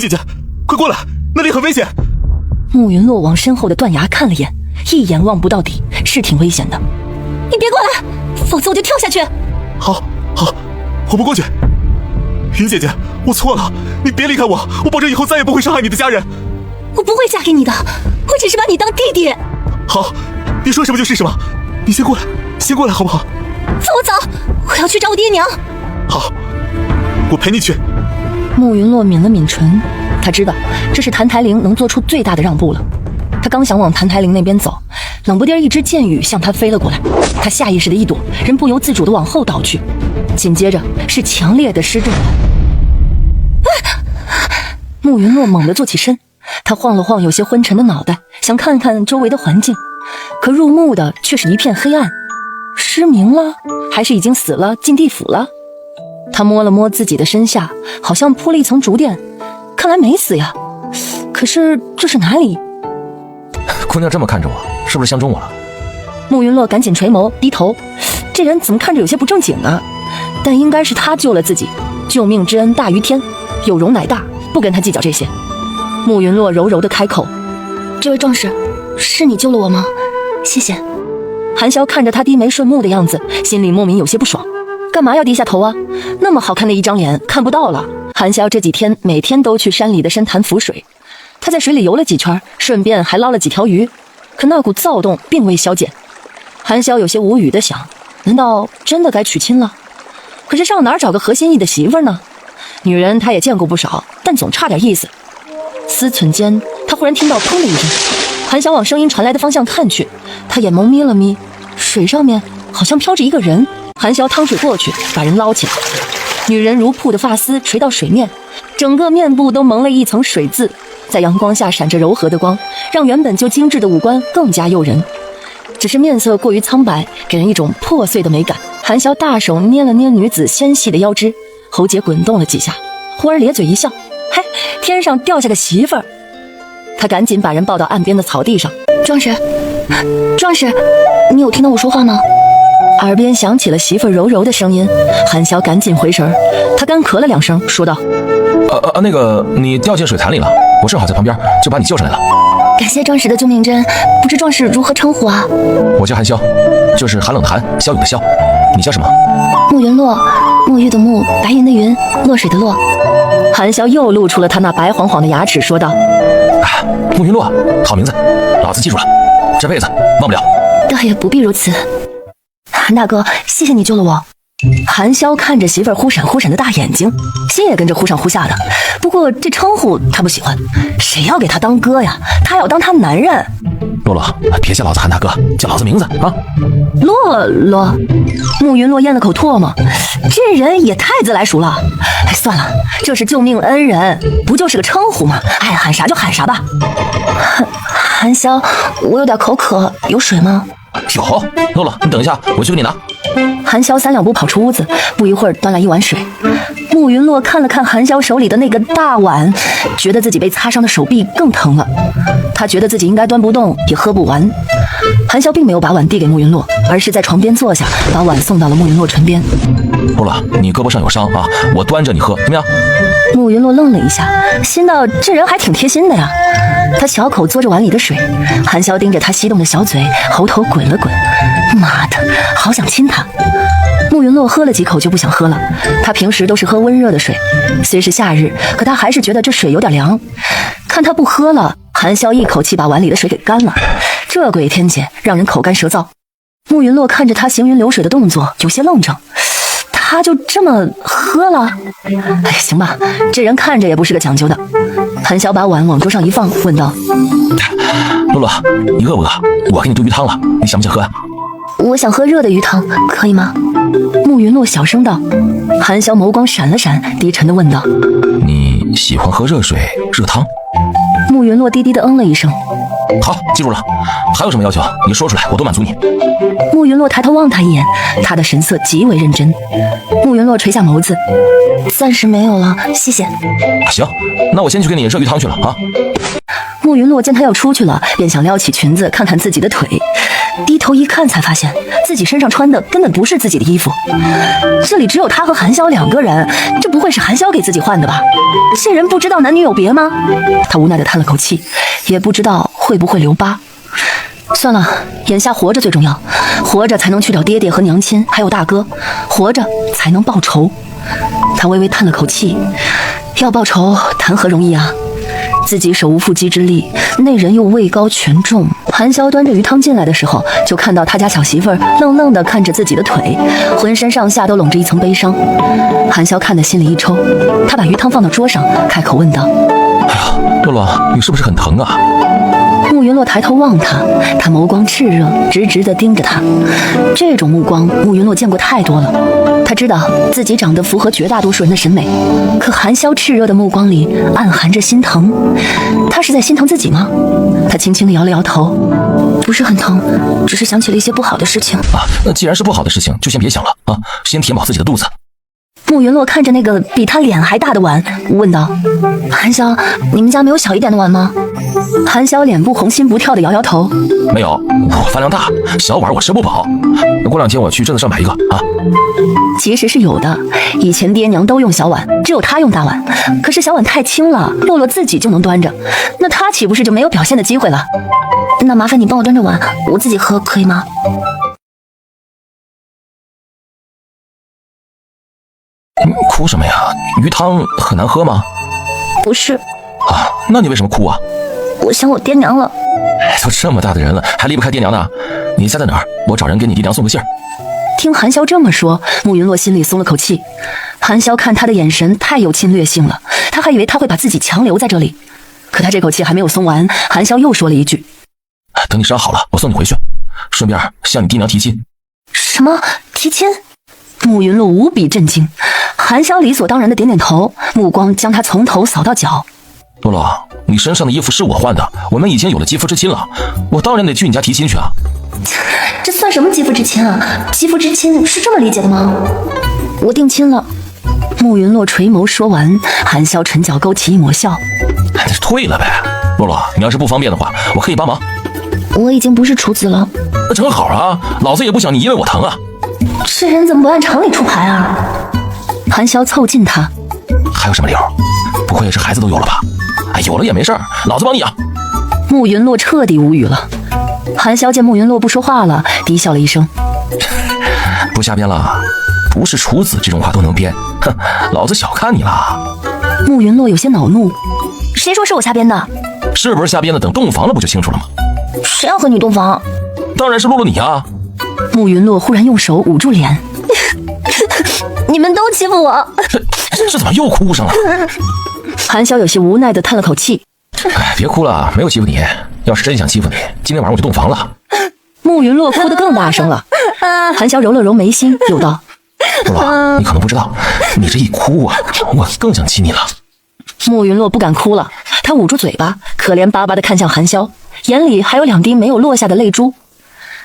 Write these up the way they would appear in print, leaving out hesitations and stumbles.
姐姐，快过来，那里很危险。慕云洛往身后的断崖看了眼，一眼望不到底，是挺危险的。你别过来，否则我就跳下去。好，我不过去。云姐姐，我错了，你别离开我，我保证以后再也不会伤害你的家人。我不会嫁给你的，我只是把你当弟弟。好，你说什么就是什么。你先过来好不好？放我走，我要去找我爹娘。好，我陪你去。慕云洛抿了抿唇，他知道这是谭台灵能做出最大的让步了。他刚想往谭台灵那边走，冷不丁一只箭雨向他飞了过来，他下意识的一躲，人不由自主的往后倒去，紧接着是强烈的失重感。慕云洛猛地坐起身，他晃了晃有些昏沉的脑袋，想看看周围的环境，可入目的却是一片黑暗。失明了，还是已经死了，进地府了？他摸了摸自己的身下，好像铺了一层竹垫，看来没死呀。可是这是哪里？姑娘这么看着我，是不是相中我了？慕云洛赶紧垂眸低头，这人怎么看着有些不正经呢？但应该是他救了自己，救命之恩大于天，有容乃大，不跟他计较这些。慕云洛柔柔地开口：这位壮士，是你救了我吗？谢谢。韩潇看着他低眉顺目的样子，心里莫名有些不爽。干嘛要低下头啊？那么好看的一张脸看不到了。韩潇这几天每天都去山里的深潭浮水，他在水里游了几圈，顺便还捞了几条鱼，可那股躁动并未消减。韩潇有些无语地想，难道真的该娶亲了？可是上哪儿找个合心意的媳妇呢？女人他也见过不少，但总差点意思。思忖间，他忽然听到砰的一声，韩潇往声音传来的方向看去，他眼眸眯了眯，水上面好像飘着一个人。韩潇趟水过去，把人捞起来。女人如瀑的发丝垂到水面，整个面部都蒙了一层水渍，在阳光下闪着柔和的光，让原本就精致的五官更加诱人。只是面色过于苍白，给人一种破碎的美感。韩潇大手捏了捏女子纤细的腰肢，喉结滚动了几下，忽而咧嘴一笑：嘿，天上掉下个媳妇儿。他赶紧把人抱到岸边的草地上。壮士，你有听到我说话吗？耳边响起了媳妇柔柔的声音。韩潇赶紧回神，他干咳了2声，说道：那个你掉进水潭里了，我正好在旁边，就把你救上来了。感谢壮士的救命之恩，不知壮士如何称呼啊？我叫韩潇，就是寒冷的寒，骁勇的骁。你叫什么？慕云洛，沐浴的沐，白云的云，落水的落。韩潇又露出了他那白晃晃的牙齿，说道：慕云洛，好名字，老子记住了，这辈子忘不了。倒也不必如此。韩大哥，谢谢你救了我。韩潇看着媳妇儿忽闪忽闪的大眼睛，心也跟着忽上忽下的。不过这称呼他不喜欢，谁要给他当哥呀？他要当他男人。洛洛，别叫老子韩大哥，叫老子名字啊！洛洛。慕云洛咽了口唾沫，这人也太自来熟了。算了，这是救命恩人，不就是个称呼吗？爱喊啥就喊啥吧。韩潇，我有点口渴，有水吗？有，洛洛，你等一下，我去给你拿。韩潇3两步跑出屋子，不一会儿端来一碗水。慕云洛看了看韩潇手里的那个大碗，觉得自己被擦伤的手臂更疼了。他觉得自己应该端不动，也喝不完。韩潇并没有把碗递给慕云洛，而是在床边坐下，把碗送到了慕云洛唇边。洛洛，你胳膊上有伤啊，我端着你喝，怎么样？慕云洛愣了一下，心道这人还挺贴心的呀。他小口嘬着碗里的水，韩潇盯着他翕动的小嘴，喉头滚了滚。妈的，好想亲他。慕云洛喝了几口就不想喝了，他平时都是喝温热的水，虽是夏日，可他还是觉得这水有点凉。看他不喝了，韩潇一口气把碗里的水给干了，这鬼天气让人口干舌燥。慕云洛看着他行云流水的动作，有些愣怔。他就这么喝了？行吧，这人看着也不是个讲究的。韩潇把碗往桌上一放，问道：洛洛，你饿不饿？我给你炖鱼汤了，你想不想喝啊？我想喝热的鱼汤，可以吗？慕云洛小声道。韩潇眸光闪了闪，低沉地问道：你喜欢喝热水热汤？慕云洛低低地嗯了一声。好，记住了，还有什么要求你说出来，我都满足你。慕云洛洛抬头望他一眼，他的神色极为认真。慕云洛垂下眸子，暂时没有了，谢谢。行，那我先去给你热鱼汤去了啊。慕云洛见他要出去了，便想撩起裙子看看自己的腿，低头一看才发现自己身上穿的根本不是自己的衣服。这里只有他和韩潇2个人，这不会是韩潇给自己换的吧？这人不知道男女有别吗？他无奈地叹了口气，也不知道会不会留疤。算了，眼下活着最重要，活着才能去找爹爹和娘亲，还有大哥，活着才能报仇。他微微叹了口气，要报仇谈何容易啊！自己手无缚鸡之力，那人又位高权重。韩潇端着鱼汤进来的时候，就看到他家小媳妇儿愣愣地看着自己的腿，浑身上下都笼着一层悲伤。韩潇看得心里一抽，他把鱼汤放到桌上，开口问道：“哎呀，洛洛，你是不是很疼啊？”慕云洛抬头望他，他眸光炽热，直直地盯着他。这种目光，慕云洛见过太多了。他知道自己长得符合绝大多数人的审美，可韩潇炽热的目光里暗含着心疼。他是在心疼自己吗？他轻轻地摇了摇头，不是很疼，只是想起了一些不好的事情。那既然是不好的事情，就先别想了啊，先填饱自己的肚子。慕云洛看着那个比他脸还大的碗，问道：“韩潇，你们家没有小一点的碗吗？”韩潇脸不红心不跳的摇摇头：“没有，我饭量大，小碗我吃不饱。过2天我去镇子上买一个啊。”其实是有的，以前爹娘都用小碗，只有他用大碗。可是小碗太轻了，洛洛自己就能端着，那他岂不是就没有表现的机会了？那麻烦你帮我端着碗，我自己喝可以吗？哭什么呀？鱼汤很难喝吗？不是。啊，那你为什么哭啊？我想我爹娘了。都这么大的人了，还离不开爹娘呢？你家在哪儿？我找人给你爹娘送个信儿。听韩潇这么说，慕云洛心里松了口气。韩潇看他的眼神太有侵略性了，他还以为他会把自己强留在这里。可他这口气还没有松完，韩潇又说了一句：“等你伤好了，我送你回去，顺便向你爹娘提亲。”什么提亲？慕云洛无比震惊。韩潇理所当然的点点头，目光将他从头扫到脚。洛洛，你身上的衣服是我换的，我们已经有了肌肤之亲了，我当然得去你家提亲去啊。这算什么肌肤之亲啊？肌肤之亲是这么理解的吗？我定亲了。慕云洛垂眸说完，韩潇唇角勾起一抹笑。那就退了呗。洛洛，你要是不方便的话，我可以帮忙。我已经不是处子了。那正好啊，老子也不想你因为我疼啊。这人怎么不按常理出牌啊？韩潇凑近他，还有什么理由？不会是孩子都有了吧？哎，有了也没事儿，老子帮你啊。慕云洛彻底无语了。韩潇见慕云洛不说话了，低笑了一声：“不瞎编了，不是处子这种话都能编，哼，老子小看你了。”慕云洛有些恼怒：“谁说是我瞎编的？是不是瞎编的？等洞房了不就清楚了吗？谁要和你洞房？当然是洛洛你啊！”慕云洛忽然用手捂住脸：“你们都欺负我！”这怎么又哭上了？韩潇有些无奈地叹了口气：“哎，别哭了，没有欺负你。要是真想欺负你，今天晚上我就洞房了。”慕云洛哭得更大声了。韩潇揉了揉眉心，又道：“洛洛，你可能不知道，你这一哭啊，我更想亲你了。”慕云洛不敢哭了，他捂住嘴巴，可怜巴巴地看向韩潇，眼里还有2滴没有落下的泪珠。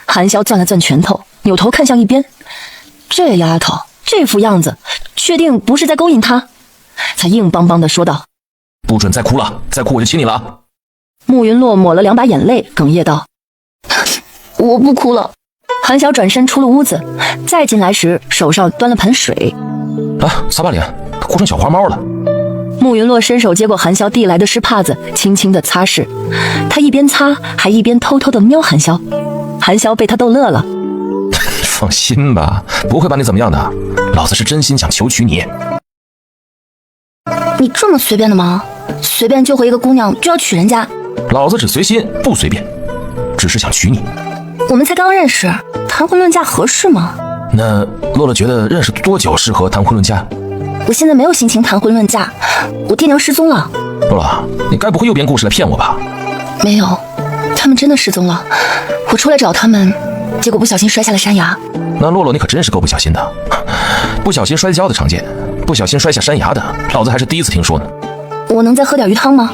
韩潇攥了攥拳头，扭头看向一边。这丫头这副样子，确定不是在勾引他？才硬邦邦地说道：“不准再哭了，再哭我就亲你了。”慕云洛抹了2把眼泪，哽咽道：“我不哭了。”韩潇转身出了屋子，再进来时手上端了盆水。擦把脸，哭成小花猫了。慕云洛伸手接过韩潇递来的湿帕子，轻轻地擦拭。他一边擦，还一边偷偷地瞄韩潇。韩潇被他逗乐了。放心吧，不会把你怎么样的，老子是真心想求娶你。你这么随便的吗？随便救回一个姑娘就要娶人家？老子只随心不随便，只是想娶你。我们才刚认识，谈婚论嫁合适吗？那洛洛觉得认识多久适合谈婚论嫁？我现在没有心情谈婚论嫁，我爹娘失踪了。洛洛，你该不会又编故事来骗我吧？没有，他们真的失踪了。我出来找他们，结果不小心摔下了山崖。那洛洛你可真是够不小心的，不小心摔跤的常见，不小心摔下山崖的，老子还是第一次听说呢。我能再喝点鱼汤吗？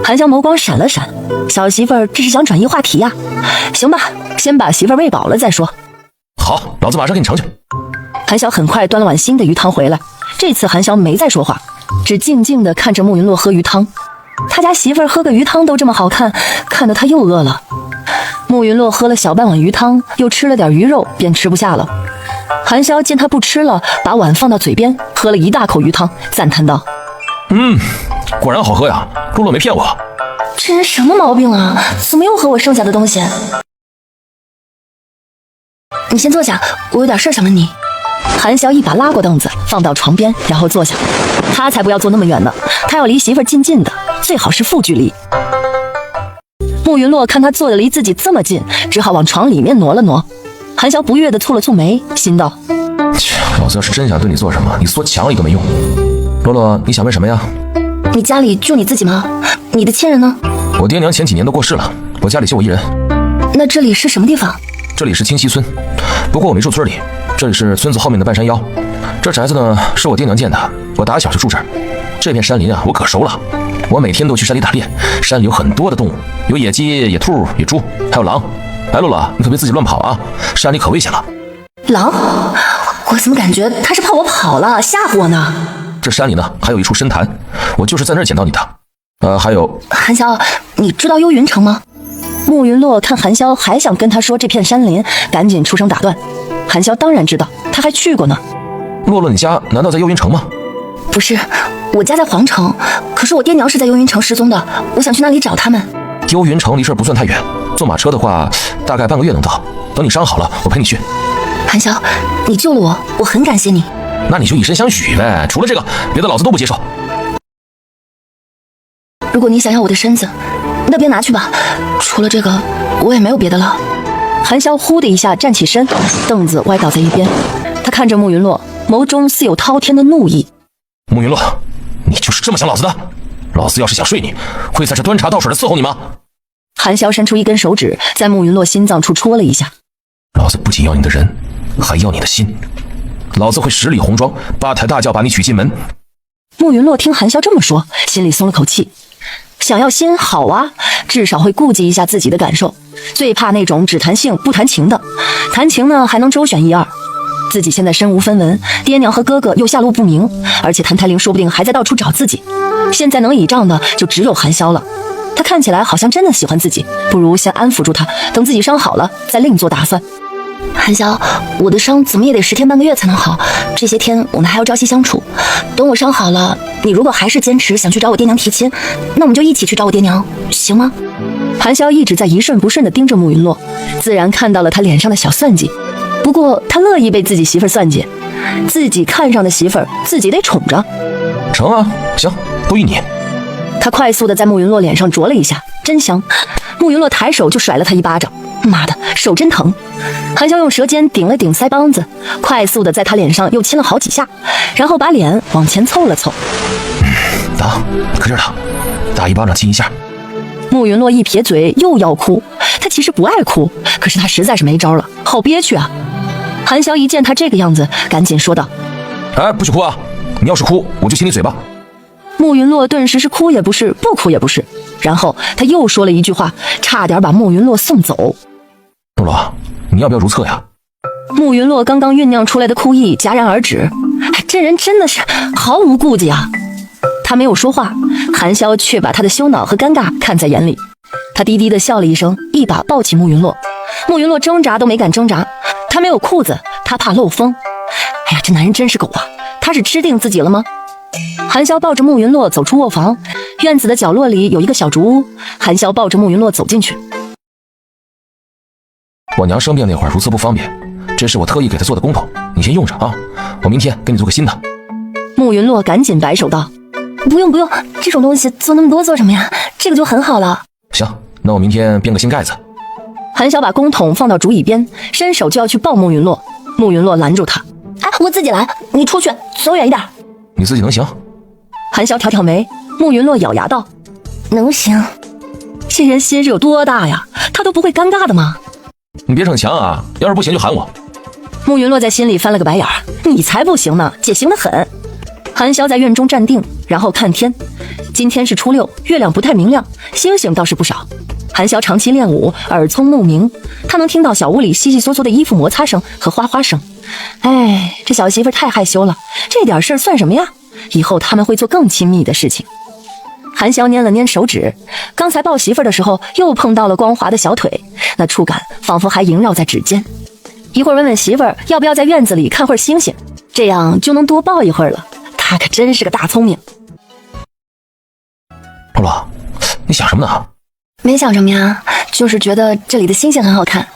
韩潇眸光闪了闪，小媳妇儿这是想转移话题呀？行吧，先把媳妇儿喂饱了再说。老子马上给你盛去。韩潇很快端了碗新的鱼汤回来，这次韩潇没再说话，只静静地看着慕云洛喝鱼汤。他家媳妇儿喝个鱼汤都这么好看，看得他又饿了。慕云洛喝了小半碗鱼汤，又吃了点鱼肉，便吃不下了。韩潇见他不吃了，把碗放到嘴边，喝了一大口鱼汤，赞叹道：果然好喝呀，洛洛没骗我。这人什么毛病啊？怎么又喝我剩下的东西？你先坐下，我有点事想问你。韩潇一把拉过凳子放到床边，然后坐下。他才不要坐那么远呢，他要离媳妇儿近近的，最好是负距离。慕云洛看他坐得离自己这么近，只好往床里面挪了挪。韩潇不悦地蹙了蹙眉，心道：老子要是真想对你做什么，你缩墙里都没用。洛洛，你想问什么呀？你家里就你自己吗？你的亲人呢？我爹娘前几年都过世了，我家里就我一人。那这里是什么地方？这里是清溪村，不过我没住村里，这里是村子后面的半山腰。这宅子呢是我爹娘建的，我打小就住这儿。这片山林啊，我可熟了，我每天都去山里打猎。山里有很多的动物，有野鸡、野兔、野猪，还有狼。哎，洛洛，你可别自己乱跑啊，山里可危险了。狼？我怎么感觉他是怕我跑了，吓唬我呢？这山里呢还有一处深潭，我就是在那儿捡到你的。还有韩潇，你知道幽云城吗？慕云洛看韩潇还想跟他说这片山林，赶紧出声打断。韩潇当然知道，他还去过呢。洛洛，你家难道在幽云城吗？不是，我家在皇城，可是我爹娘是在幽云城失踪的，我想去那里找他们。幽云城离这儿不算太远，坐马车的话大概半个月能到。等你伤好了，我陪你去。韩潇，你救了我，我很感谢你。那你就以身相许呗，除了这个，别的老子都不接受。如果你想要我的身子，那便拿去吧。除了这个，我也没有别的了。韩潇呼的一下站起身，凳子歪倒在一边。他看着慕云洛，眸中似有滔天的怒意。慕云洛，你就是这么想老子的？老子要是想睡你，会在这端茶倒水的伺候你吗？韩潇伸出一根手指，在慕云洛心脏处戳了一下。老子不仅要你的人，还要你的心。老子会十里红妆，八抬大轿把你娶进门。慕云洛听韩潇这么说，心里松了口气。想要心好啊，至少会顾及一下自己的感受，最怕那种只谈性不谈情的。谈情呢还能周旋一二，自己现在身无分文，爹娘和哥哥又下落不明，而且谭台灵说不定还在到处找自己。现在能倚仗的就只有韩潇了。他看起来好像真的喜欢自己，不如先安抚住他，等自己伤好了再另做打算。韩潇，我的伤怎么也得10天半个月才能好，这些天我们还要朝夕相处。等我伤好了，你如果还是坚持想去找我爹娘提亲，那我们就一起去找我爹娘，行吗？韩潇一直在一瞬不瞬地盯着慕云洛，自然看到了他脸上的小算计。不过他乐意被自己媳妇儿算计，自己看上的媳妇儿自己得宠着。成啊，行，都依你。他快速地在慕云洛脸上啄了一下，真香。慕云洛抬手就甩了他一巴掌，妈的，手真疼。韩潇用舌尖顶了顶腮帮子，快速地在他脸上又亲了好几下，然后把脸往前凑了凑。打，可劲儿打，打一巴掌亲一下。慕云洛一撇嘴又要哭，他其实不爱哭，可是他实在是没招了，好憋屈啊。韩潇一见他这个样子，赶紧说道：哎，不许哭啊！你要是哭，我就亲你嘴巴。慕云洛顿时是哭也不是，不哭也不是，然后他又说了一句话，差点把慕云洛送走。洛洛，你要不要如厕呀？慕云洛刚刚酝酿出来的哭意戛然而止，这人真的是毫无顾忌啊。他没有说话，韩潇却把他的羞恼和尴尬看在眼里。他低低地笑了一声，一把抱起慕云洛。慕云洛挣扎都没敢挣扎，他没有裤子，他怕漏风。哎呀，这男人真是狗啊！他是吃定自己了吗？韩潇抱着慕云洛走出卧房，院子的角落里有一个小竹屋。韩潇抱着慕云洛走进去。我娘生病那会儿如厕不方便，这是我特意给她做的公桶，你先用着啊，我明天给你做个新的。慕云洛赶紧摆手道：不用不用，这种东西做那么多做什么呀？这个就很好了。行，那我明天编个新盖子。韩潇把公桶放到竹椅边，伸手就要去抱慕云洛。慕云洛拦住他：我自己来，你出去，走远一点。你自己能行？韩潇挑挑眉，慕云洛咬牙道：能行。这人心是有多大呀？他都不会尴尬的吗？你别逞强啊，要是不行就喊我。慕云洛在心里翻了个白眼儿，你才不行呢，姐行得很。韩潇在院中站定，然后看天。今天是初6，月亮不太明亮，星星倒是不少。韩潇长期练武，耳聪目明，他能听到小屋里悉悉嗦嗦的衣服摩擦声和哗哗声。哎，这小媳妇太害羞了，这点事儿算什么呀？以后他们会做更亲密的事情。韩潇捏了捏手指，刚才抱媳妇儿的时候又碰到了光滑的小腿，那触感仿佛还萦绕在指尖。一会儿问问媳妇儿要不要在院子里看会儿星星，这样就能多抱一会儿了。他可真是个大聪明。露露，你想什么呢？没想什么呀，就是觉得这里的星星很好看。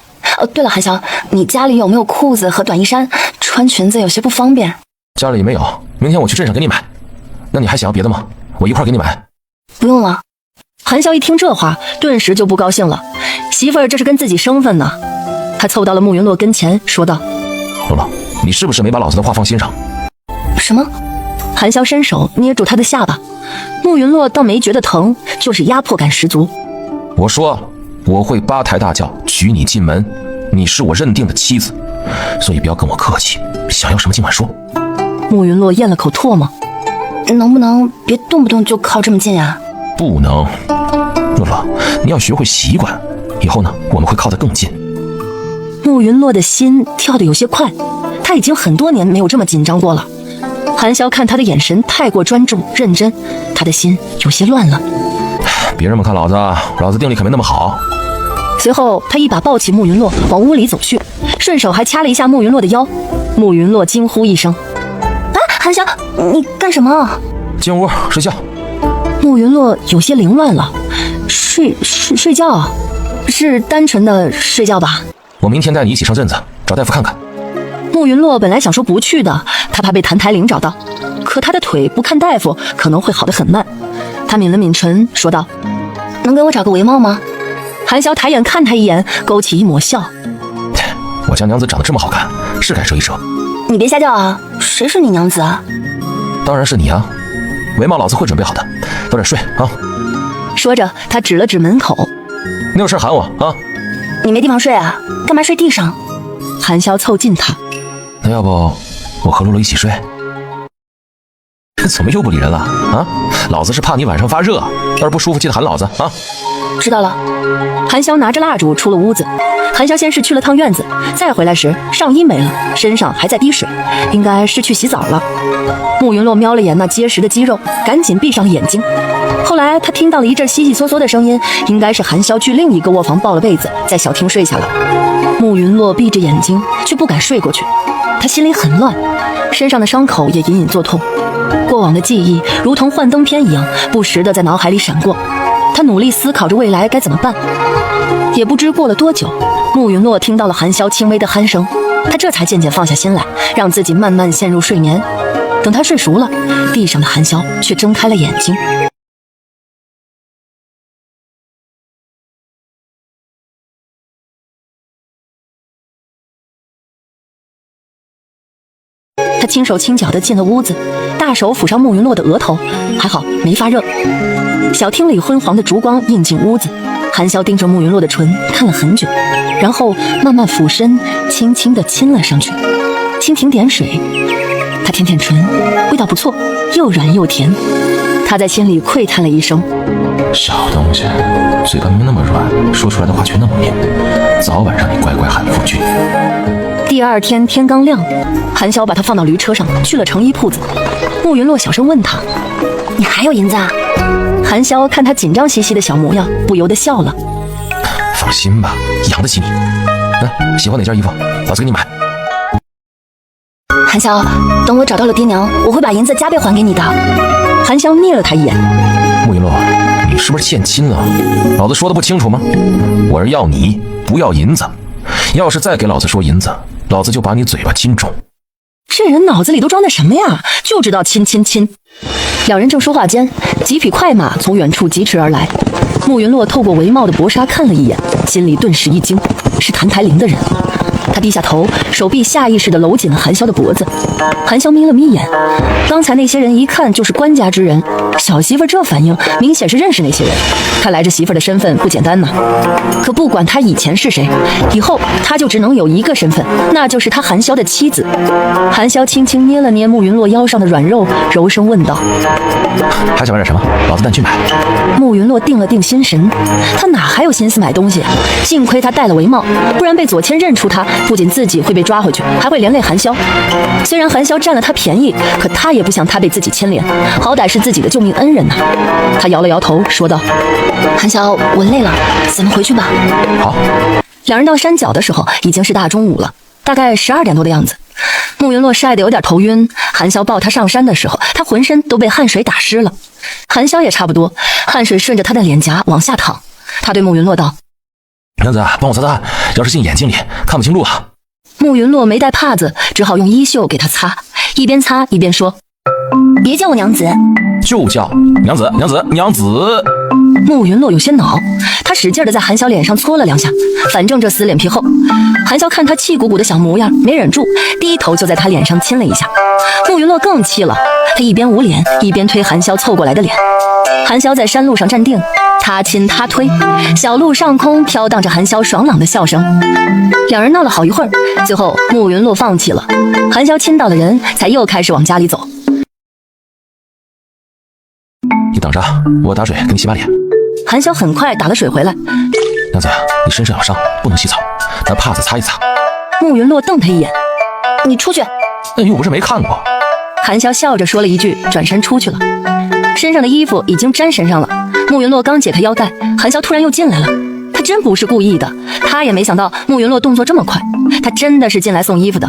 对了，韩潇，你家里有没有裤子和短衣衫？穿裙子有些不方便。家里没有，明天我去镇上给你买。那你还想要别的吗？我一块给你买。不用了。韩潇一听这话，顿时就不高兴了。媳妇儿这是跟自己生分呢。他凑到了慕云洛跟前，说道：露露，你是不是没把老子的话放心上？什么？韩潇伸手捏住他的下巴，慕云洛倒没觉得疼，就是压迫感十足。我说我会八抬大轿娶你进门，你是我认定的妻子，所以不要跟我客气，想要什么尽管说。慕云洛咽了口唾沫，能不能别动不动就靠这么近啊？不能，露露，你要学会习惯，以后呢，我们会靠得更近。慕云洛的心跳得有些快，他已经很多年没有这么紧张过了。韩潇看他的眼神太过专注认真，他的心有些乱了。别这么看老子，老子定力可没那么好。随后他一把抱起慕云洛往屋里走去，顺手还掐了一下慕云洛的腰。慕云洛惊呼一声：啊，韩潇，你干什么？进屋睡觉。慕云洛有些凌乱了，睡觉，是单纯的睡觉吧？我明天带你一起上镇子找大夫看看。慕云洛本来想说不去的，他怕被谭台铃找到，可他的腿不看大夫可能会好得很慢。他抿了抿唇，说道：能给我找个围帽吗？韩潇抬眼看他一眼，勾起一抹笑：我家娘子长得这么好看，是该折一折。你别瞎叫啊，谁是你娘子啊？当然是你啊，围帽老子会准备好的，早点睡啊。说着他指了指门口：你有事喊我啊。你没地方睡啊？干嘛睡地上？韩潇凑近他：那要不我和露露一起睡？怎么又不理人了啊？老子是怕你晚上发热，要是不舒服记得喊老子啊。知道了。韩潇拿着蜡烛出了屋子。韩潇先是去了趟院子，再回来时上衣没了，身上还在滴水，应该是去洗澡了。慕云洛瞄了眼那结实的肌肉，赶紧闭上了眼睛。后来他听到了一阵悉悉嗦嗦的声音，应该是韩潇去另一个卧房抱了被子，在小厅睡下了。慕云洛闭着眼睛，却不敢睡过去，他心里很乱，身上的伤口也隐隐作痛。过往的记忆如同幻灯片一样，不时地在脑海里闪过。他努力思考着未来该怎么办。也不知过了多久，慕云洛听到了韩潇轻微的鼾声，他这才渐渐放下心来，让自己慢慢陷入睡眠。等他睡熟了，地上的韩潇却睁开了眼睛。他轻手轻脚地进了屋子，大手抚上慕云洛的额头，还好没发热。小厅里昏黄的烛光映进屋子，韩潇盯着慕云洛的唇看了很久，然后慢慢俯身，轻轻地亲了上去。蜻蜓点水，他舔舔唇，味道不错，又软又甜。他在心里喟叹了一声：小东西，嘴巴明明那么软，说出来的话却那么硬，早晚让你乖乖喊夫君。第二天天刚亮，韩潇把他放到驴车上，去了成衣铺子。慕云洛小声问他：你还有银子啊？韩潇看他紧张兮兮的小模样，不由得笑了。放心吧，养得起你。来，喜欢哪件衣服，老子给你买。韩潇，等我找到了爹娘，我会把银子加倍还给你的。韩潇睨了他一眼：慕云洛，你是不是欠亲了？老子说的不清楚吗？我是要你，不要银子。要是再给老子说银子，老子就把你嘴巴亲中。这人脑子里都装的什么呀？就知道亲亲亲。两人正说话间，几匹快马从远处疾驰而来。慕云洛透过帷帽的薄纱看了一眼，心里顿时一惊，是谭台铃的人。他低下头，手臂下意识地搂紧了韩潇的脖子。韩潇眯了眯眼，刚才那些人一看就是官家之人，小媳妇这反应明显是认识那些人，看来这媳妇的身份不简单呐。可不管他以前是谁，以后他就只能有一个身份，那就是他韩潇的妻子。韩潇轻轻捏了捏慕云洛腰上的软肉，柔声问道：还想买点什么？老子带你去买。慕云洛定了定心神，他哪还有心思买东西啊？幸亏他戴了围帽，不然被左千认出他，不仅自己会被抓回去，还会连累韩潇。虽然韩潇占了他便宜，可他也不想他被自己牵连，好歹是自己的救命恩人呐。他摇了摇头，说道：“韩潇，我累了，咱们回去吧。”好。两人到山脚的时候，已经是大中午了，大概12点多的样子。慕云洛晒得有点头晕，韩潇抱他上山的时候，他浑身都被汗水打湿了。韩潇也差不多，汗水顺着他的脸颊往下淌。他对慕云洛道：“娘子，帮我擦擦汗，要是进眼睛里看不清路啊。”慕云洛没带帕子，只好用衣袖给他擦，一边擦一边说：“别叫我娘子，就叫娘子，娘子，娘子。”慕云洛有些恼，他使劲地在韩潇脸上搓了2下，反正这死脸皮厚。韩潇看他气鼓鼓的小模样，没忍住，低头就在他脸上亲了一下。慕云洛更气了，他一边捂脸，一边推韩潇凑过来的脸。韩潇在山路上站定，他亲他推，小路上空飘荡着韩潇爽朗的笑声。两人闹了好一会儿，最后慕云洛放弃了，韩潇亲到了人，才又开始往家里走。你等着，我打水给你洗把脸。韩潇很快打了水回来。娘子，你身上有伤，不能洗澡，拿帕子擦一擦。慕云洛瞪他一眼：“你出去。”那又不是没看过。韩潇笑着说了一句，转身出去了。身上的衣服已经沾身上了，慕云洛刚解开腰带，韩潇突然又进来了。他真不是故意的，他也没想到慕云洛动作这么快，他真的是进来送衣服的。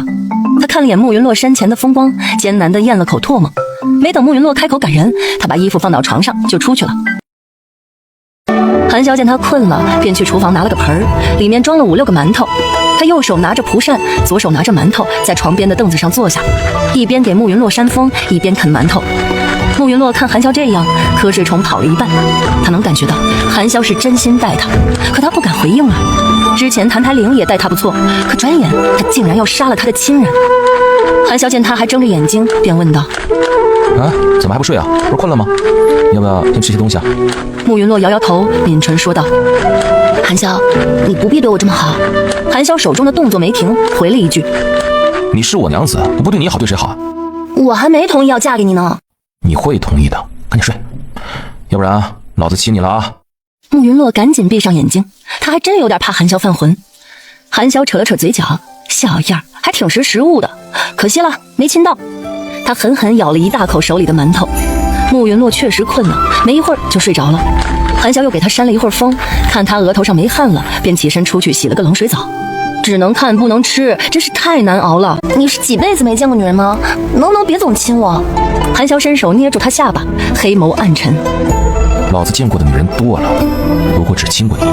他看了眼慕云洛身前的风光，艰难地咽了口唾沫。没等慕云洛开口赶人，他把衣服放到床上就出去了。韩潇见他困了，便去厨房拿了个盆儿，里面装了5、6个馒头。他右手拿着蒲扇，左手拿着馒头，在床边的凳子上坐下，一边给慕云洛扇风，一边啃馒头。慕云洛看韩潇这样，瞌睡虫跑了一半，他能感觉到韩潇是真心待他，可他不敢回应啊。之前谭台玲也待他不错，可转眼他竟然要杀了他的亲人。韩潇见他还睁着眼睛，便问道：“啊，怎么还不睡啊？不是困了吗？要不要先吃些东西啊？”慕云洛摇摇头，抿唇说道：“韩潇，你不必对我这么好。”韩潇手中的动作没停，回了一句：“你是我娘子，我不对你好，对谁好啊？”“我还没同意要嫁给你呢。”“你会同意的，赶紧睡，要不然老子亲你了啊！”慕云洛赶紧闭上眼睛，他还真有点怕韩潇犯浑。韩潇扯了扯嘴角，小样还挺识时务的，可惜了，没亲到。他狠狠咬了一大口手里的馒头。慕云洛确实困了，没一会儿就睡着了。韩潇又给他扇了一会儿风，看他额头上没汗了，便起身出去洗了个冷水澡。只能看不能吃，真是太难熬了。你是几辈子没见过女人吗？能不能别总亲我？韩潇伸手捏住他下巴，黑眸暗沉。老子见过的女人多了，不过只亲过你。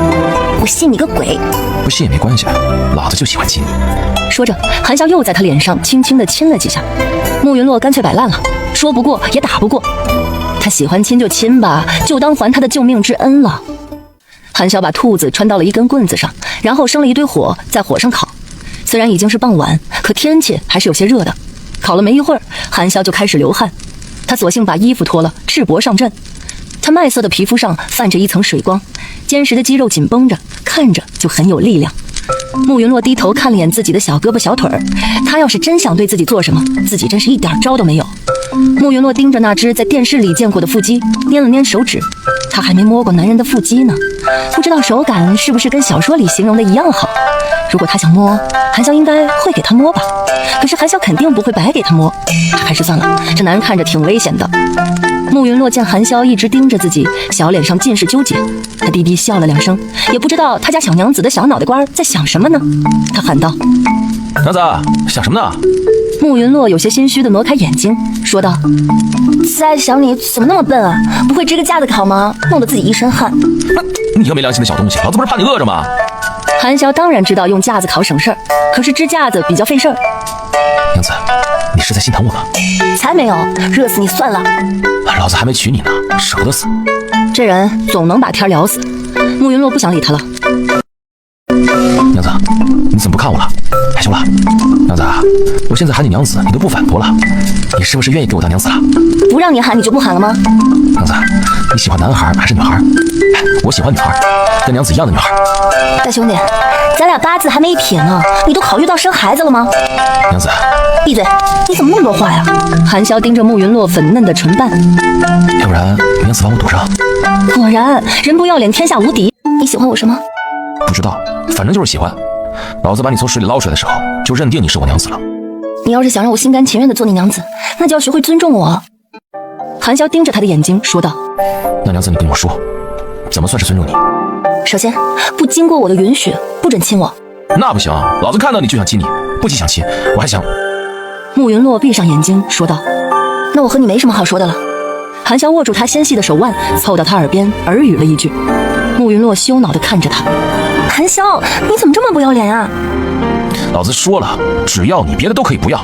我信你个鬼！不信也没关系，老子就喜欢亲你。说着，韩潇又在他脸上轻轻地亲了几下。慕云洛干脆摆烂了，说不过也打不过。他喜欢亲就亲吧，就当还他的救命之恩了。韩潇把兔子穿到了一根棍子上，然后生了一堆火，在火上烤。虽然已经是傍晚，可天气还是有些热的。烤了没一会儿，韩潇就开始流汗。他索性把衣服脱了，赤膊上阵。他麦色的皮肤上泛着一层水光，坚实的肌肉紧绷着，看着就很有力量。慕云洛低头看了眼自己的小胳膊小腿儿，他要是真想对自己做什么，自己真是一点招都没有。慕云洛盯着那只在电视里见过的腹肌，捏了捏手指。他还没摸过男人的腹肌呢，不知道手感是不是跟小说里形容的一样好。如果他想摸，韩潇应该会给他摸吧，可是韩潇肯定不会白给他摸，还是算了，这男人看着挺危险的。慕云洛见韩潇一直盯着自己，小脸上尽是纠结，他低低笑了2声，也不知道他家小娘子的小脑袋瓜在想什么呢。他喊道：“娘子，想什么呢？”慕云洛有些心虚地挪开眼睛，说道：“慈爱想你怎么那么笨啊？不会支个架子烤吗？弄得自己一身汗。”你个没良心的小东西，老子不是怕你饿着吗？韩潇当然知道用架子烤省事儿，可是支架子比较费事儿。娘子，你是在心疼我吗？才没有，热死你算了。老子还没娶你呢，舍得死。这人总能把天聊死。慕云洛不想理他了。娘子，你怎么不看我了？害羞了？娘子，我现在喊你娘子，你都不反驳了，你是不是愿意给我当娘子了？不让你喊，你就不喊了吗？娘子，你喜欢男孩还是女孩？我喜欢女孩，跟娘子一样的女孩。大兄弟，咱俩八字还没一撇呢，你都考虑到生孩子了吗？娘子，闭嘴！你怎么那么多话呀？韩潇盯着慕云洛粉嫩的唇瓣，要不然娘子帮我堵上。果然人不要脸天下无敌。你喜欢我什么？不知道，反正就是喜欢。老子把你从水里捞出来的时候，就认定你是我娘子了。你要是想让我心甘情愿的做你娘子，那就要学会尊重我。韩潇盯着他的眼睛说道。那娘子，你跟我说，怎么算是尊重你？首先，不经过我的允许，不准亲我。那不行，老子看到你就想亲你，不仅想亲，我还想……慕云洛闭上眼睛说道。那我和你没什么好说的了。韩潇握住他纤细的手腕，凑到他耳边耳语了一句。慕云洛羞恼地看着他。韩潇，你怎么这么不要脸啊？老子说了，只要你，别的都可以不要。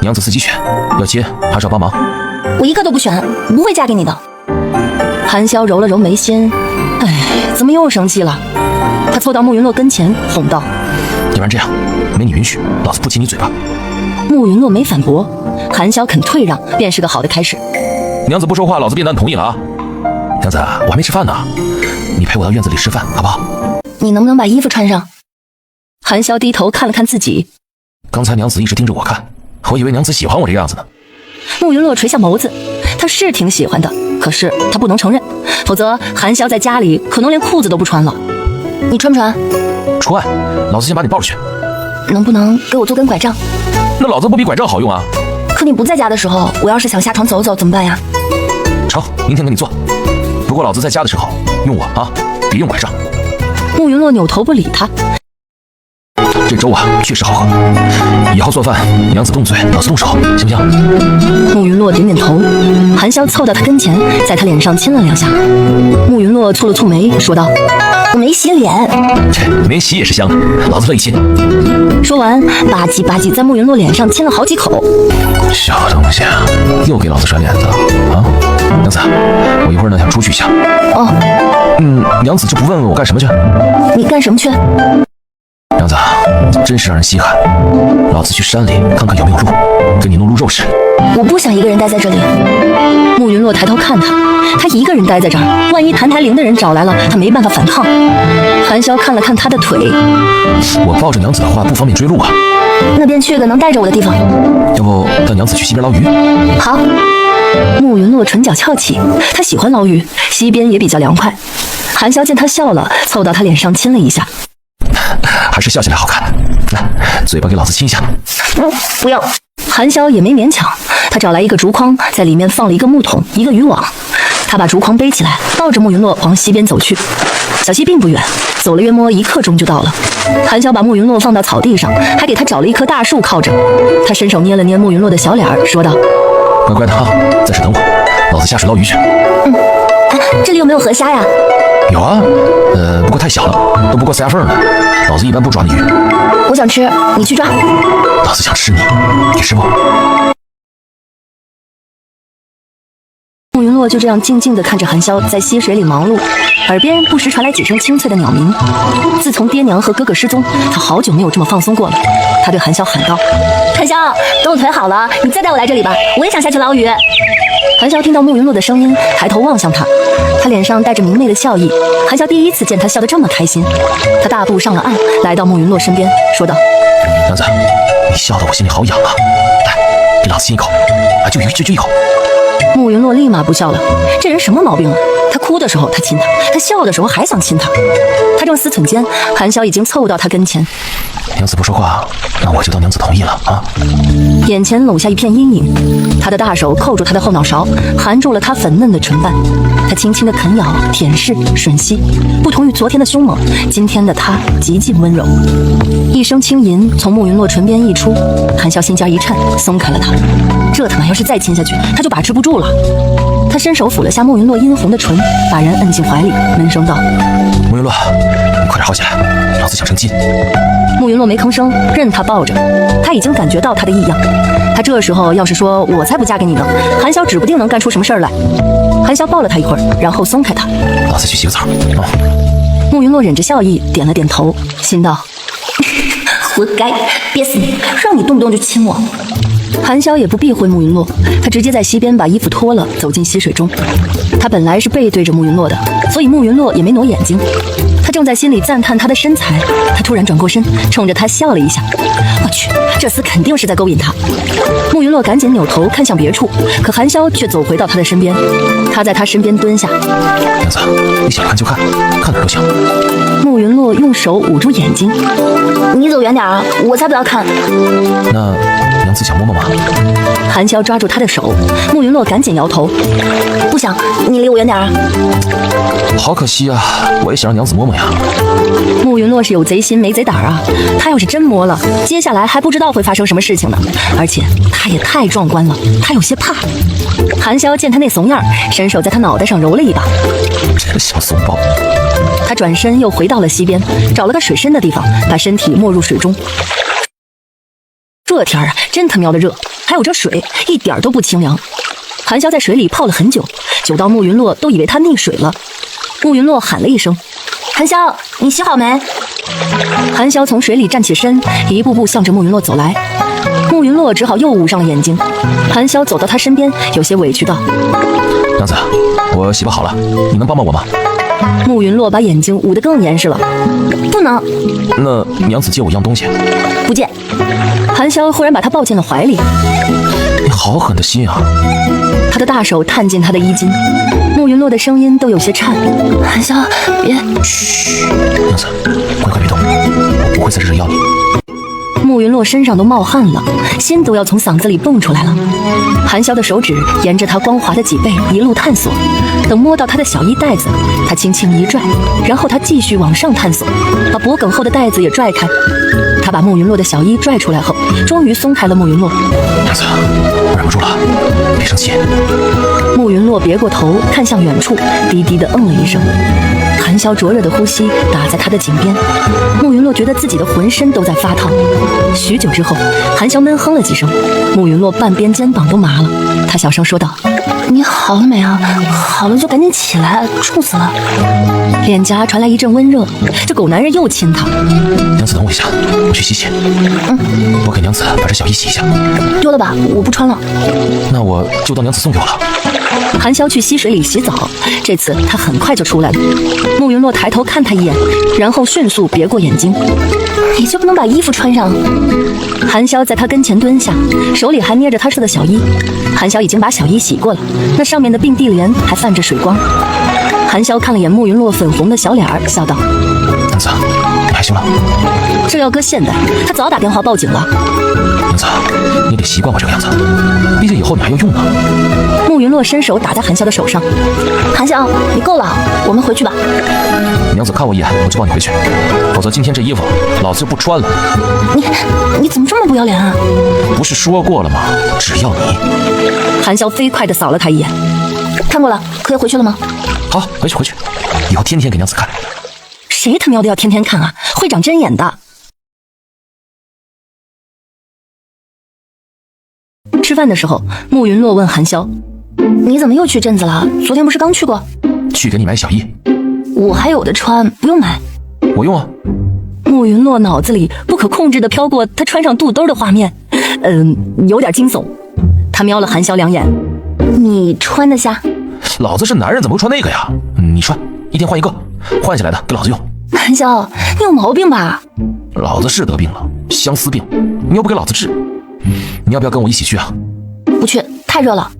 娘子自己选，要亲还是要帮忙？我一个都不选，不会嫁给你的。韩潇揉了揉眉心，哎，怎么又生气了？他凑到慕云洛跟前哄道：要不然这样，没你允许，老子不亲你嘴巴。慕云洛没反驳，韩潇肯退让，便是个好的开始。娘子不说话，老子便当同意了啊！娘子，我还没吃饭呢，你陪我到院子里吃饭，好不好？你能不能把衣服穿上？韩潇低头看了看自己，刚才娘子一直盯着我看，我以为娘子喜欢我这样子呢。慕云洛垂下眸子，他是挺喜欢的，可是他不能承认，否则韩潇在家里可能连裤子都不穿了。你穿不穿？穿，老子先把你抱出去。能不能给我做根拐杖？那老子不比拐杖好用啊？可你不在家的时候，我要是想下床走走怎么办呀？成，明天给你做。不过老子在家的时候用我啊，别用拐杖。慕云洛扭头不理他。这粥啊，确实好喝。以后做饭，娘子动嘴，老子动手，行不行？慕云洛点点头。韩潇凑到他跟前，在他脸上亲了2下。慕云洛蹙了蹙眉，说道：我没洗脸。这没洗也是香的，老子乐意亲。说完，吧唧吧唧在慕云洛脸上亲了好几口。小东西啊，又给老子甩脸子啊！娘子，我一会儿呢想出去一下。哦。娘子就不问问我干什么去？你干什么去？娘子，真是让人稀罕。老子去山里看看有没有鹿，给你弄鹿肉吃。我不想一个人待在这里。慕云洛抬头看他，他一个人待在这儿，万一谭台灵的人找来了，他没办法反抗。韩潇看了看他的腿，我抱着娘子的话不方便追路啊。那便去个能带着我的地方。要不带娘子去溪边捞鱼？好。慕云洛唇角翘起，他喜欢捞鱼，溪边也比较凉快。韩潇见他笑了，凑到他脸上亲了一下。还是笑起来好看。来，嘴巴给老子亲一下。不要。韩潇也没勉强，他找来一个竹筐，在里面放了一个木桶，一个渔网。他把竹筐背起来，抱着慕云洛往溪边走去。小溪并不远，走了约摸1刻钟就到了。韩潇把慕云洛放到草地上，还给他找了一棵大树靠着。他伸手捏了捏慕云洛的小脸，说道：乖乖的啊，在这等我，老子下水捞鱼去。这里有没有河虾呀？有啊，不过太小了，都不过塞牙缝呢。老子一般不抓你鱼。我想吃，你去抓。老子想吃你，你吃不？慕云洛就这样静静地看着韩潇在溪水里忙碌，耳边不时传来几声清脆的鸟鸣。自从爹娘和哥哥失踪，他好久没有这么放松过了。他对韩潇喊道：韩潇，等我腿好了，你再带我来这里吧，我也想下去捞鱼。韩潇听到慕云洛的声音，抬头望向他，他脸上带着明媚的笑意。韩潇第一次见他笑得这么开心。他大步上了岸，来到慕云洛身边，说道：娘子，你笑得我心里好痒啊，来，给老子亲一口，就一口。慕云洛立马不笑了，这人什么毛病啊？他哭的时候他亲他，他笑的时候还想亲他。他正思忖间，韩潇已经凑到他跟前。娘子不说话，那我就当娘子同意了啊。眼前拢下一片阴影，他的大手扣住他的后脑勺，含住了他粉嫩的唇瓣。他轻轻地啃咬、舔舐、吮吸，不同于昨天的凶猛，今天的他极尽温柔。一声轻吟从慕云洛唇边溢出，韩潇心尖一颤，松开了他。这他妈要是再亲下去，他就把持不住了。他伸手抚了下慕云洛殷红的唇，把人摁进怀里，闷声道：慕云洛，你快点好起来，老子想成精。慕云洛没吭声，任他抱着。他已经感觉到他的异样。他这时候要是说我才不嫁给你呢，韩潇指不定能干出什么事儿来。韩潇抱了他一会儿，然后松开他。老子去洗个澡。慕云洛忍着笑意点了点头，心道：活该，憋死你，让你动不动就亲我。韩潇也不避讳慕云洛，他直接在溪边把衣服脱了，走进溪水中。他本来是背对着慕云洛的，所以慕云洛也没挪眼睛。他正正在心里赞叹他的身材，他突然转过身，冲着他笑了一下。我去，这厮肯定是在勾引他。慕云洛赶紧扭头看向别处，可韩潇却走回到他的身边。他在他身边蹲下。娘子，你想看就看，看哪儿都行。慕云洛用手捂住眼睛。你走远点啊，我才不要看。那娘子想摸摸吗？韩潇抓住他的手，慕云洛赶紧摇头。不想，你离我远点啊。好可惜啊，我也想让娘子摸摸呀。慕云洛是有贼心没贼胆啊，他要是真摸了，接下来还不知道会发生什么事情呢。而且他也太壮观了，他有些怕。韩潇见他那怂样，伸手在他脑袋上揉了一把。这个小怂包。他转身又回到了溪边，找了个水深的地方，把身体没入水中。这天啊，真他喵的热，还有这水一点都不清凉。韩潇在水里泡了很久，久到慕云洛都以为他溺水了。慕云洛喊了一声：“韩潇，你洗好没？”韩潇从水里站起身，一步步向着慕云洛走来。慕云洛只好又捂上了眼睛。韩潇走到他身边，有些委屈道：“娘子，我洗不好了，你能帮帮我吗？”慕云洛把眼睛捂得更严实了。不能。那娘子借我一样东西。不借。韩潇忽然把他抱进了怀里。你好狠的心啊！他的大手探进他的衣襟，慕云洛的声音都有些颤。韩潇，别。嘘，娘子，乖乖别动，我不会在这里要你。慕云洛身上都冒汗了，心都要从嗓子里蹦出来了。韩潇的手指沿着他光滑的脊背一路探索，等摸到他的小衣带子，他轻轻一拽，然后他继续往上探索，把脖梗后的带子也拽开。他把慕云洛的小衣拽出来后，终于松开了慕云洛。娘子，我忍不住了，别生气。慕云洛别过头看向远处，低低地嗯了一声。韩潇灼热的呼吸打在他的颈边，慕云洛觉得自己的浑身都在发烫。许久之后，韩潇闷哼了几声，慕云洛半边肩膀都麻了。他小声说道：“你好了没啊？好了就赶紧起来，冻死了。”脸颊传来一阵温热，这狗男人又亲他。娘子等我一下，我去洗洗。我给娘子把这小衣洗一下。丢了吧，我不穿了。那我就当娘子送给我了。韩潇去溪水里洗澡，这次他很快就出来了。慕云洛抬头看他一眼，然后迅速别过眼睛。你就不能把衣服穿上？韩潇在他跟前蹲下，手里还捏着他说的小衣。韩潇已经把小衣洗过了，那上面的并蒂莲还泛着水光。韩潇看了眼慕云洛粉红的小脸儿，笑道：“娘子，你害羞了？这要搁现代，他早打电话报警了。”娘子，你得习惯我这个样子，毕竟以后你还要用呢。慕云洛伸手打在韩潇的手上。韩潇，你够了，我们回去吧。娘子看我一眼，我就抱你回去，否则今天这衣服老子就不穿了。你怎么这么不要脸啊？不是说过了吗？只要你。韩潇飞快地扫了他一眼。看过了，可以回去了吗？好，回去，以后天天给娘子看。谁他喵的要天天看啊？会长针眼的。吃饭的时候，慕云洛问韩潇：“你怎么又去镇子了？昨天不是刚去过？”去给你买小衣。我还有的穿，不用买。我用啊。慕云洛脑子里不可控制地飘过他穿上肚兜的画面，有点惊悚。他瞄了韩潇两眼：“你穿得下？”老子是男人，怎么会穿那个呀？你穿，一天换一个，换下来的给老子用。韩潇，你有毛病吧？老子是得病了，相思病，你又不给老子治，你要不要跟我一起去啊？不去，太热了。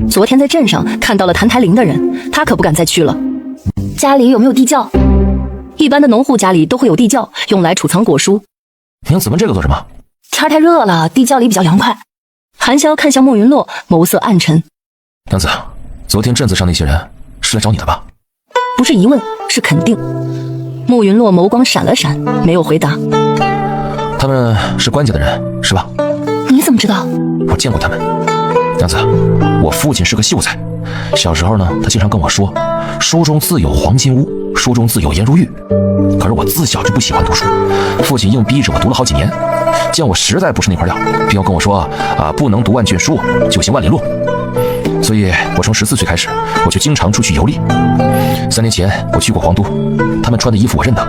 昨天在镇上看到了谭台林的人，他可不敢再去了。家里有没有地窖？一般的农户家里都会有地窖，用来储藏果蔬。娘子问这个做什么？天太热了，地窖里比较凉快。韩潇看向慕云洛，眸色暗沉。娘子，昨天镇子上那些人是来找你的吧？不是疑问，是肯定。慕云洛眸光闪了闪，没有回答。他们是关家的人，是吧？你怎么知道？我见过他们。娘子，我父亲是个秀才，小时候呢，他经常跟我说，书中自有黄金屋，书中自有颜如玉。可是我自小就不喜欢读书，父亲硬逼着我读了好几年，见我实在不是那块料，并要跟我说不能读万卷书，就行万里路。所以我从14岁开始，我就经常出去游历。3年前我去过皇都，他们穿的衣服我认得。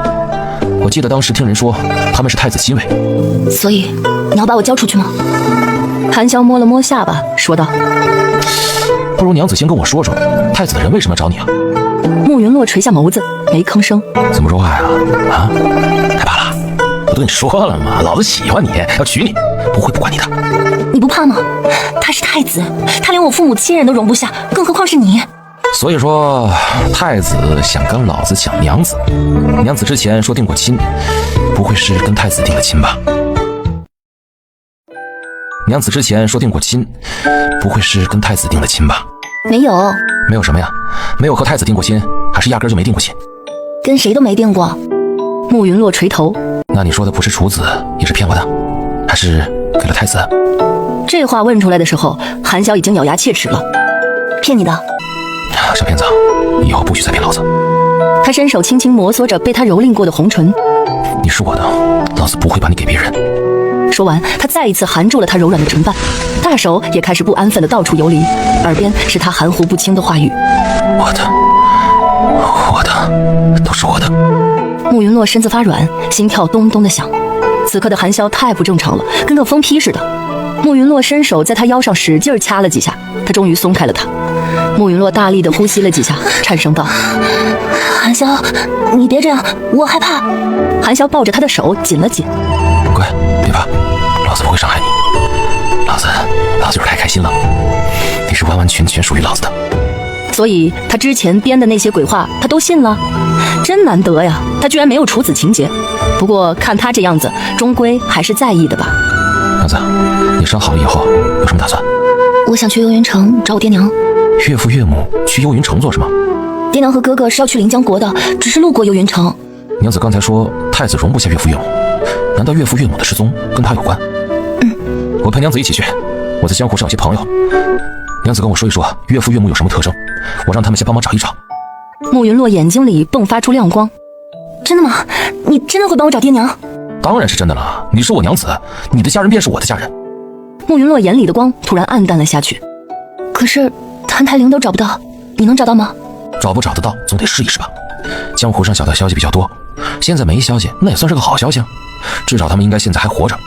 我记得当时听人说他们是太子亲卫。所以你要把我交出去吗？韩潇摸了摸下巴，说道：“不如娘子先跟我说说，太子的人为什么要找你啊？慕云洛垂下眸子，没吭声。怎么说话呀？啊？害怕了？我都跟你说了嘛，老子喜欢你，要娶你，不会不管你的。你不怕吗？他是太子，他连我父母亲人都容不下，更何况是你。所以说，太子想跟老子抢娘子，娘子之前说定过亲，不会是跟太子定了亲吧？娘子之前说定过亲，不会是跟太子定了亲吧？没有，没有什么呀？没有和太子定过亲，还是压根就没定过亲？跟谁都没定过。慕云洛垂头。那你说的不是处子，也是骗我的，还是给了太子？这话问出来的时候，韩晓已经咬牙切齿了。骗你的。小骗子，以后不许再骗老子。他伸手轻轻摩挲着被他蹂躏过的红唇。你是我的，老子不会把你给别人。说完，他再一次含住了他柔软的唇瓣，大手也开始不安分的到处游离，耳边是他含糊不清的话语：我的，都是我的。慕云洛身子发软，心跳咚咚的响。此刻的韩潇太不正常了，跟个疯批似的。慕云洛伸手在他腰上使劲掐了几下，他终于松开了他。慕云洛大力的呼吸了几下，颤声道：韩潇，你别这样，我害怕。韩潇抱着他的手紧了紧。乖，别怕，老子不会伤害你。老子就是太开心了，你是完完全全属于老子的。所以他之前编的那些鬼话他都信了，真难得呀，他居然没有处子情节。不过看他这样子，终归还是在意的吧。娘子，你伤好了以后有什么打算？我想去幽云城找我爹娘。岳父岳母去幽云城做什么？爹娘和哥哥是要去临江国的，只是路过幽云城。娘子刚才说太子容不下岳父岳母，难道岳父岳母的失踪跟他有关？我陪娘子一起去，我在江湖上有些朋友，娘子跟我说一说岳父岳母有什么特征，我让他们先帮忙找一找。慕云洛眼睛里迸发出亮光。真的吗？你真的会帮我找爹娘？当然是真的了，你是我娘子，你的家人便是我的家人。慕云洛眼里的光突然暗淡了下去。可是谭台灵都找不到，你能找到吗？找不找得到总得试一试吧。江湖上小道消息比较多，现在没消息那也算是个好消息啊，至少他们应该现在还活着。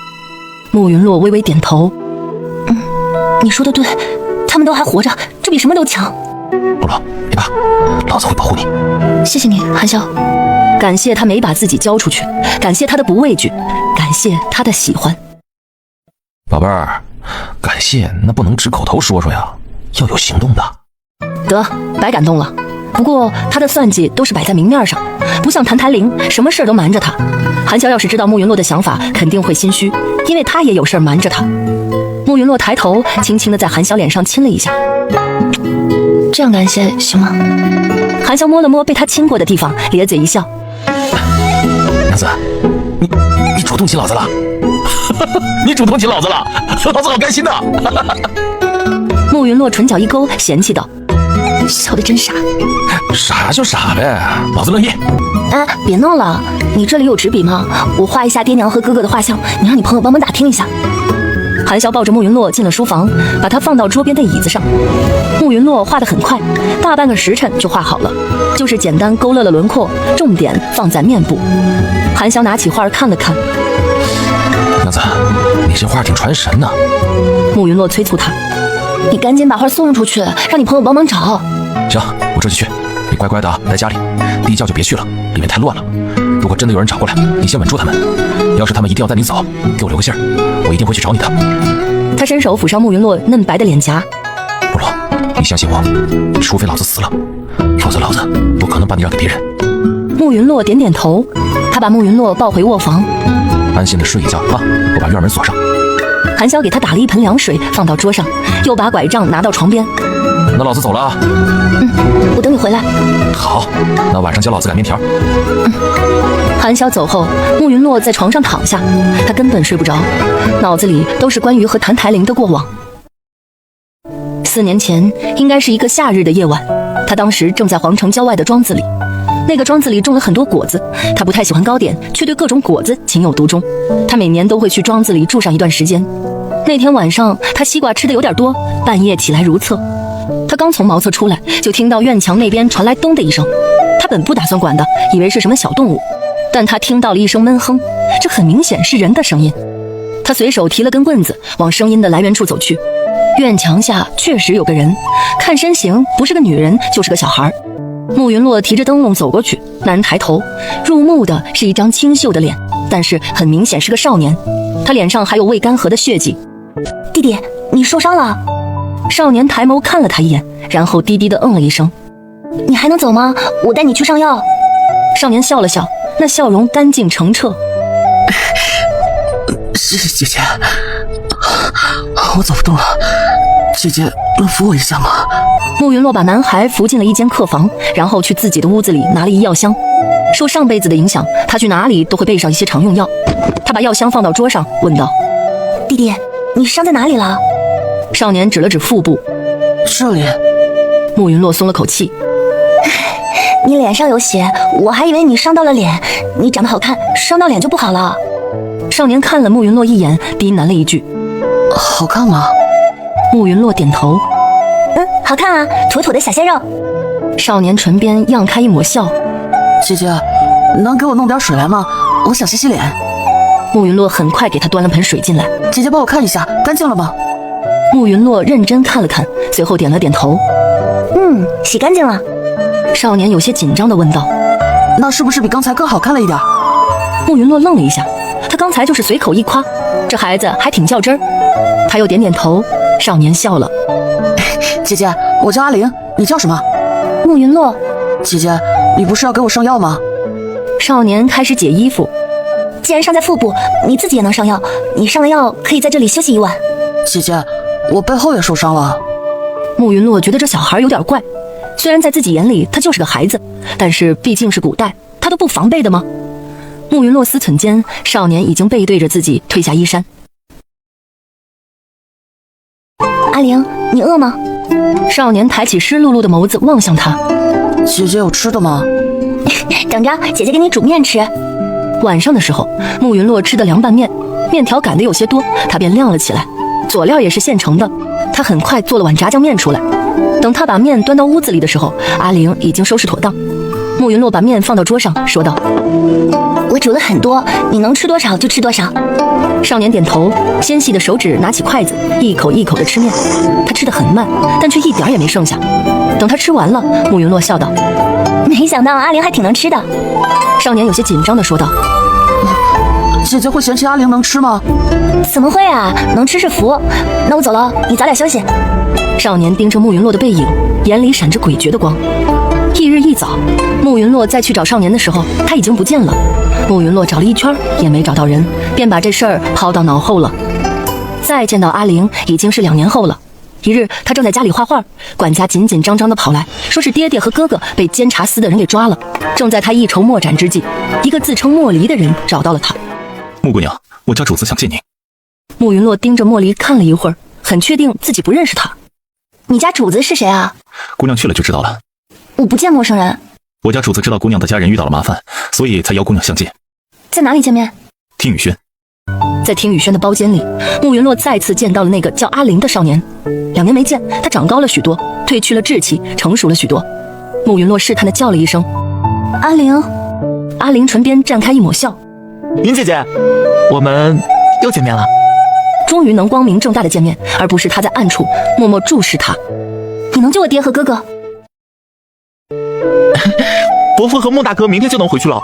慕云洛微微点头。你说的对，他们都还活着，这比什么都强。露露，别怕，老子会保护你。谢谢你，韩潇。感谢他没把自己交出去，感谢他的不畏惧，感谢他的喜欢。宝贝儿，感谢那不能只口头说说呀，要有行动的。得，白感动了。不过他的算计都是摆在明面上，不像谭台灵什么事儿都瞒着他。韩潇要是知道慕云洛的想法，肯定会心虚，因为他也有事儿瞒着他。慕云洛抬头轻轻地在韩潇脸上亲了一下。这样感谢行吗？韩潇摸了摸被他亲过的地方，咧嘴一笑。娘子，你主动亲老子了？你主动亲老子了，老子好开心呐！慕云洛唇角一勾，嫌弃道：笑得真傻。傻就傻呗，老子乐意。哎，别闹了，你这里有纸笔吗？我画一下爹娘和哥哥的画像，你让你朋友帮忙打听一下。韩潇抱着慕云洛进了书房，把他放到桌边的椅子上。慕云洛画得很快，大半个时辰就画好了，就是简单勾勒了轮廓，重点放在面部。韩潇拿起画看了看。娘子，你这画挺传神呢。慕云洛催促他：你赶紧把画送出去，让你朋友帮忙找。行，我这就去。你乖乖的待家里，地窖就别去了，里面太乱了。如果真的有人找过来，你先稳住他们。要是他们一定要带你走，给我留个信儿，我一定会去找你的。他伸手抚上慕云洛嫩白的脸颊。不罗，你相信我，除非老子死了，否则老子不可能把你让给别人。慕云洛点点头，他把慕云洛抱回卧房，安心的睡一觉啊！我把院门锁上。韩潇给他打了一盆凉水放到桌上，又把拐杖拿到床边。那老子走了啊。我等你回来。好，那晚上教老子擀面条。韩潇走后，慕云洛在床上躺下，他根本睡不着，脑子里都是关于和谭台灵的过往。4年前，应该是一个夏日的夜晚，他当时正在皇城郊外的庄子里。那个庄子里种了很多果子，他不太喜欢糕点，却对各种果子情有独钟。他每年都会去庄子里住上一段时间。那天晚上，他西瓜吃的有点多，半夜起来如厕。他刚从茅厕出来，就听到院墙那边传来咚的一声。他本不打算管的，以为是什么小动物，但他听到了一声闷哼，这很明显是人的声音。他随手提了根棍子，往声音的来源处走去。院墙下确实有个人，看身形不是个女人就是个小孩。慕云洛提着灯笼走过去，那人抬头，入目的是一张清秀的脸，但是很明显是个少年，他脸上还有未干涸的血迹。弟弟，你受伤了？少年抬眸看了他一眼，然后低低地嗯了一声。你还能走吗？我带你去上药。少年笑了笑，那笑容干净澄澈。谢谢姐姐，我走不动了，姐姐能扶我一下吗？慕云洛把男孩扶进了一间客房，然后去自己的屋子里拿了一药箱。受上辈子的影响，他去哪里都会备上一些常用药。他把药箱放到桌上，问道：弟弟，你伤在哪里了？少年指了指腹部。这里。慕云洛松了口气。你脸上有血，我还以为你伤到了脸。你长得好看，伤到脸就不好了。少年看了慕云洛一眼，低喃了一句：好看吗？慕云洛点头。好看啊，妥妥的小鲜肉。少年唇边漾开一抹笑。姐姐，能给我弄点水来吗？我想洗洗脸。慕云洛很快给他端了盆水进来。姐姐帮我看一下，干净了吗？慕云洛认真看了看，随后点了点头。洗干净了。少年有些紧张地问道：那是不是比刚才更好看了一点？慕云洛愣了一下，他刚才就是随口一夸，这孩子还挺较真儿。他又点点头。少年笑了。姐姐，我叫阿玲，你叫什么？慕云洛。姐姐，你不是要给我上药吗？少年开始解衣服。既然伤在腹部，你自己也能上药。你上了药可以在这里休息一晚。姐姐，我背后也受伤了。慕云洛觉得这小孩有点怪，虽然在自己眼里他就是个孩子，但是毕竟是古代，他都不防备的吗？慕云洛思忖间，少年已经背对着自己褪下衣衫。阿玲，你饿吗？少年抬起湿漉漉的眸子望向他。姐姐有吃的吗？等着，姐姐给你煮面吃。晚上的时候，慕云洛吃的凉拌面，面条擀得有些多，他便晾了起来，佐料也是现成的。他很快做了碗炸酱面出来。等他把面端到屋子里的时候，阿玲已经收拾妥当。慕云洛把面放到桌上，说道：我煮了很多，你能吃多少就吃多少。少年点头，纤细的手指拿起筷子，一口一口地吃面。他吃得很慢，但却一点也没剩下。等他吃完了，慕云洛笑道：没想到阿玲还挺能吃的。少年有些紧张地说道：姐姐会嫌弃阿玲能吃吗？怎么会啊，能吃是福。那我走了，你早点休息。少年盯着慕云洛的背影，眼里闪着诡谲的光。翌日一早，慕云洛再去找少年的时候，他已经不见了。慕云洛找了一圈也没找到人，便把这事儿抛到脑后了。再见到阿玲已经是2年后了。一日，他正在家里画画，管家紧紧张张地跑来，说是爹爹和哥哥被监察司的人给抓了。正在他一筹莫展之际，一个自称莫离的人找到了他。穆姑娘，我家主子想见您。慕云洛盯着莫离看了一会儿，很确定自己不认识他。你家主子是谁啊？姑娘去了就知道了。我不见陌生人。我家主子知道姑娘的家人遇到了麻烦，所以才邀姑娘相见。在哪里见面？听雨轩。在听雨轩的包间里，慕云洛再次见到了那个叫阿玲的少年。2年没见，他长高了许多，褪去了稚气，成熟了许多。慕云洛试探地叫了一声：阿玲。阿玲唇边绽开一抹笑：云姐姐，我们又见面了。终于能光明正大的见面，而不是他在暗处默默注视他。你能救我爹和哥哥？伯父和穆大哥明天就能回去了。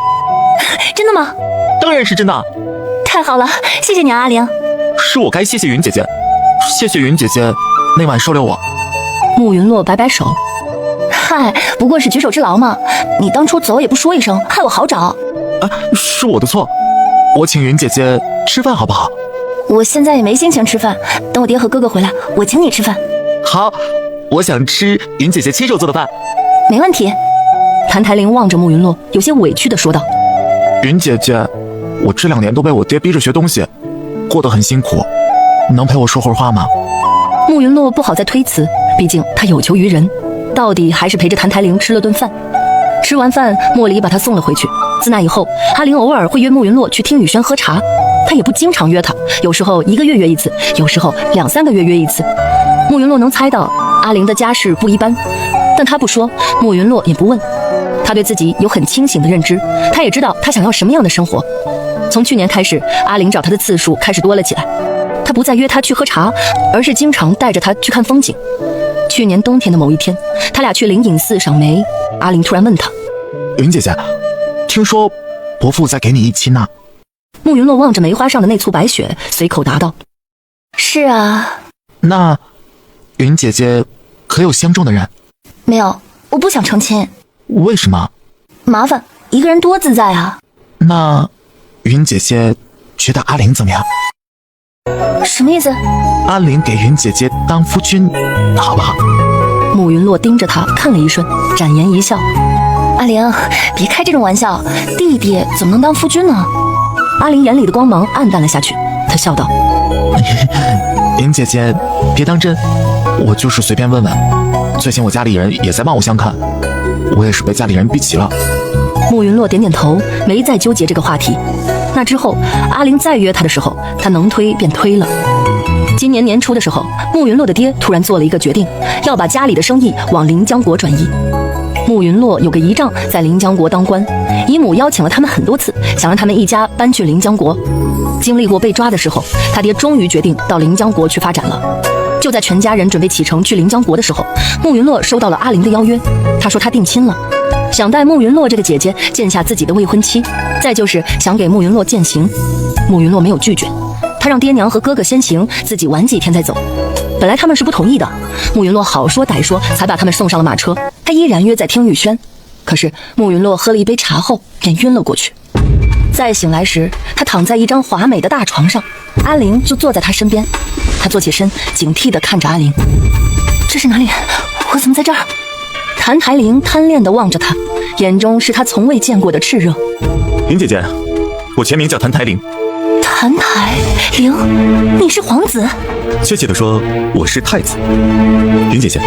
真的吗？当然是真的。太好了，谢谢你啊，阿玲。是我该谢谢云姐姐，谢谢云姐姐那晚收留我。慕云洛摆摆手：嗨，不过是举手之劳嘛，你当初走也不说一声，害我好找。是我的错，我请云姐姐吃饭好不好？我现在也没心情吃饭，等我爹和哥哥回来，我请你吃饭。好，我想吃云姐姐亲手做的饭。没问题。谭台玲望着慕云洛，有些委屈地说道：云姐姐，我这2年都被我爹逼着学东西，过得很辛苦，你能陪我说会儿话吗？慕云洛不好再推辞，毕竟他有求于人，到底还是陪着谭台玲吃了顿饭。吃完饭，莫离把他送了回去。自那以后，阿玲偶尔会约慕云洛去听雨轩喝茶，他也不经常约他，有时候1个月约一次，有时候2、3个月约一次。慕云洛能猜到阿玲的家世不一般，但他不说，慕云洛也不问。他对自己有很清醒的认知，他也知道他想要什么样的生活。从去年开始，阿玲找他的次数开始多了起来。他不再约她去喝茶，而是经常带着她去看风景。去年冬天的某一天，他俩去灵隐寺赏梅，阿玲突然问他：云姐姐，听说伯父在给你一亲呢？慕云洛望着梅花上的那簇白雪，随口答道：是啊。那云姐姐可有相中的人？没有，我不想成亲。为什么？麻烦，一个人多自在啊。那云姐姐觉得阿玲怎么样？什么意思？阿玲给云姐姐当夫君，好不好？慕云洛盯着他看了一瞬，展颜一笑：阿玲，别开这种玩笑，弟弟怎么能当夫君呢？阿玲眼里的光芒暗淡了下去，她笑道：云姐姐别当真，我就是随便问问。最近我家里人也在帮我相看，我也是被家里人逼急了。慕云洛点点头，没再纠结这个话题。那之后，阿玲再约他的时候，他能推便推了。今年年初的时候，慕云洛的爹突然做了一个决定，要把家里的生意往临江国转移。慕云洛有个姨丈在临江国当官，姨母邀请了他们很多次，想让他们一家搬去临江国。经历过被抓的时候，他爹终于决定到临江国去发展了。就在全家人准备启程去临江国的时候，慕云洛收到了阿玲的邀约，他说他定亲了，想带慕云洛这个姐姐见下自己的未婚妻，再就是想给慕云洛饯行。慕云洛没有拒绝，他让爹娘和哥哥先行，自己晚几天再走。本来他们是不同意的，慕云洛好说歹说才把他们送上了马车。他依然约在听雨轩，可是慕云洛喝了一杯茶后便晕了过去。再醒来时，他躺在一张华美的大床上，阿玲就坐在他身边。他坐起身，警惕地看着阿玲：这是哪里？我怎么在这儿？谭台玲贪恋地望着他，眼中是他从未见过的炽热。云姐姐，我全名叫谭台玲。谭台玲，你是皇子？确切的说，我是太子。云姐姐，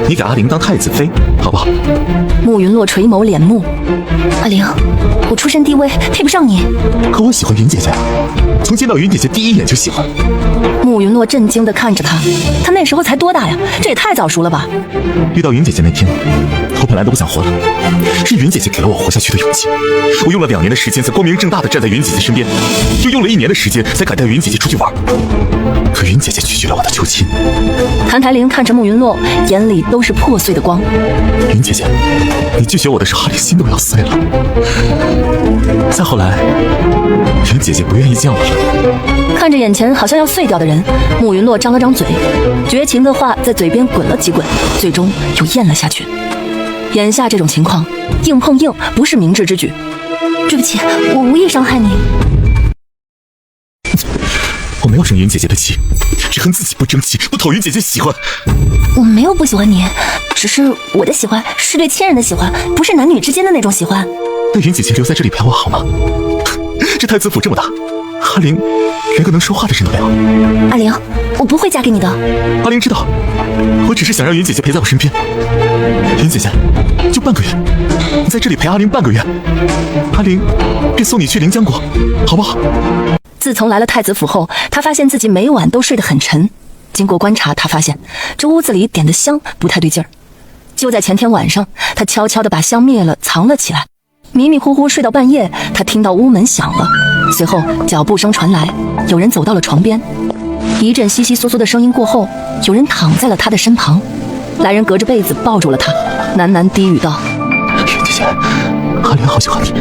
你给阿玲当太子妃好不好？慕云洛垂眸敛目：阿玲，我出身低微，配不上你。可我喜欢云姐姐，从见到云姐姐第一眼就喜欢。慕云洛震惊地看着他，他那时候才多大呀？这也太早熟了吧！遇到云姐姐那天，我本来都不想活了，是云姐姐给了我活下去的勇气。我用了2年的时间才光明正大地站在云姐姐身边，又用了1年的时间才敢带云姐姐出去玩。可云姐姐拒绝了我的求亲。谭台玲看着慕云洛，眼里都是破碎的光。云姐姐，你拒绝我的时候，阿玲心都要碎了。再后来，云姐姐不愿意见我了。看着眼前好像要碎掉的人，慕云洛张了张嘴，绝情的话在嘴边滚了几滚，最终又咽了下去。眼下这种情况，硬碰硬不是明智之举。对不起，我无意伤害你。我没有生云姐姐的气，只恨自己不争气，不讨云姐姐喜欢。我没有不喜欢你，只是我的喜欢是对亲人的喜欢，不是男女之间的那种喜欢。那云姐姐留在这里陪我好吗？这太子府这么大，阿玲连个能说话的人都没有。阿玲，我不会嫁给你的。阿玲知道，我只是想让云姐姐陪在我身边。云姐姐，就半个月，你在这里陪阿玲半个月，阿玲便送你去临江国，好不好？自从来了太子府后，他发现自己每晚都睡得很沉。经过观察，他发现这屋子里点的香不太对劲儿。就在前天晚上，他悄悄地把香灭了，藏了起来。迷迷糊糊睡到半夜，他听到屋门响了，随后脚步声传来，有人走到了床边。一阵窸窸窣窣的声音过后，有人躺在了他的身旁。来人隔着被子抱住了他，喃喃低语道：云姐姐，阿玲好喜欢你，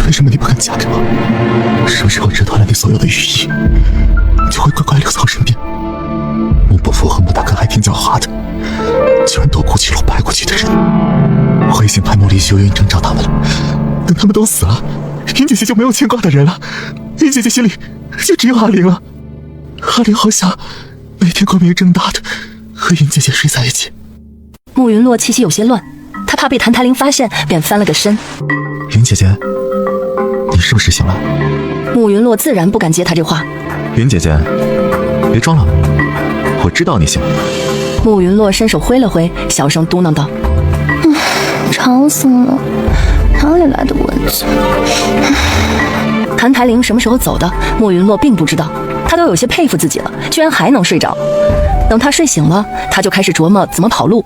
为什么你不肯嫁给我？是不是我折断了你所有的羽翼，你就会乖乖留在我身边？穆伯父和穆大哥还挺狡猾的，居然都顾起了派过去的人。我已经派穆离修云征召他们了，等他们都死了，云姐姐就没有牵挂的人了，云姐姐心里就只有阿玲了。阿玲好想每天光明正大的和云姐姐睡在一起。慕云洛气息有些乱，他怕被谭台玲发现，便翻了个身。云姐姐，你是不是醒了？慕云洛自然不敢接他这话。云姐姐，别装了，我知道你醒了。慕云洛伸手挥了挥，小声嘟囔道：吵死了，哪里来的蚊子？谭台玲什么时候走的？慕云洛并不知道，他都有些佩服自己了，居然还能睡着。等他睡醒了，他就开始琢磨怎么跑路。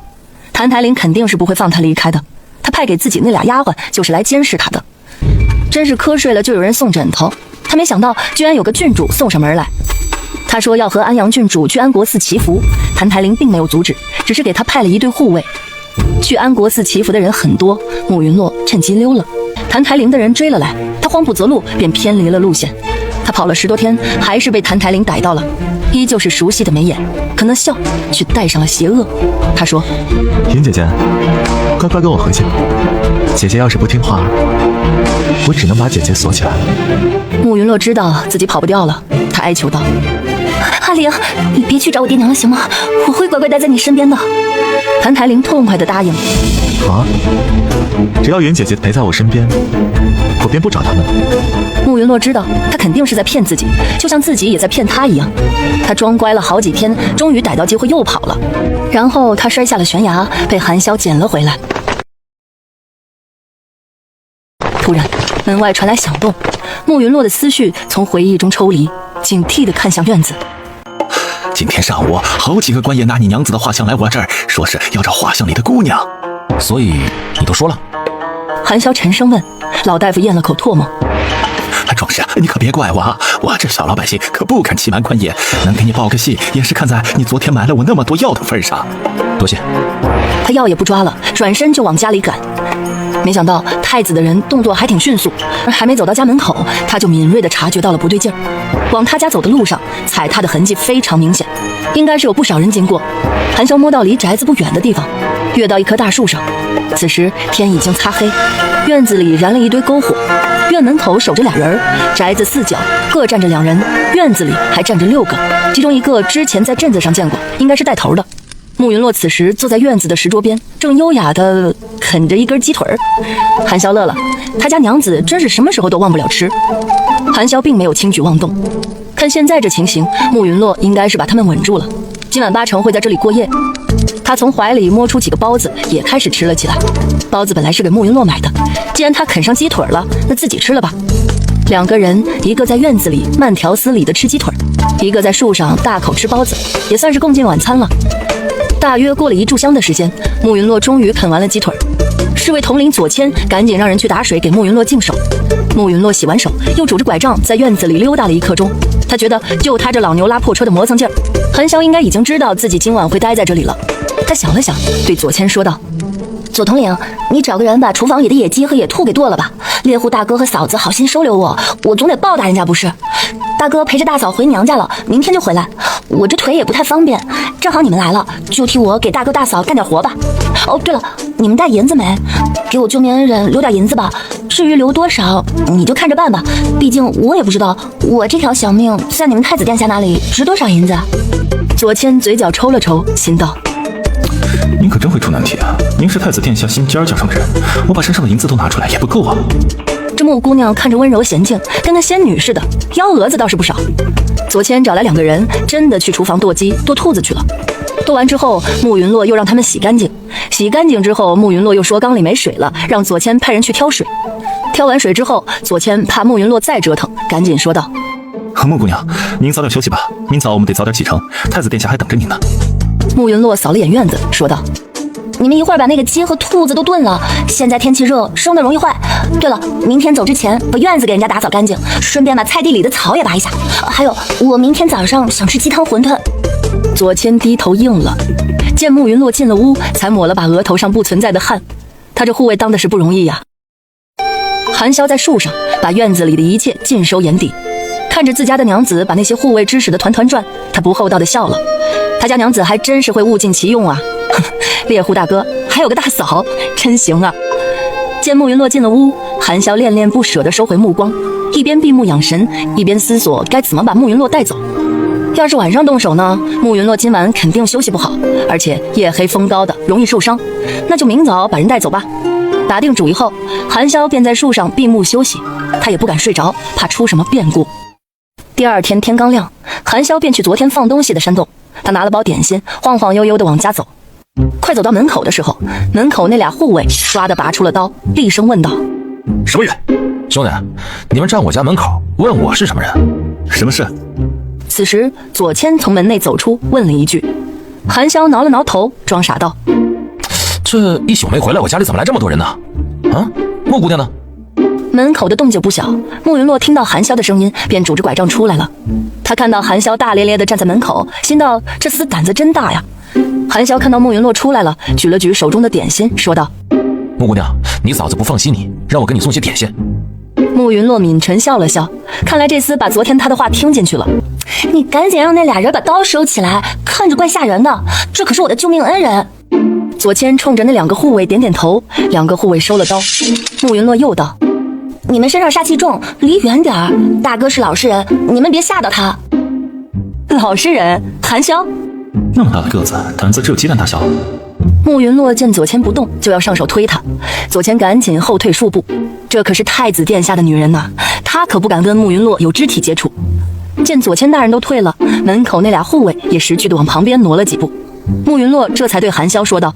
谭台玲肯定是不会放他离开的，他派给自己那俩丫鬟就是来监视他的。真是瞌睡了就有人送枕头，他没想到居然有个郡主送上门来。他说要和安阳郡主去安国寺祈福，谭台灵并没有阻止，只是给他派了一队护卫。去安国寺祈福的人很多，慕云洛趁机溜了。谭台灵的人追了来，他慌不择路，便偏离了路线。他跑了10多天，还是被谭台灵逮到了，依旧是熟悉的眉眼，可那笑却带上了邪恶。他说：“云姐姐，乖乖跟我回去。姐姐要是不听话，我只能把姐姐锁起来了。”慕云洛知道自己跑不掉了，他哀求道：“阿玲，你别去找我爹娘了，行吗？我会乖乖待在你身边的。”谭台灵痛快地答应。好啊，只要云姐姐陪在我身边，我便不找他们。慕云洛知道他肯定是在骗自己，就像自己也在骗他一样。他装乖了好几天，终于逮到机会又跑了，然后他摔下了悬崖，被韩潇捡了回来。突然，门外传来响动，慕云洛的思绪从回忆中抽离，警惕地看向院子。今天上午，好几个官爷拿你娘子的画像来我这儿，说是要找画像里的姑娘。所以你都说了？韩潇沉声问。老大夫咽了口唾沫。壮士，你可别怪我啊！我这小老百姓可不肯欺瞒官爷，能给你报个戏，也是看在你昨天买了我那么多药的份上。多谢。他药也不抓了，转身就往家里赶。没想到太子的人动作还挺迅速，还没走到家门口，他就敏锐地察觉到了不对劲儿。往他家走的路上，踩踏的痕迹非常明显，应该是有不少人经过。韩潇摸到离宅子不远的地方，跃到一棵大树上。此时天已经擦黑，院子里燃了一堆篝火，院门口守着俩人，宅子4角各站着2人，院子里还站着6个，其中一个之前在镇子上见过，应该是带头的。慕云洛此时坐在院子的石桌边，正优雅地啃着一根鸡腿儿。韩潇乐了，他家娘子真是什么时候都忘不了吃。韩潇并没有轻举妄动，看现在这情形，慕云洛应该是把他们稳住了，今晚8成会在这里过夜。他从怀里摸出几个包子，也开始吃了起来。包子本来是给慕云洛买的，既然他啃上鸡腿了，那自己吃了吧。2个人，一个在院子里慢条斯理地吃鸡腿，一个在树上大口吃包子，也算是共进晚餐了。大约过了1炷香的时间，慕云洛终于啃完了鸡腿。侍卫统领左谦赶紧让人去打水给慕云洛净手。慕云洛洗完手，又拄着拐杖在院子里溜达了1刻钟。他觉得就他这老牛拉破车的磨蹭劲儿，韩潇应该已经知道自己今晚会待在这里了。他想了想，对左谦说道：“左统领，你找个人把厨房里的野鸡和野兔给剁了吧。猎户大哥和嫂子好心收留我，我总得报答人家不是？大哥陪着大嫂回娘家了，明天就回来。我这腿也不太方便，正好你们来了，就替我给大哥大嫂干点活吧。哦，对了，你们带银子没？给我救命恩人留点银子吧。至于留多少，你就看着办吧。毕竟我也不知道我这条小命在你们太子殿下那里值多少银子。”左谦嘴角抽了抽，心道：“您可真会出难题啊！您是太子殿下心尖叫上的人，我把身上的银子都拿出来也不够啊。”这穆姑娘看着温柔娴静，跟个仙女似的，幺蛾子倒是不少。左谦找来2个人，真的去厨房剁鸡、剁兔子去了。剁完之后，慕云洛又让他们洗干净。洗干净之后，慕云洛又说缸里没水了，让左谦派人去挑水。挑完水之后，左谦怕慕云洛再折腾，赶紧说道：“穆姑娘，您早点休息吧，明早我们得早点启程，太子殿下还等着您呢。”慕云洛扫了眼院子，说道：“你们一会儿把那个鸡和兔子都炖了，现在天气热，生的容易坏。对了，明天走之前把院子给人家打扫干净，顺便把菜地里的草也拔一下。还有，我明天早上想吃鸡汤馄饨。”左谦低头应了。见慕云洛进了屋，才抹了把额头上不存在的汗。他这护卫当的是不容易呀。韩潇在树上把院子里的一切尽收眼底，看着自家的娘子把那些护卫指使得团团转，他不厚道的笑了。他家娘子还真是会物尽其用啊！猎户大哥还有个大嫂，真行啊！见慕云洛进了屋，韩潇恋恋不舍地收回目光，一边闭目养神，一边思索该怎么把慕云洛带走。要是晚上动手呢，慕云洛今晚肯定休息不好，而且夜黑风高的，容易受伤。那就明早把人带走吧。打定主意后，韩潇便在树上闭目休息，他也不敢睡着，怕出什么变故。第2天天刚亮，韩潇便去昨天放东西的山洞，他拿了包点心，晃晃悠悠地往家走。快走到门口的时候，门口那俩护卫唰地拔出了刀，厉声问道：“什么人？兄弟，你们站我家门口，问我是什么人？什么事？”此时左谦从门内走出，问了一句。韩潇挠了挠头，装傻道：“这一宿没回来，我家里怎么来这么多人呢？啊，穆姑娘呢？”门口的动静不小，慕云洛听到韩潇的声音，便拄着拐杖出来了。他看到韩潇大咧咧地站在门口，心道这厮胆子真大呀。韩潇看到慕云洛出来了，举了举手中的点心，说道：穆姑娘，你嫂子不放心你，让我给你送些点心。慕云洛抿唇笑了笑，看来这厮把昨天他的话听进去了。你赶紧让那俩人把刀收起来，看着怪吓人的，这可是我的救命恩人。左谦冲着那2个护卫点点头，2个护卫收了刀。慕云洛又道：你们身上杀气重，离远点儿。大哥是老实人，你们别吓到他。老实人？韩潇？那么大的个子，胆子只有鸡蛋大小。慕云洛见左谦不动，就要上手推他，左谦赶紧后退数步。这可是太子殿下的女人呐，他可不敢跟慕云洛有肢体接触。见左谦大人都退了，门口那俩护卫也识趣地往旁边挪了几步。慕云洛这才对韩潇说道：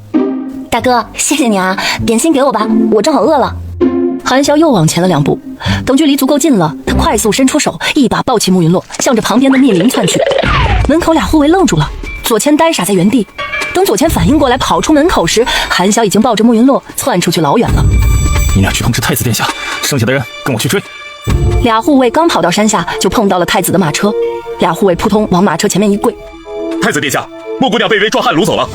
大哥，谢谢你啊，点心给我吧，我正好饿了。韩潇又往前了2步，等距离足够近了，他快速伸出手，一把抱起慕云洛，向着旁边的密林窜去。门口俩护卫愣住了，左谦呆傻在原地。等左谦反应过来跑出门口时，韩潇已经抱着慕云洛窜出去老远了。你俩去通知太子殿下，剩下的人跟我去追。俩护卫刚跑到山下，就碰到了太子的马车。俩护卫扑通往马车前面一跪：太子殿下，穆姑娘被壮汉掳走了。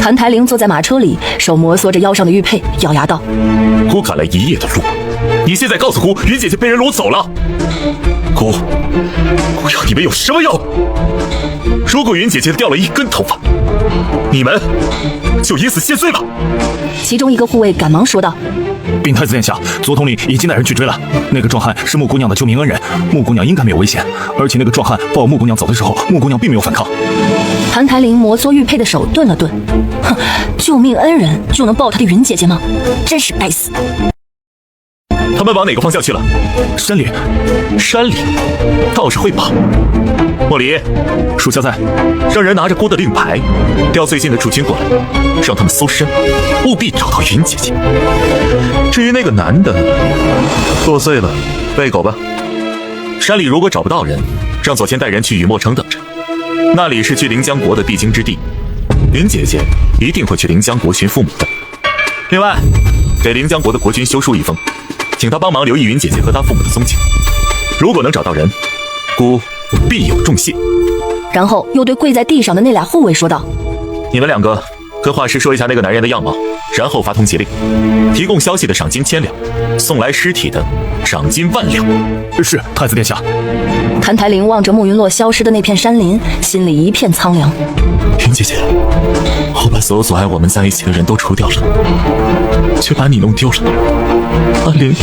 谭台灵坐在马车里，手摩挲着腰上的玉佩，咬牙道：姑赶来1夜的路，你现在告诉姑，云姐姐被人掳走了。姑要你们有什么用？如果云姐姐掉了1根头发，你们就以死谢罪吧。其中一个护卫赶忙说道：禀太子殿下，左统领已经带人去追了。那个壮汉是穆姑娘的救命恩人，穆姑娘应该没有危险。而且那个壮汉抱穆姑娘走的时候，穆姑娘并没有反抗。谭台灵摩挲玉佩的手顿了顿，哼，救命恩人就能抱他的云姐姐吗？真是该死！他们往哪个方向去了？山里，山里，倒是会跑。莫离，属下在，让人拿着姑的令牌，调最近的驻军过来，让他们搜身，务必找到云姐姐。至于那个男的，作祟了，喂狗吧。山里如果找不到人，让左谦带人去雨墨城等着，那里是去临江国的必经之地，云姐姐一定会去临江国寻父母的。另外，给临江国的国君修书一封，请他帮忙留意云姐姐和她父母的踪迹。如果能找到人，姑必有重谢。然后又对跪在地上的那俩护卫说道：你们2个跟画师说一下那个男人的样貌，然后发通缉令，提供消息的赏金1000两，送来尸体的赏金10000两。是太子殿下。谭台灵望着慕云洛消失的那片山林，心里一片苍凉。云姐姐，我把所有阻碍我们在一起的人都除掉了，却把你弄丢了。阿玲，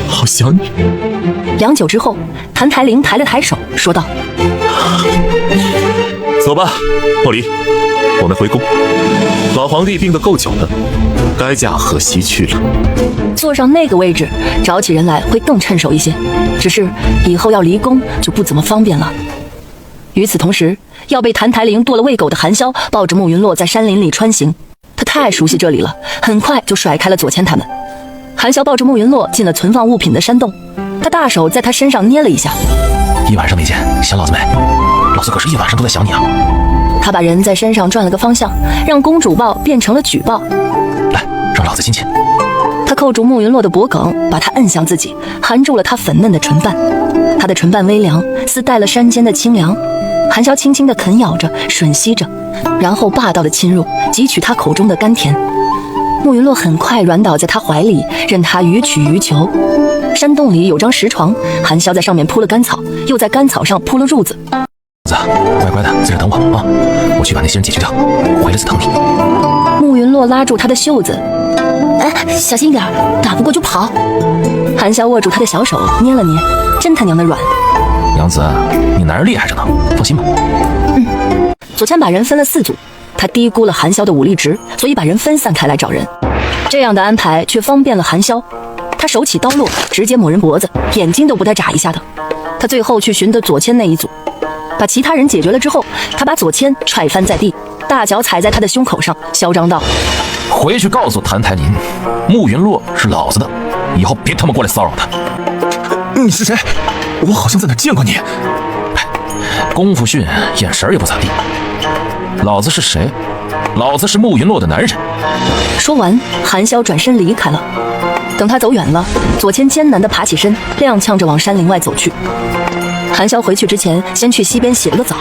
好想你。良久之后，谭台灵抬了抬手，说道：走吧，莫离，我们回宫。老皇帝病得够久了，该驾鹤西去了。坐上那个位置，找起人来会更趁手一些，只是以后要离宫就不怎么方便了。与此同时，要被谭台灵剁了喂狗的韩潇抱着慕云洛在山林里穿行，他太熟悉这里了，很快就甩开了左谦他们。韩潇抱着慕云洛进了存放物品的山洞，他大手在他身上捏了一下。一晚上没见，想老子没？老子可是一晚上都在想你啊！他把人在身上转了个方向，让公主抱变成了举抱。来，让老子亲亲。他扣住慕云洛的脖颈，把他摁向自己，含住了他粉嫩的唇瓣。他的唇瓣微凉，似带了山间的清凉。韩潇轻轻地啃咬着，吮吸着，然后霸道地侵入，汲取他口中的甘甜。慕云洛很快软倒在他怀里，任他予取予求。山洞里有张石床，韩潇在上面铺了干草，又在干草上铺了褥子。子，乖乖的在这等我啊！我去把那些人解决掉，回来再等你。慕云洛拉住他的袖子，哎，小心点，打不过就跑。韩潇握住他的小手，捏了捏，真他娘的软。娘子，你男人厉害着呢，放心吧。左谦把人分了4组，他低估了韩潇的武力值，所以把人分散开来找人。这样的安排却方便了韩潇，他手起刀落，直接抹人脖子，眼睛都不带眨一下的。他最后去寻的左谦那一组，把其他人解决了之后，他把左谦踹翻在地，大脚踩在他的胸口上，嚣张道：回去告诉谭台林，慕云洛是老子的，以后别他妈过来骚扰他。你是谁？我好像在哪见过你。功夫逊，眼神也不咋地。老子是谁？老子是慕云洛的男人。说完，韩潇转身离开了。等他走远了，左千艰难地爬起身，踉跄着往山林外走去。韩潇回去之前，先去溪边洗了个澡，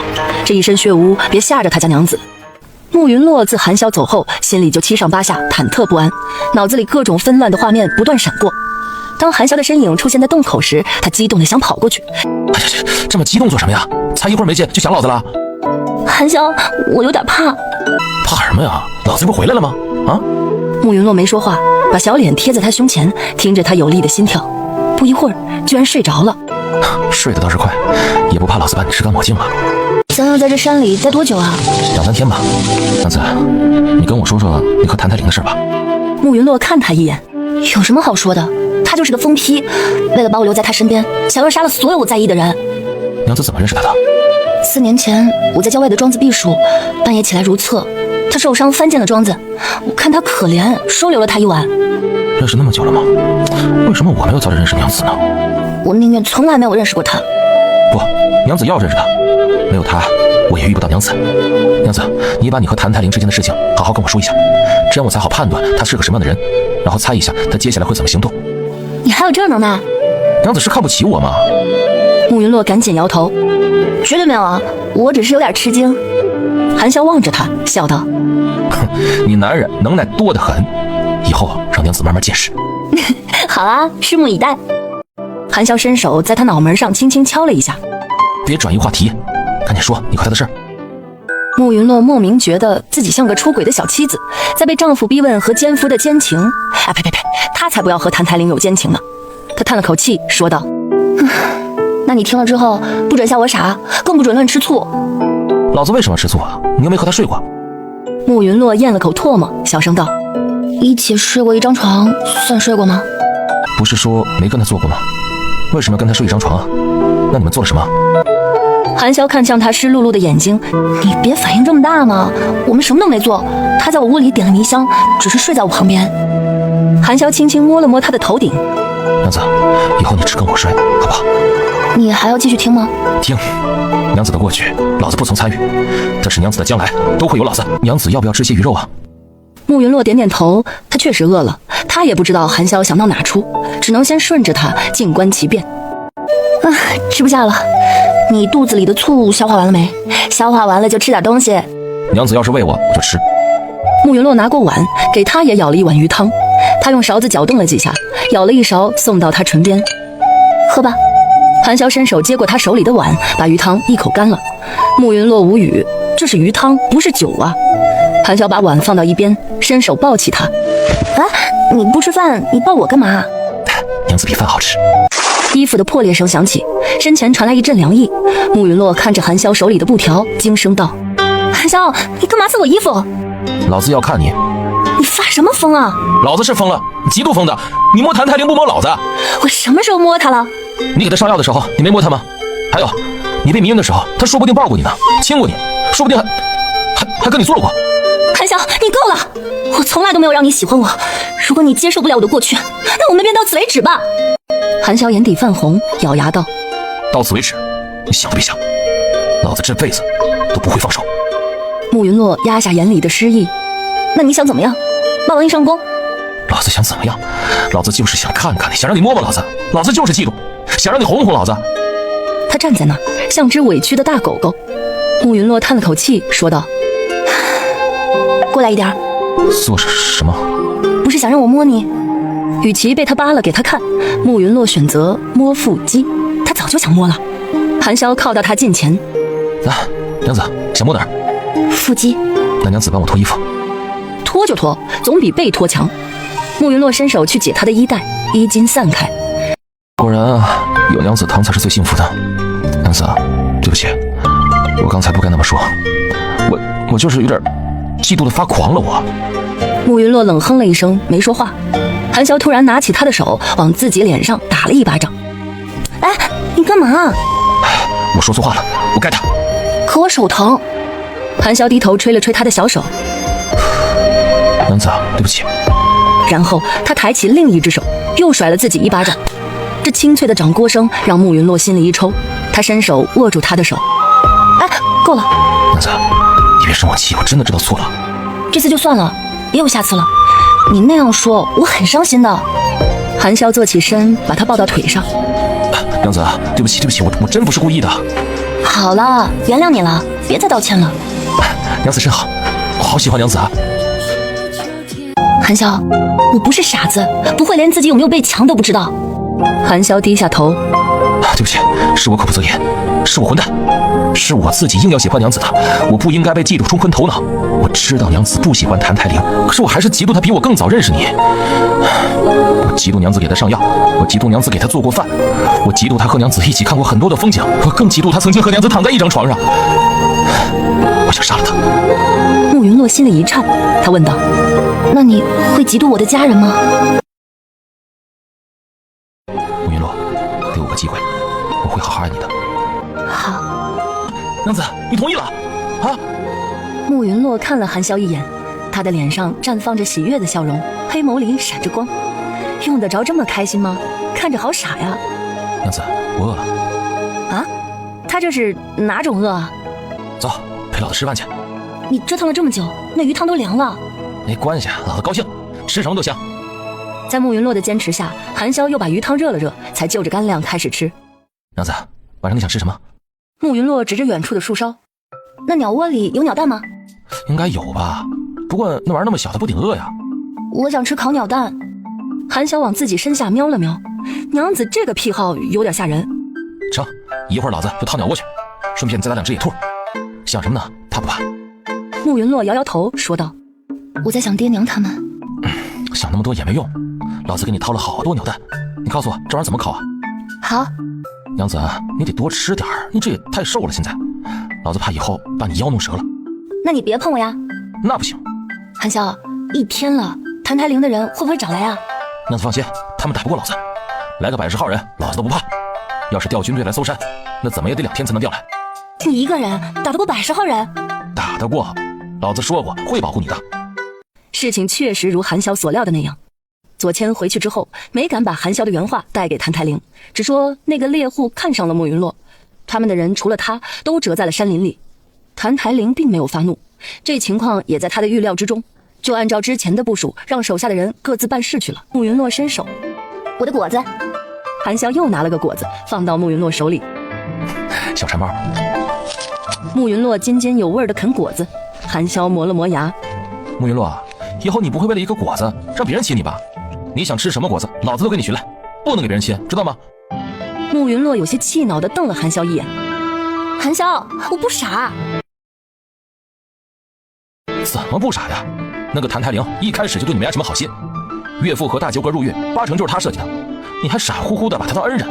这一身血污，别吓着他家娘子。慕云洛自韩潇走后，心里就七上八下，忐忑不安，脑子里各种纷乱的画面不断闪过。当韩潇的身影出现在洞口时，他激动地想跑过去。哎呀，这么激动做什么呀？才一会儿没见就想老子了？韩潇，我有点怕。怕什么呀？老子不回来了吗？啊！慕云洛没说话，把小脸贴在他胸前，听着他有力的心跳。不一会儿，居然睡着了。睡得倒是快，也不怕老子把你吃干抹净了。想要在这山里待多久啊？2、3天吧。娘子，你跟我说说你和谭台灵的事吧。慕云洛看他一眼，有什么好说的？他就是个疯批，为了把我留在他身边，想要杀了所有我在意的人。娘子怎么认识他的？4年前，我在郊外的庄子避暑，半夜起来如厕，他受伤翻进了庄子，我看他可怜，收留了他一晚。认识那么久了吗？为什么我没有早点认识娘子呢？我宁愿从来没有认识过他。不，娘子要认识他，没有他，我也遇不到娘子。娘子，你把你和谭台灵之间的事情好好跟我说一下，这样我才好判断他是个什么样的人，然后猜一下他接下来会怎么行动。你还有这能耐？娘子是看不起我吗？慕云洛赶紧摇头，绝对没有啊，我只是有点吃惊。韩潇望着他，笑道：哼，你男人能耐多得很，以后让娘子慢慢见识。好啊，拭目以待。韩潇伸手在他脑门上轻轻敲了一下。别转移话题，赶紧说你和他的事儿。慕云洛莫名觉得自己像个出轨的小妻子，在被丈夫逼问和奸夫的奸情。哎，呸，他才不要和谭台灵有奸情呢。他叹了口气说道：那你听了之后，不准笑我傻，更不准乱吃醋。老子为什么吃醋啊？你又没和他睡过。慕云洛咽了口唾沫，小声道：一起睡过一张床，算睡过吗？不是说没跟他做过吗？为什么跟他睡一张床啊？那你们做了什么？韩潇看向他湿漉漉的眼睛，你别反应这么大嘛，我们什么都没做，他在我屋里点了迷香，只是睡在我旁边。韩潇轻轻摸了摸他的头顶。娘子，以后你只跟我睡，好不好？你还要继续听吗？听。娘子的过去，老子不曾参与，但是娘子的将来都会有老子。娘子要不要吃些鱼肉啊？慕云洛点点头，他确实饿了，他也不知道韩潇想到哪出，只能先顺着他，静观其变。吃不下了，你肚子里的醋消化完了没？消化完了就吃点东西。娘子要是喂我就吃。慕云洛拿过碗，给他也舀了一碗鱼汤，他用勺子搅动了几下，舀了一勺送到他唇边。喝吧。韩潇伸手接过他手里的碗，把鱼汤一口干了。慕云洛无语，这是鱼汤，不是酒啊。韩潇把碗放到一边，伸手抱起他。你不吃饭，你抱我干嘛？娘子比饭好吃。衣服的破裂声响起，身前传来一阵凉意。慕云洛看着韩潇手里的布条，惊声道：韩潇，你干嘛撕我衣服？老子要看你。你发什么疯啊？老子是疯了，极度疯的。你摸谭台灵不摸老子？我什么时候摸他了？你给他上药的时候，你没摸他吗？还有，你被迷晕的时候，他说不定抱过你呢，亲过你，说不定还跟你做过。韩潇，你够了！我从来都没有让你喜欢我。如果你接受不了我的过去，那我们便到此为止吧。韩潇眼底泛红，咬牙道：到此为止，你想都别想，老子这辈子都不会放手。慕云洛压下眼里的失意，那你想怎么样？霸王硬上弓？老子想怎么样？老子就是想看看你，想让你摸摸老子，老子就是嫉妒，想让你哄哄老子。他站在那儿，像只委屈的大狗狗。慕云洛叹了口气，说道：过来一点。做什么？不是想让我摸你？与其被他扒了给他看，慕云洛选择摸腹肌。他早就想摸了。韩潇靠到他近前：来，娘子想摸哪儿？腹肌。那娘子帮我脱衣服。脱就脱，总比被脱强。慕云洛伸手去解他的衣带，衣襟散开。果然啊，有娘子疼才是最幸福的。娘子，对不起，我刚才不该那么说，我就是有点嫉妒的发狂了。我。慕云洛冷哼了一声，没说话。韩潇突然拿起他的手，往自己脸上打了一巴掌。哎，你干嘛？我说错话了，我该打。可我手疼。韩潇低头吹了吹他的小手。娘子，对不起。然后他抬起另一只手，又甩了自己一巴掌。这清脆的掌掴声让慕云洛心里一抽，他伸手握住他的手。哎，够了。娘子，你别生我气，我真的知道错了。这次就算了，别有下次了。你那样说，我很伤心的。韩潇坐起身，把他抱到腿上。娘子，对不起，我真不是故意的。好了，原谅你了，别再道歉了。娘子真好，我好喜欢娘子啊。韩潇，我不是傻子，不会连自己有没有被强都不知道。韩潇低下头，对不起，是我口不择言，是我混蛋，是我自己硬要喜欢娘子的，我不应该被嫉妒冲昏头脑。我知道娘子不喜欢谭台灵，可是我还是嫉妒她比我更早认识你。我嫉妒娘子给她上药，我嫉妒娘子给她做过饭，我嫉妒她和娘子一起看过很多的风景，我更嫉妒她曾经和娘子躺在一张床上。我想杀了她。慕云洛心里一颤，他问道：“那你会嫉妒我的家人吗？”慕云洛，给我个机会，我会好好爱你的。好。娘子，你同意了啊？慕云洛看了韩潇一眼，他的脸上绽放着喜悦的笑容，黑眸里闪着光。用得着这么开心吗？看着好傻呀。娘子，我饿了。啊？他这是哪种饿啊？走，陪老子吃饭去。你折腾了这么久，那鱼汤都凉了。没关系，老子高兴，吃什么都香。在慕云洛的坚持下，韩潇又把鱼汤热了热，才就着干粮开始吃。娘子，晚上你想吃什么？慕云洛指着远处的树梢。那鸟窝里有鸟蛋吗？应该有吧，不过那玩意儿那么小，它不顶饿呀。我想吃烤鸟蛋。韩潇往自己身下瞄了瞄，娘子这个癖好有点吓人。成，一会儿老子就掏鸟窝去，顺便再打2只野兔。想什么呢？怕不怕？慕云洛摇摇头说道：“我在想爹娘他们。想那么多也没用，老子给你掏了好多鸟蛋，你告诉我这玩意儿怎么烤啊？”好。娘子，你得多吃点你这也太瘦了，现在老子怕以后把你腰弄折了。那你别碰我呀。那不行。韩潇，一天了，谭台灵的人会不会找来啊？娘子放心，他们打不过老子，来个100-10号人，老子都不怕。要是调军队来搜山，那怎么也得2天才能调来。你一个人打得过100-10号人？打得过，老子说过会保护你的。事情确实如韩潇所料的那样。左谦回去之后，没敢把韩潇的原话带给谭台灵，只说那个猎户看上了慕云洛，他们的人除了他都折在了山林里。谭台灵并没有发怒，这情况也在他的预料之中，就按照之前的部署，让手下的人各自办事去了。慕云洛伸手，我的果子。韩潇又拿了个果子放到慕云洛手里。小馋猫。慕云洛津津有味地啃果子，韩潇磨了磨牙。慕云洛，以后你不会为了一个果子让别人亲你吧？你想吃什么果子，老子都给你寻来，不能给别人亲，知道吗？慕云洛有些气恼地瞪了韩潇一眼。韩潇，我不傻。怎么不傻呀？那个谭台灵一开始就对你没安什么好心，岳父和大酒阁入狱8成就是他设计的，你还傻乎乎的把他当恩人，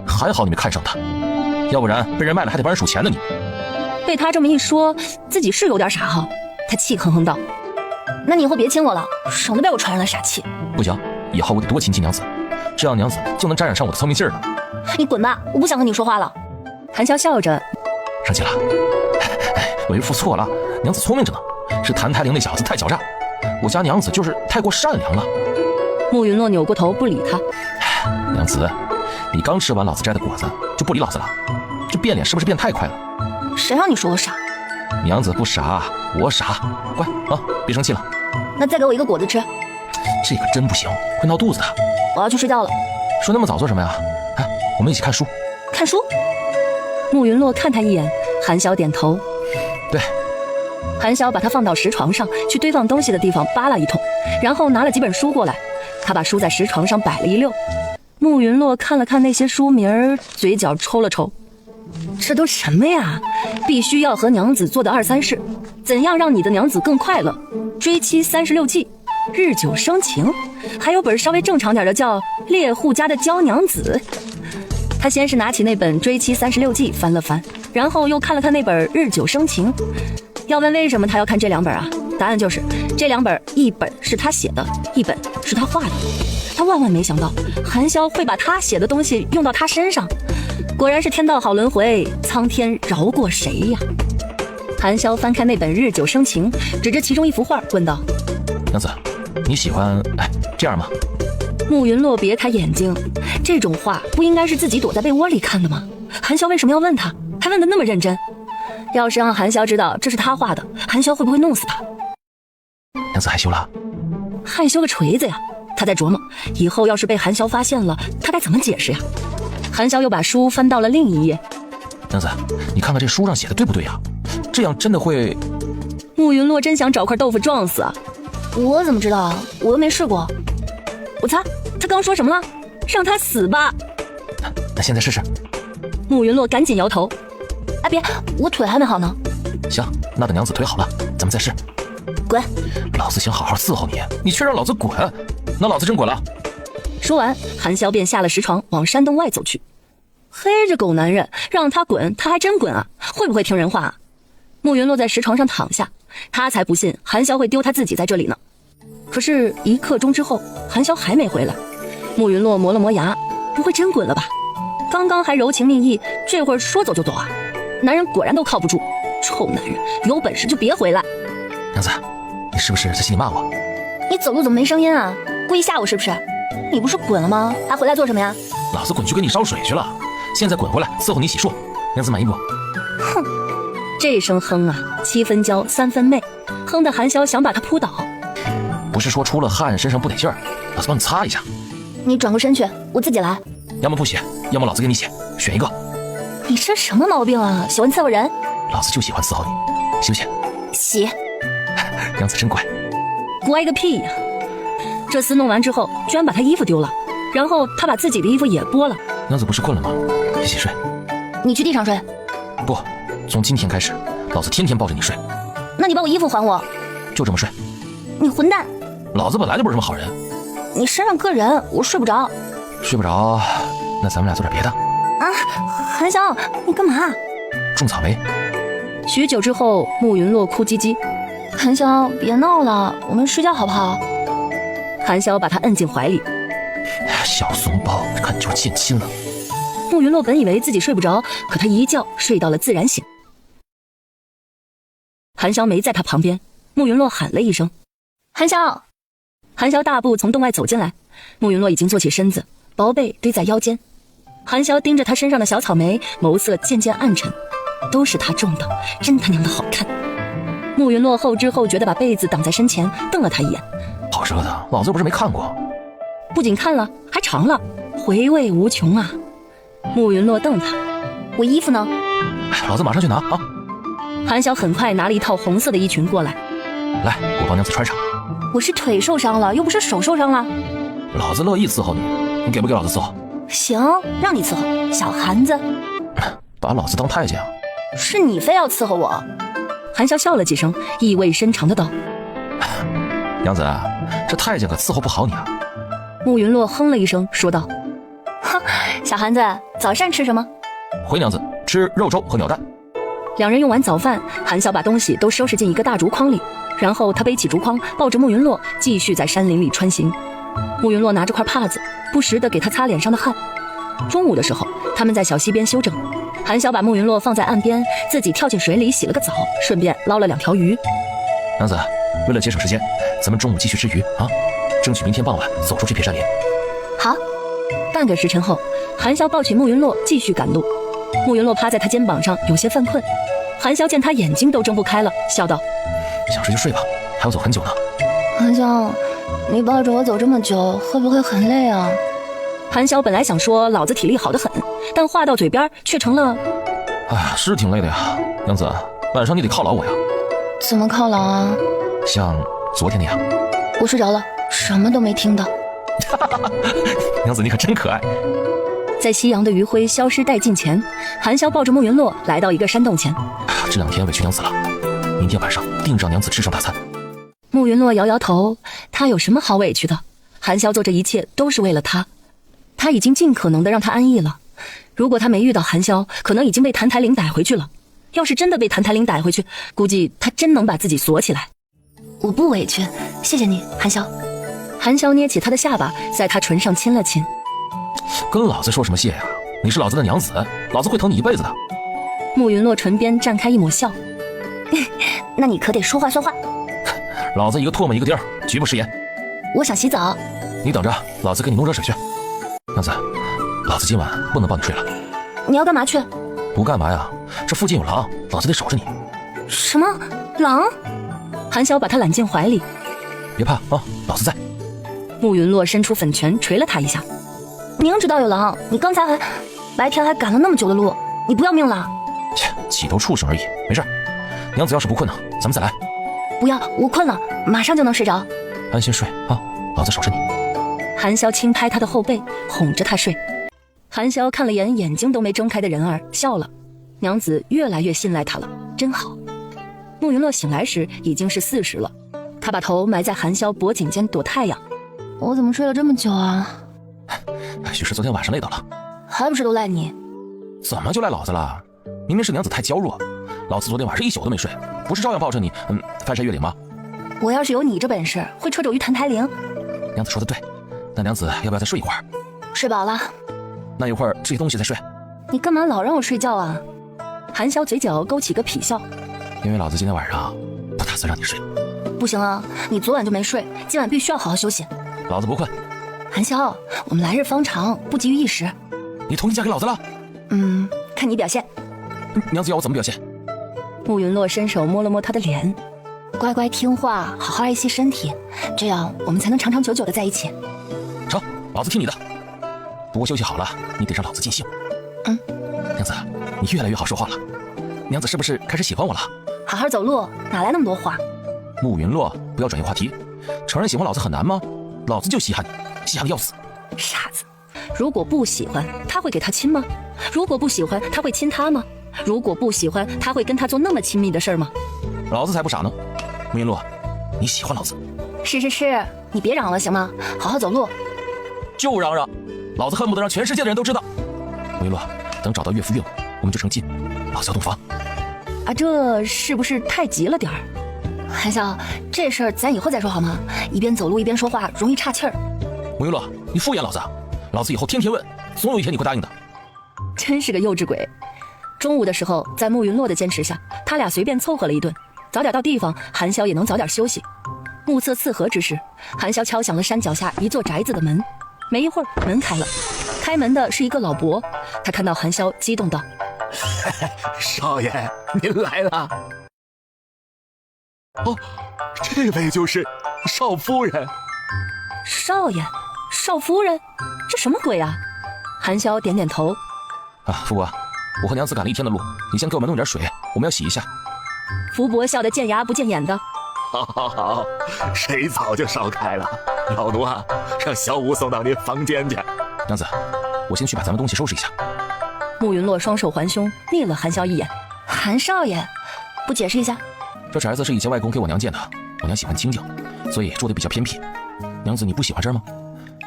还好你没看上他，要不然被人卖了还得帮人数钱呢你。被他这么一说，自己是有点傻哈。他气哼哼道：“那你以后别亲我了，省得被我传染了傻气。”不行，以后我得多亲近娘子，这样娘子就能沾染上我的聪明劲儿了。你滚吧，我不想和你说话了。韩潇笑着：“生气了？为父错了，娘子聪明着呢，是谭台灵那小子太狡诈，我家娘子就是太过善良了。”慕云洛扭过头不理他。娘子，你刚吃完老子摘的果子就不理老子了，这变脸是不是变太快了？谁让你说我傻？娘子不傻，我傻，乖啊，别生气了。那再给我一个果子吃。这个真不行，会闹肚子的。我要去睡觉了。说那么早做什么呀？哎，我们一起看书。看书？慕云洛看他一眼，韩潇点头。对。韩潇把他放到石床上，去堆放东西的地方扒拉一通，然后拿了几本书过来。他把书在石床上摆了一溜。慕云洛看了看那些书名，嘴角抽了抽。这都什么呀？必须要和娘子做的2、3事，怎样让你的娘子更快乐？追妻36计，日久生情，还有本稍微正常点的叫猎户家的娇娘子。他先是拿起那本追妻36计翻了翻，然后又看了看那本日久生情。要问为什么他要看这2本啊？答案就是这2本，一本是他写的，一本是他画的。他万万没想到韩潇会把他写的东西用到他身上，果然是天道好轮回，苍天饶过谁呀？韩潇翻开那本日久生情，指着其中一幅画问道：“娘子，你喜欢这样吗？”慕云洛别开眼睛，这种画不应该是自己躲在被窝里看的吗？韩潇为什么要问他？还问得那么认真。要是让韩潇知道这是他画的，韩潇会不会弄死他？娘子害羞了？害羞个锤子呀！他在琢磨，以后要是被韩潇发现了，他该怎么解释呀？韩潇又把书翻到了另一页。娘子，你看看这书上写的对不对呀？这样真的会……慕云洛真想找块豆腐撞死啊！我怎么知道啊？我又没试过。我擦，他刚说什么了？让他死吧！那现在试试。慕云洛赶紧摇头。哎，别，我腿还没好呢。行，那等娘子腿好了，咱们再试。滚！老子想好好伺候你，你却让老子滚，那老子真滚了。说完，韩潇便下了石床，往山洞外走去。嘿，这狗男人，让他滚，他还真滚啊！会不会听人话啊？慕云洛在石床上躺下，他才不信韩潇会丢他自己在这里呢。可是1刻钟之后，韩潇还没回来。慕云洛磨了磨牙，不会真滚了吧？刚刚还柔情蜜意，这会儿说走就走啊！男人果然都靠不住，臭男人，有本事就别回来！娘子，你是不是在心里骂我？你走路怎么没声音啊？故意吓我是不是？你不是滚了吗？还回来做什么呀？老子滚去给你烧水去了，现在滚回来伺候你洗漱，娘子满意不？哼，这声哼啊，7分娇3分媚，哼得韩潇想把他扑倒。不是说出了汗身上不得劲儿，老子帮你擦一下。你转过身去，我自己来。要么不洗，要么老子给你洗，选一个。你这什么毛病啊？喜欢伺候人？老子就喜欢伺候你，洗不洗？洗。娘子真乖。乖个屁呀！这厮弄完之后，居然把他衣服丢了，然后他把自己的衣服也剥了。娘子不是困了吗？一起睡。你去地上睡。不，从今天开始，老子天天抱着你睡。那你把我衣服还我。就这么睡。你混蛋！老子本来就不是什么好人。你身上硌人，我睡不着。睡不着，那咱们俩做点别的。啊，韩潇，你干嘛？种草莓。许久之后，慕云洛哭唧唧。韩潇，别闹了，我们睡觉好不好？韩潇把他摁进怀里。小怂包，看就见亲了。慕云洛本以为自己睡不着，可他一觉睡到了自然醒。韩潇没在他旁边，慕云洛喊了一声：“韩潇！”韩潇大步从洞外走进来，慕云洛已经坐起身子，薄被堆在腰间。韩潇盯着他身上的小草莓，眸色渐渐暗沉，都是他种的，真他娘的好看。慕云洛后知后觉地把被子挡在身前，瞪了他一眼：“好折腾，老子又不是没看过。”不仅看了，还尝了，回味无穷啊！慕云洛瞪他：“我衣服呢？”老子马上去拿啊！韩潇很快拿了一套红色的衣裙过来，来，我帮娘子穿上。我是腿受伤了，又不是手受伤了。老子乐意伺候你，你给不给老子伺候？行，让你伺候，小韩子。把老子当太监啊？是你非要伺候我。韩潇笑了几声，意味深长的道：“娘子，这太监可伺候不好你啊。”慕云洛哼了一声，说道：“哼，小韩子，早膳吃什么？”回娘子，吃肉粥和鸟蛋。两人用完早饭，韩潇把东西都收拾进一个大竹筐里，然后他背起竹筐，抱着慕云洛，继续在山林里穿行。慕云洛拿着块帕子，不时地给他擦脸上的汗。中午的时候，他们在小溪边休整，韩潇把慕云洛放在岸边，自己跳进水里洗了个澡，顺便捞了2条鱼。娘子，为了节省时间，咱们中午继续吃鱼啊，争取明天傍晚走出这片山林。好。半个时辰后，韩潇抱起慕云洛继续赶路。慕云洛趴在他肩膀上，有些犯困。韩潇见他眼睛都睁不开了，笑道：“想睡就睡吧，还要走很久呢。”韩潇，你抱着我走这么久，会不会很累啊？韩潇本来想说老子体力好得很，但话到嘴边却成了：“哎，是挺累的呀，娘子，晚上你得犒劳我呀。”怎么犒劳啊？像昨天那样。我睡着了，什么都没听到。娘子，你可真可爱。在夕阳的余晖消失殆尽前，韩潇抱着慕云洛来到一个山洞前。这2天委屈娘子了，明天晚上定让娘子吃上大餐。慕云洛摇摇头，他有什么好委屈的？韩潇做这一切都是为了他，他已经尽可能的让他安逸了。如果他没遇到韩潇，可能已经被谭台铃逮回去了。要是真的被谭台铃逮回去，估计他真能把自己锁起来。我不委屈，谢谢你，韩潇。韩潇捏起他的下巴，在他唇上亲了亲。跟老子说什么谢呀？你是老子的娘子，老子会疼你一辈子的。慕云洛唇边绽开一抹笑。那你可得说话算话。老子一个唾沫一个钉，绝不食言。我想洗澡。你等着，老子给你弄热水去。娘子，老子今晚不能帮你睡了。你要干嘛去？不干嘛呀？这附近有狼，老子得守着你。什么狼？韩潇把他揽进怀里。别怕啊，老子在。慕云洛伸出粉拳捶了他一下。明知道有狼，你刚才白天还赶了那么久的路，你不要命了？切，起头畜生而已，没事。娘子要是不困呢，咱们再来。不要，我困了，马上就能睡着。安心睡啊，老子守着你。韩潇轻拍他的后背，哄着他睡。韩潇看了眼眼睛都没睁开的人儿，笑了。娘子越来越信赖他了，真好。慕云洛醒来时已经是4时了，他把头埋在韩潇脖颈间躲太阳。我怎么睡了这么久啊？许是昨天晚上累到了。还不是都赖你？怎么就赖老子了？明明是娘子太娇弱，老子昨天晚上一宿都没睡，不是照样抱着你翻山越岭吗？我要是有你这本事，会掣肘于澹台陵。娘子说的对，那娘子要不要再睡一会儿？睡饱了。那一会儿吃些东西再睡。你干嘛老让我睡觉啊？韩潇嘴角勾起个痞笑。因为老子今天晚上不打算让你睡。不行啊，你昨晚就没睡，今晚必须要好好休息。老子不困。韩潇，我们来日方长，不急于一时。你同意嫁给老子了？看你表现。娘子要我怎么表现？慕云洛伸手摸了摸他的脸，乖乖听话，好好爱惜身体，这样我们才能长长久久的在一起。成，老子听你的。不过休息好了，你得让老子尽兴。娘子，你越来越好说话了。娘子是不是开始喜欢我了？好好走路，哪来那么多话？慕云洛，不要转移话题。承认喜欢老子很难吗？老子就稀罕你，稀罕的要死。傻子，如果不喜欢，他会给他亲吗？如果不喜欢，他会亲他吗？如果不喜欢，他会跟他做那么亲密的事吗？老子才不傻呢。慕云洛，你喜欢老子？是，你别嚷了行吗？好好走路。就嚷嚷，老子恨不得让全世界的人都知道。慕云洛，等找到岳父岳母，我们就成亲，老子要洞房。啊，这是不是太急了点儿？韩潇，这事儿咱以后再说好吗？一边走路一边说话，容易岔气儿。慕云洛，你敷衍老子，老子以后天天问，总有一天你会答应的。真是个幼稚鬼。中午的时候，在慕云洛的坚持下，他俩随便凑合了一顿，早点到地方，韩潇也能早点休息。目测四合之时，韩潇敲响了山脚下一座宅子的门。没一会儿，门开了，开门的是一个老伯。他看到韩潇，激动道：“少爷，您来了。哦，这位就是少夫人。少爷，少夫人，这什么鬼啊？”韩潇点点头。福伯，我和娘子赶了一天的路，你先给我们弄点水，我们要洗一下。福伯笑得见牙不见眼的。好，水早就烧开了。老奴啊，让小五送到您房间去。娘子，我先去把咱们东西收拾一下。慕云洛双手环胸，睨了韩潇一眼。韩少爷，不解释一下？这宅子是以前外公给我娘建的，我娘喜欢清静，所以住的比较偏僻。娘子，你不喜欢这儿吗？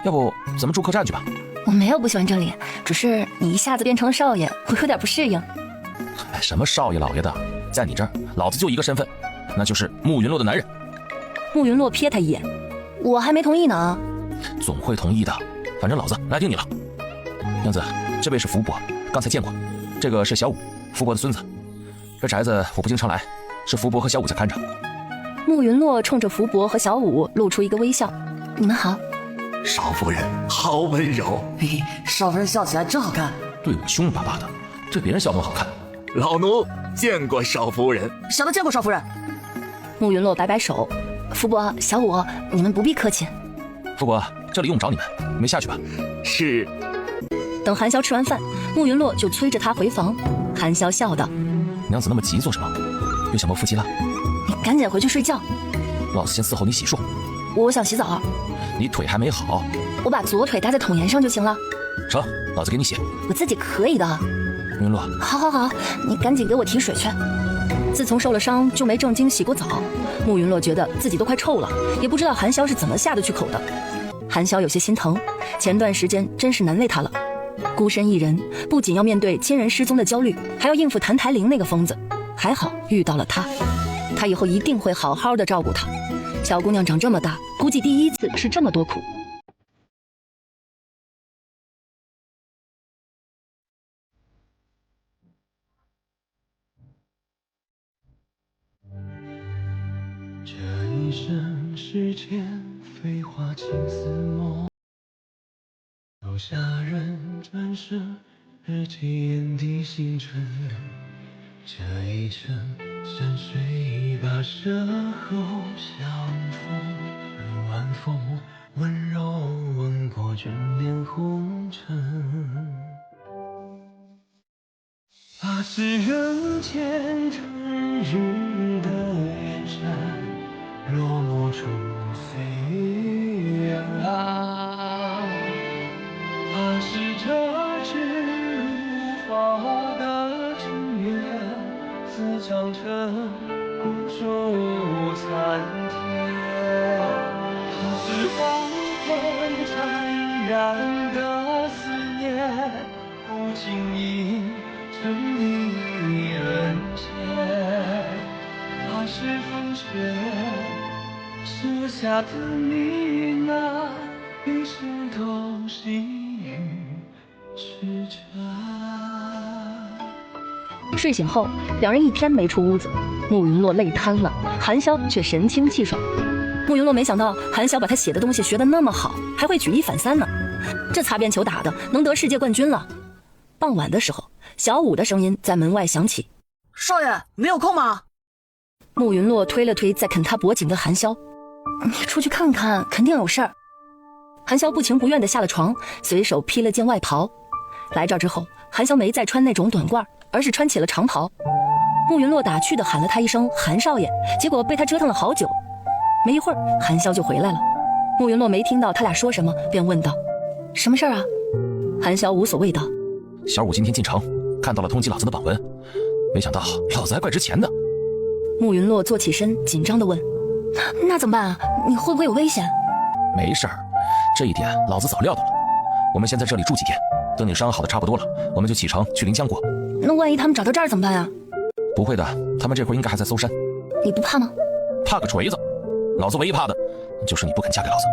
要不咱们住客栈去吧？我没有不喜欢这里，只是你一下子变成了少爷，我有点不适应。什么少爷老爷的，在你这儿，老子就一个身份，那就是慕云洛的男人。慕云洛瞥他一眼，我还没同意呢。总会同意的，反正老子来听你了。娘子，这位是福伯，刚才见过。这个是小五，福伯的孙子。这宅子我不经常来，是福伯和小五在看着。慕云洛冲着福伯和小五露出一个微笑：“你们好。”少夫人好温柔。嘿嘿，少夫人笑起来真好看。对我凶巴巴的，对别人笑多好看。老奴见过少夫人。小的见过少夫人。慕云洛摆摆手：“福伯、小五，你们不必客气。”福伯，这里用不着你们，你们下去吧。是。等韩潇吃完饭，慕云洛就催着他回房。韩潇笑道：“娘子那么急做什么？又想谋夫妻了？你赶紧回去睡觉。老子先伺候你洗漱。我想洗澡。你腿还没好，我把左腿搭在桶沿上就行了。成，老子给你洗。我自己可以的。慕云洛，好，你赶紧给我提水去。自从受了伤就没正经洗过澡，慕云洛觉得自己都快臭了，也不知道韩潇是怎么下得去口的。韩潇有些心疼，前段时间真是难为他了。孤身一人，不仅要面对亲人失踪的焦虑，还要应付澹台陵那个疯子。还好遇到了他，他以后一定会好好的照顾他。小姑娘长这么大，估计第一次吃这么多苦。这一生世间飞花青似梦，留下人转身，日记眼底星辰。这一程山水一把身后相逢，晚风温柔吻过枕边红尘。怕是人间春日的远山，落寞出岁月啊。怕是这指无法的情缘，似长城孤树残天。怕是黄昏残燃的思念，不经意沉溺人间。怕是风雪折下的你那一生都细雨痴缠。睡醒后，两人一天没出屋子，慕云洛累瘫了，韩潇却神清气爽。慕云洛没想到韩潇把他写的东西学得那么好，还会举一反三呢，这擦边球打的能得世界冠军了。傍晚的时候，小五的声音在门外响起：“少爷，没有空吗？”慕云洛推了推在啃他脖颈的韩潇：“你出去看看，肯定有事儿。”韩潇不情不愿地下了床，随手披了件外袍。来这儿之后，韩潇没再穿那种短褂，而是穿起了长袍。慕云洛打趣地喊了他一声韩少爷，结果被他折腾了好久。没一会儿，韩潇就回来了。慕云洛没听到他俩说什么，便问道：“什么事儿啊？”韩潇无所谓道：“小五今天进城，看到了通缉老子的榜文，没想到老子还怪值钱的。”慕云洛坐起身，紧张地问：“那怎么办啊？你会不会有危险？”“没事儿，这一点老子早料到了。我们先在这里住几天，等你伤好的差不多了，我们就启程去临江国。”“那万一他们找到这儿怎么办呀？”“不会的，他们这会儿应该还在搜山。”“你不怕吗？”“怕个锤子！老子唯一怕的就是你不肯嫁给老子。”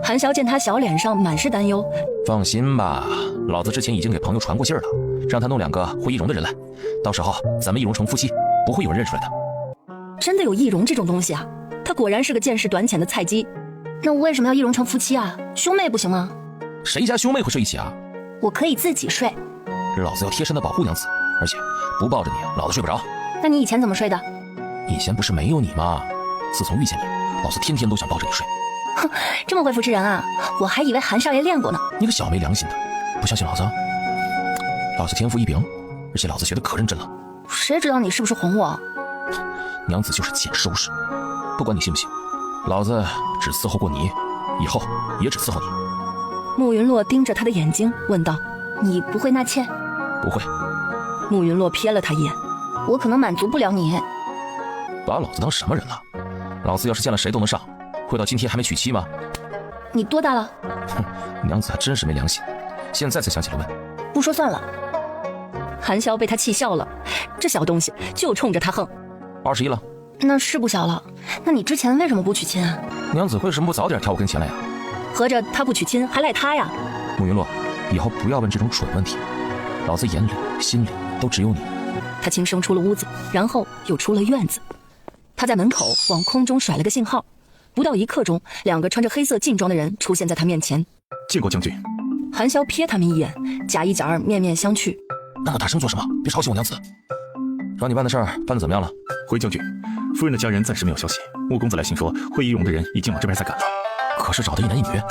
韩潇见他小脸上满是担忧：“放心吧，老子之前已经给朋友传过信儿了，让他弄2个会易容的人来，到时候咱们易容成夫妻，不会有人认出来的。”“真的有易容这种东西啊？”他果然是个见识短浅的菜鸡。“那为什么要易容成夫妻啊？兄妹不行吗？”“谁家兄妹会睡一起啊？”“我可以自己睡。”“老子要贴身的保护娘子，而且不抱着你，老子睡不着。”“那你以前怎么睡的？”“以前不是没有你吗？自从遇见你，老子天天都想抱着你睡。”“哼，这么会扶持人啊！我还以为韩少爷练过呢。”“你个小没良心的，不相信老子？老子天赋异禀，而且老子学的可认真了。”“谁知道你是不是哄我？”“娘子就是捡收拾，不管你信不信，老子只伺候过你，以后也只伺候你。”慕云洛盯着他的眼睛问道：“你不会纳妾？”“不会。”慕云洛瞥了他一眼：“我可能满足不了你。”“把老子当什么人了？老子要是见了谁都能上，会到今天还没娶妻吗？”“你多大了？”“哼，娘子还真是没良心，现在才想起来问。”“不说算了。”韩潇被他气笑了，这小东西就冲着他横。21了。那是不小了。那你之前为什么不娶亲啊？娘子为什么不早点跳我跟前来呀？合着他不娶亲还赖他呀？慕云洛，以后不要问这种蠢问题，老子眼里心里都只有你。他轻声出了屋子，然后又出了院子。他在门口往空中甩了个信号，不到1刻钟，2个穿着黑色劲装的人出现在他面前。见过将军。韩潇瞥他们一眼，假一假二，面面相觑。那么大声做什么？别吵醒我娘子。让你办的事儿办得怎么样了？回将军，夫人的家人暂时没有消息。穆公子来信说，会易容的人已经往这边在赶了。可是找的一男一女。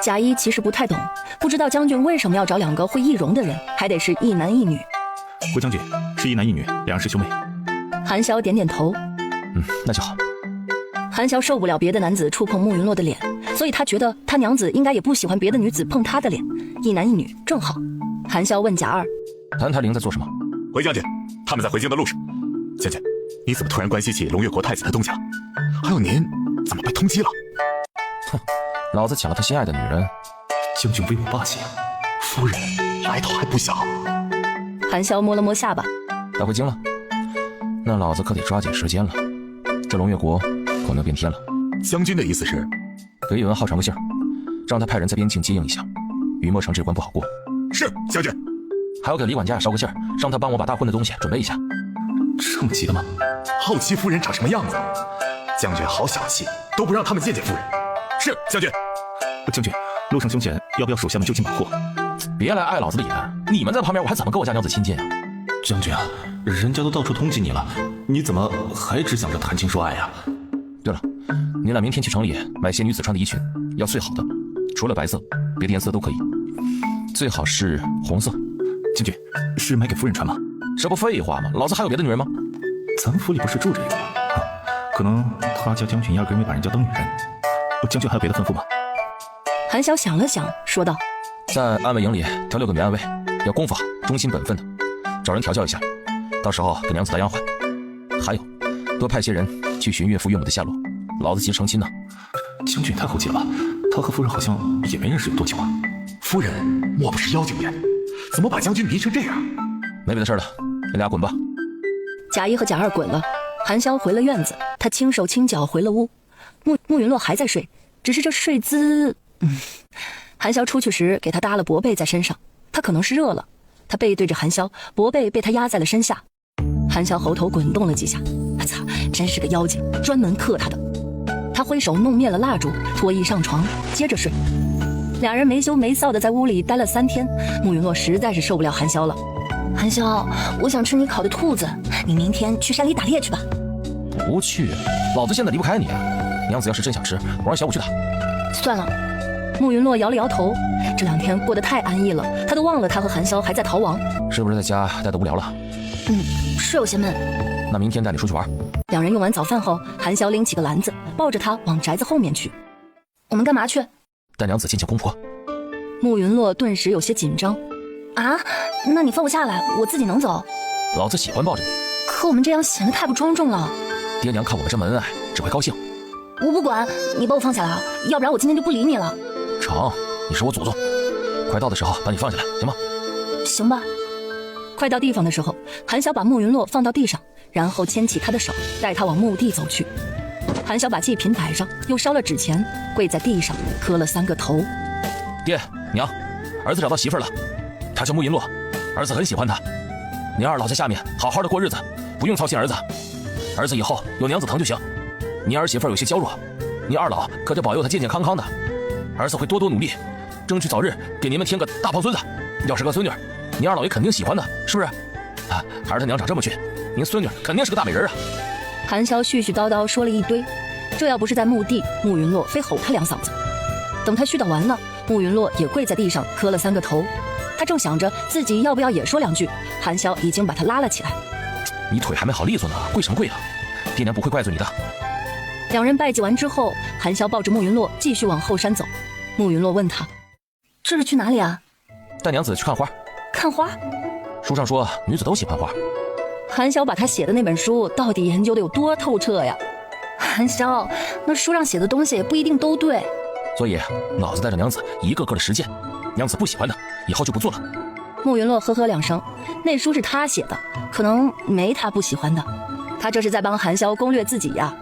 贾一其实不太懂，不知道将军为什么要找2个会易容的人，还得是一男一女。回将军，是一男一女，2人是兄妹。韩潇点点头。那就好。韩潇受不了别的男子触碰慕云洛的脸，所以他觉得他娘子应该也不喜欢别的女子碰他的脸，一男一女正好。韩潇问贾二：“谭台灵在做什么？”“回将军，他们在回京的路上。将军，你怎么突然关心起龙越国太子的动向？还有您怎么被通缉了？”“哼，老子抢了他心爱的女人。”“将军威武霸气啊！夫人来头还不小。”韩潇摸了摸下巴：“要回京了，那老子可得抓紧时间了。这龙越国可能变天了。”“将军的意思是？”“给宇文浩传个信儿，让他派人在边境接应一下，雨墨城这关不好过。”“是，将军。”“还要给李管家捎个信儿，让他帮我把大婚的东西准备一下。”“这么急的吗？”“好奇夫人长什么样子？将军好小气，都不让他们见见夫人。”“是，将军。”“将军，路上凶险，要不要属下们就近保护？”“别来碍老子的眼，你们在旁边，我还怎么跟我家娘子亲近啊？”“将军啊，人家都到处通缉你了，你怎么还只想着谈情说爱啊？”“对了，你俩明天去城里买些女子穿的衣裙，要最好的，除了白色，别的颜色都可以，最好是红色。将军，是买给夫人穿吗？这不废话吗？老子还有别的女人吗？咱府里不是住着一个吗？可能他家将军压根没把人家当女人。将军还有别的吩咐吗？韩潇想了想，说道：在安慰营里调6个女暗卫，要功夫好，忠心本分的，找人调教一下，到时候给娘子当丫鬟。还有，多派些人去寻岳父岳母的下落，老子急着成亲呢。将军太厚气了吧？他和夫人好像也没认识有多久啊。夫人莫不是妖精眼？怎么把将军迷成这样？没别的事了，你俩滚吧。贾一和贾二滚了，韩潇回了院子，他轻手轻脚回了屋。慕云洛还在睡，只是这睡姿……韩潇出去时给他搭了薄被在身上，他可能是热了。他背对着韩潇，薄被被他压在了身下。韩潇喉头滚动了几下，操，真是个妖精，专门克他的。他挥手弄灭了蜡烛，脱衣上床，接着睡。两人没羞没臊的在屋里待了3天，慕云洛实在是受不了韩潇了。韩潇，我想吃你烤的兔子，你明天去山里打猎去吧。不去，老子现在离不开你。娘子要是真想吃，我让小五去打。算了。慕云洛摇了摇头，这2天过得太安逸了，他都忘了他和韩潇还在逃亡。是不是在家待得无聊了？是有些闷。那明天带你出去玩。两人用完早饭后，韩潇拎起个篮子，抱着他往宅子后面去。我们干嘛去？带娘子见见公婆。慕云洛顿时有些紧张。啊？那你放我下来，我自己能走。老子喜欢抱着你，可我们这样显得太不庄重了。爹娘看我们这么恩爱，只会高兴。我不管，你把我放下来啊，要不然我今天就不理你了。成，你是我祖宗，快到的时候把你放下来，行吗？行吧。快到地方的时候，韩潇把慕云洛放到地上，然后牵起他的手，带他往墓地走去。韩潇把祭品摆上，又烧了纸钱，跪在地上磕了3个头。爹娘，儿子找到媳妇了，他叫慕云洛，儿子很喜欢他。你二老在下面好好的过日子，不用操心儿子，儿子以后有娘子疼就行。你儿媳妇有些娇弱，你二老可得保佑她健健康康的。儿子会多多努力，争取早日给你们添个大胖孙子。要是个孙女，你二老也肯定喜欢的，是不是？啊，还是他娘长这么俊，您孙女肯定是个大美人啊。韩潇絮絮叨叨说了一堆，这要不是在墓地，慕云洛非吼他2嗓子。等他絮叨完了，慕云洛也跪在地上磕了3个头。他正想着自己要不要也说2句，韩潇已经把他拉了起来。你腿还没好利索呢，跪什么跪啊？爹娘不会怪罪你的。两人拜祭完之后，韩潇抱着慕云洛继续往后山走。慕云洛问他：“这是去哪里啊？”带娘子去看花。看花？书上说女子都喜欢花。韩潇把他写的那本书到底研究的有多透彻呀？韩潇，那书上写的东西也不一定都对。所以老子带着娘子一个个的实践，娘子不喜欢的以后就不做了。慕云洛呵呵2声，那书是他写的，可能没他不喜欢的。他这是在帮韩潇攻略自己呀。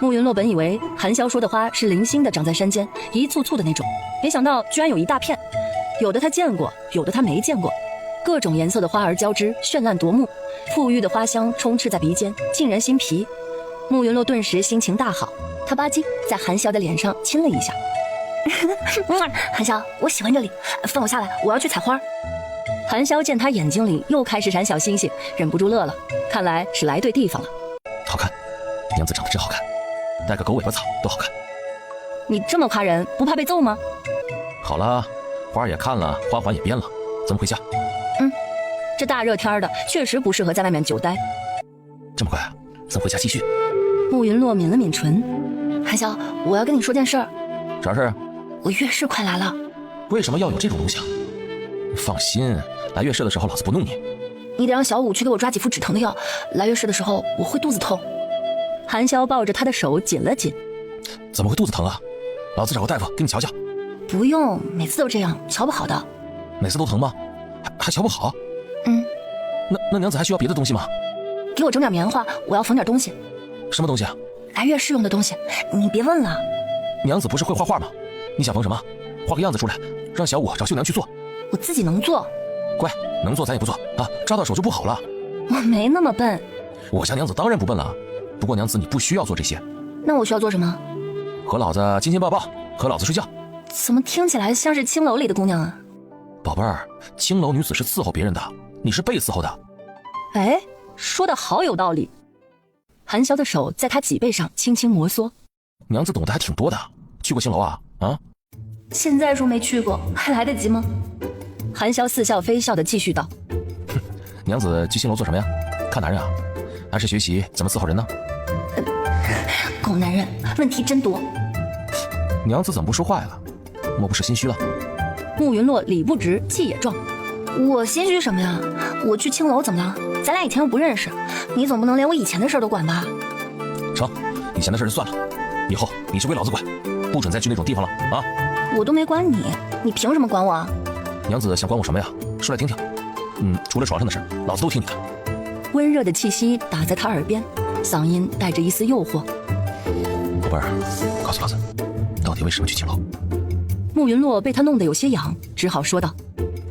慕云洛本以为韩潇说的花是零星的长在山间，一簇簇的那种，没想到居然有一大片，有的他见过，有的他没见过，各种颜色的花儿交织，绚烂夺目，馥郁的花香充斥在鼻尖，沁人心脾。慕云洛顿时心情大好，他吧唧在韩潇的脸上亲了一下。韩潇，我喜欢这里，放我下来，我要去采花。韩潇见他眼睛里又开始闪小星星，忍不住乐了，看来是来对地方了。好看，娘子长得真好看，带个狗尾巴草都好看。你这么夸人，不怕被揍吗？好了，花也看了，花环也编了，咱们回家。这大热天的，确实不适合在外面久待。这么快，咱回家继续。慕云洛抿了抿唇。韩潇，我要跟你说件事儿。啥事啊？我月事快来了。为什么要有这种东西啊？放心，来月事的时候老子不弄你。你得让小五去给我抓几副止疼的药，来月事的时候我会肚子痛。韩潇抱着他的手紧了紧。怎么会肚子疼啊？老子找个大夫给你瞧瞧。不用，每次都这样，瞧不好的。每次都疼吗？还瞧不好？那娘子还需要别的东西吗？给我整点棉花，我要缝点东西。什么东西啊？来月事用的东西，你别问了。娘子不是会画画吗？你想缝什么？画个样子出来，让小五找绣娘去做。我自己能做。乖，能做咱也不做啊，扎到手就不好了。我没那么笨。我家娘子当然不笨了，不过娘子你不需要做这些。那我需要做什么？和老子亲亲抱抱，和老子睡觉。怎么听起来像是青楼里的姑娘啊？宝贝儿，青楼女子是伺候别人的，你是被伺候的。哎，说的好有道理。韩潇的手在他脊背上轻轻摩挲。娘子懂得还挺多的，去过青楼啊？啊？现在说没去过，还来得及吗？韩潇似笑非笑的继续道：娘子去青楼做什么呀？看男人啊？还是学习怎么伺候人呢？狗男人，问题真多。娘子怎么不说话呀？莫不是心虚了？慕云洛理不直，气也壮。我心虚什么呀？我去青楼怎么了？咱俩以前又不认识，你总不能连我以前的事都管吧？成，以前的事就算了，以后你是归老子管，不准再去那种地方了啊！我都没管你，你凭什么管我啊？娘子想管我什么呀？说来听听。除了床上的事，老子都听你的。温热的气息打在他耳边，嗓音带着一丝诱惑。宝贝儿，告诉老子，到底为什么去青楼？慕云洛被他弄得有些痒，只好说道：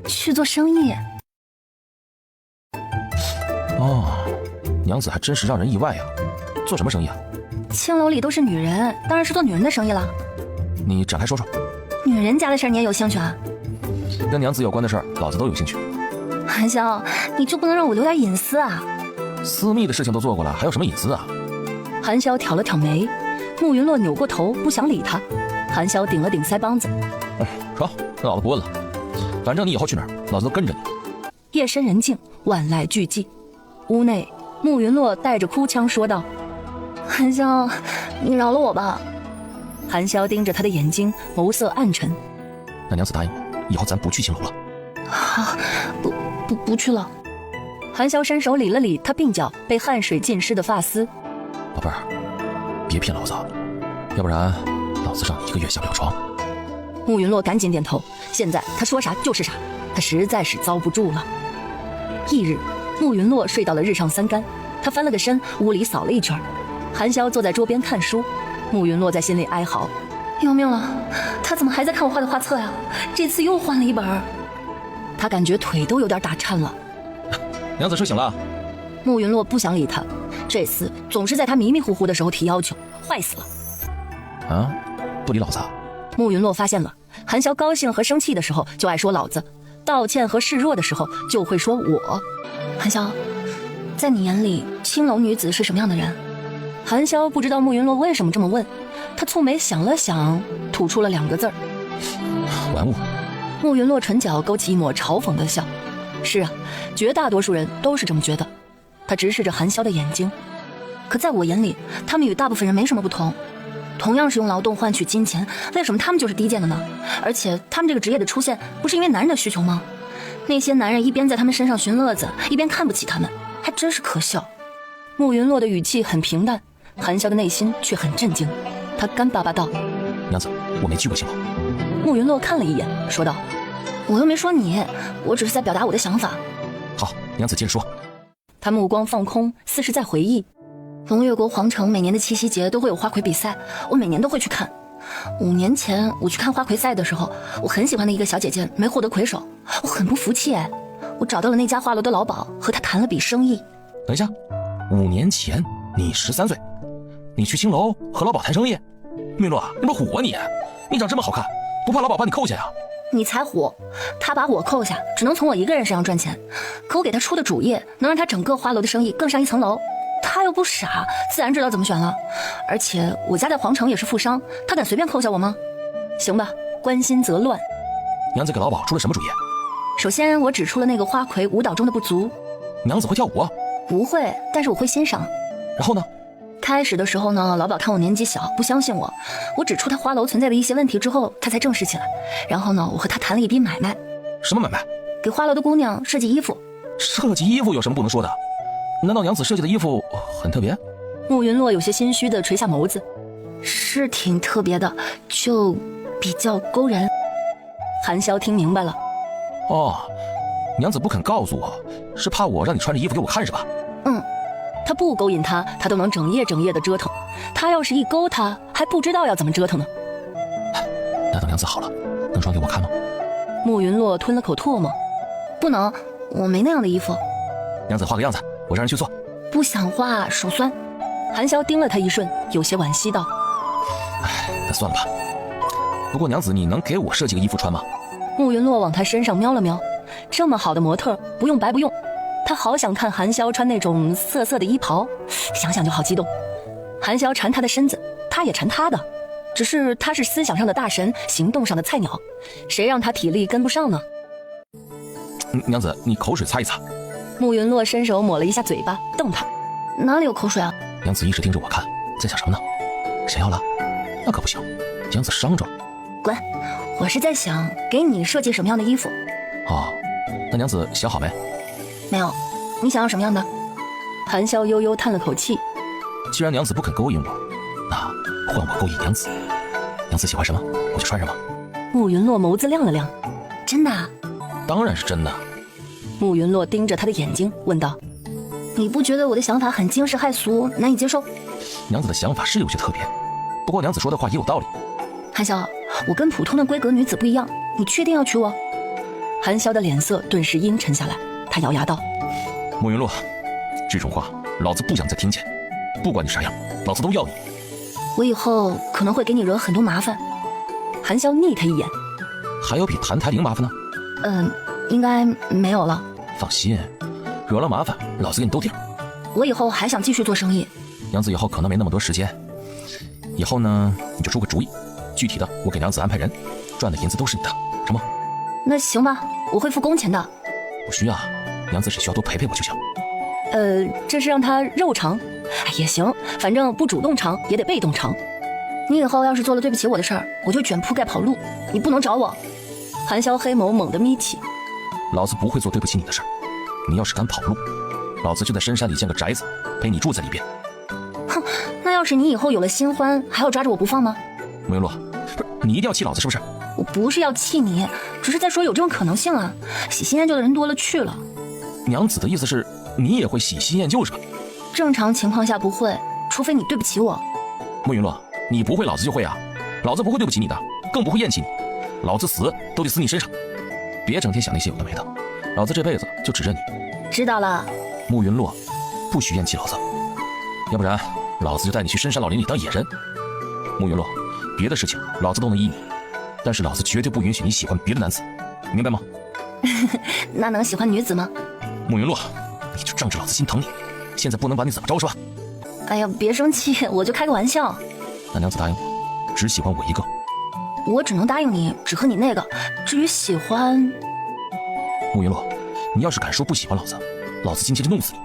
去做生意。哦，娘子还真是让人意外呀！做什么生意啊？青楼里都是女人，当然是做女人的生意了。你展开说说。女人家的事你也有兴趣啊？跟娘子有关的事儿，老子都有兴趣。韩潇，你就不能让我留点隐私啊？私密的事情都做过了，还有什么隐私啊？韩潇挑了挑眉，慕云洛扭过头不想理他。韩潇顶了顶腮帮子，好，那老子不问了，反正你以后去哪儿，老子都跟着你。夜深人静，万籁俱寂，屋内慕云洛带着哭腔说道：韩潇，你饶了我吧。韩潇盯着他的眼睛，眸色暗沉。那娘子答应，以后咱不去青楼了。好，不去了。韩潇伸手理了理他鬓角被汗水浸湿的发丝。宝贝儿，别骗老子，要不然老子让你1个月下不了床。慕云洛赶紧点头，现在他说啥就是啥，他实在是遭不住了。翌日，慕云洛睡到了日上三竿，他翻了个身，屋里扫了一圈。韩潇坐在桌边看书，慕云洛在心里哀嚎：要命了，他怎么还在看我画的画册呀？这次又换了一本。他感觉腿都有点打颤了。娘子睡醒了。慕云洛不想理他，这次总是在他迷迷糊糊的时候提要求，坏死了。啊，不理老子？慕云洛发现了，韩潇高兴和生气的时候就爱说老子，道歉和示弱的时候就会说我。韩潇，在你眼里青楼女子是什么样的人？韩潇不知道慕云洛为什么这么问，他蹙眉想了想，吐出了2个字儿：玩物。慕云洛唇角勾起一抹嘲讽的笑。是啊，绝大多数人都是这么觉得。他直视着韩潇的眼睛，可在我眼里，他们与大部分人没什么不同。同样是用劳动换取金钱，为什么他们就是低贱的呢？而且他们这个职业的出现，不是因为男人的需求吗？那些男人一边在他们身上寻乐子，一边看不起他们，还真是可笑。慕云洛的语气很平淡，韩潇的内心却很震惊。他干巴巴道：娘子，我没去过青楼。慕云洛看了一眼，说道：我又没说你，我只是在表达我的想法。好，娘子接着说。他目光放空，似是在回忆。龙月国皇城每年的七夕节都会有花魁比赛，我每年都会去看。5年前我去看花魁赛的时候，我很喜欢的一个小姐姐没获得魁首，我很不服气哎。我找到了那家花楼的老鸨，和他谈了笔生意。等一下，5年前你13岁，你去青楼和老鸨谈生意？米洛，你不唬我你？你长这么好看，不怕老鸨把你扣下呀？你才唬，他把我扣下，只能从我一个人身上赚钱。可我给他出的主意，能让他整个花楼的生意更上一层楼。他又不傻，自然知道怎么选了。而且我家在皇城也是富商，他敢随便扣下我吗？行吧，关心则乱。娘子给老鸨出了什么主意？首先，我指出了那个花魁舞蹈中的不足。娘子会跳舞？不会，但是我会欣赏。然后呢？开始的时候呢，老鸨看我年纪小，不相信我。我指出他花楼存在的一些问题之后，他才正视起来。然后呢，我和他谈了一笔买卖。什么买卖？给花楼的姑娘设计衣服。设计衣服有什么不能说的？难道娘子设计的衣服很特别？慕云洛有些心虚地垂下眸子。是挺特别的，就比较勾人。韩潇听明白了。哦，娘子不肯告诉我，是怕我让你穿着衣服给我看是吧？他不勾引他，他都能整夜的折腾。他要是一勾他，还不知道要怎么折腾呢。那等娘子好了，能穿给我看吗？慕云洛吞了口唾沫。不能，我没那样的衣服。娘子画个样子，我让人去做。不想画，手酸。韩潇盯了他一瞬，有些惋惜道：那算了吧。不过娘子，你能给我设计个衣服穿吗？慕云洛往他身上瞄了瞄，这么好的模特，不用白不用。他好想看韩潇穿那种色色的衣袍，想想就好激动。韩潇缠他的身子，他也缠他的。只是他是思想上的大神，行动上的菜鸟，谁让他体力跟不上呢？娘子，你口水擦一擦。慕云洛伸手抹了一下嘴巴，瞪他。哪里有口水啊？娘子一直盯着我看，在想什么呢？谁要了？那可不行，娘子伤着。滚！我是在想给你设计什么样的衣服。哦，那娘子想好没？没有，你想要什么样的？韩潇悠悠叹了口气。既然娘子不肯勾引我，那换我勾引娘子。娘子喜欢什么，我就穿什么。慕云洛眸子亮了亮。真的啊？当然是真的。慕云洛盯着他的眼睛问道：你不觉得我的想法很惊世骇俗，难以接受？娘子的想法是有些特别，不过娘子说的话也有道理。韩潇，我跟普通的闺阁女子不一样，你确定要娶我？韩潇的脸色顿时阴沉下来，他咬牙道：慕云洛，这种话老子不想再听见，不管你啥样，老子都要你。我以后可能会给你惹很多麻烦。韩潇睨他一眼：还有比谭台灵麻烦呢？应该没有了。放心，惹了麻烦，老子给你兜底儿。我以后还想继续做生意。娘子以后可能没那么多时间，以后呢，你就出个主意，具体的我给娘子安排人，赚的银子都是你的，成吗？那行吧，我会付工钱的。不需要，娘子只需要多陪陪我就行。这是让他肉偿？也行，反正不主动偿也得被动偿。你以后要是做了对不起我的事儿，我就卷铺盖跑路，你不能找我。韩潇黑眸猛地眯起。老子不会做对不起你的事儿，你要是敢跑路，老子就在深山里建个宅子，陪你住在里边。哼，那要是你以后有了新欢，还要抓着我不放吗？慕云洛，不是你一定要气老子是不是？我不是要气你，只是在说有这种可能性啊。喜新厌旧的人多了去了。娘子的意思是你也会喜新厌旧是吧？正常情况下不会，除非你对不起我。慕云洛，你不会老子就会啊，老子不会对不起你的，更不会厌弃你，老子死都得死你身上。别整天想那些有的没的，老子这辈子就指着你。知道了。慕云洛，不许厌弃老子，要不然老子就带你去深山老林里当野人。慕云洛，别的事情老子都能依你，但是老子绝对不允许你喜欢别的男子，明白吗？那能喜欢女子吗？慕云洛，你就仗着老子心疼你，现在不能把你怎么着是吧？哎呀，别生气，我就开个玩笑。那娘子答应我，只喜欢我一个。我只能答应你，只和你那个。至于喜欢，慕云洛，你要是敢说不喜欢老子，老子今天就弄死你，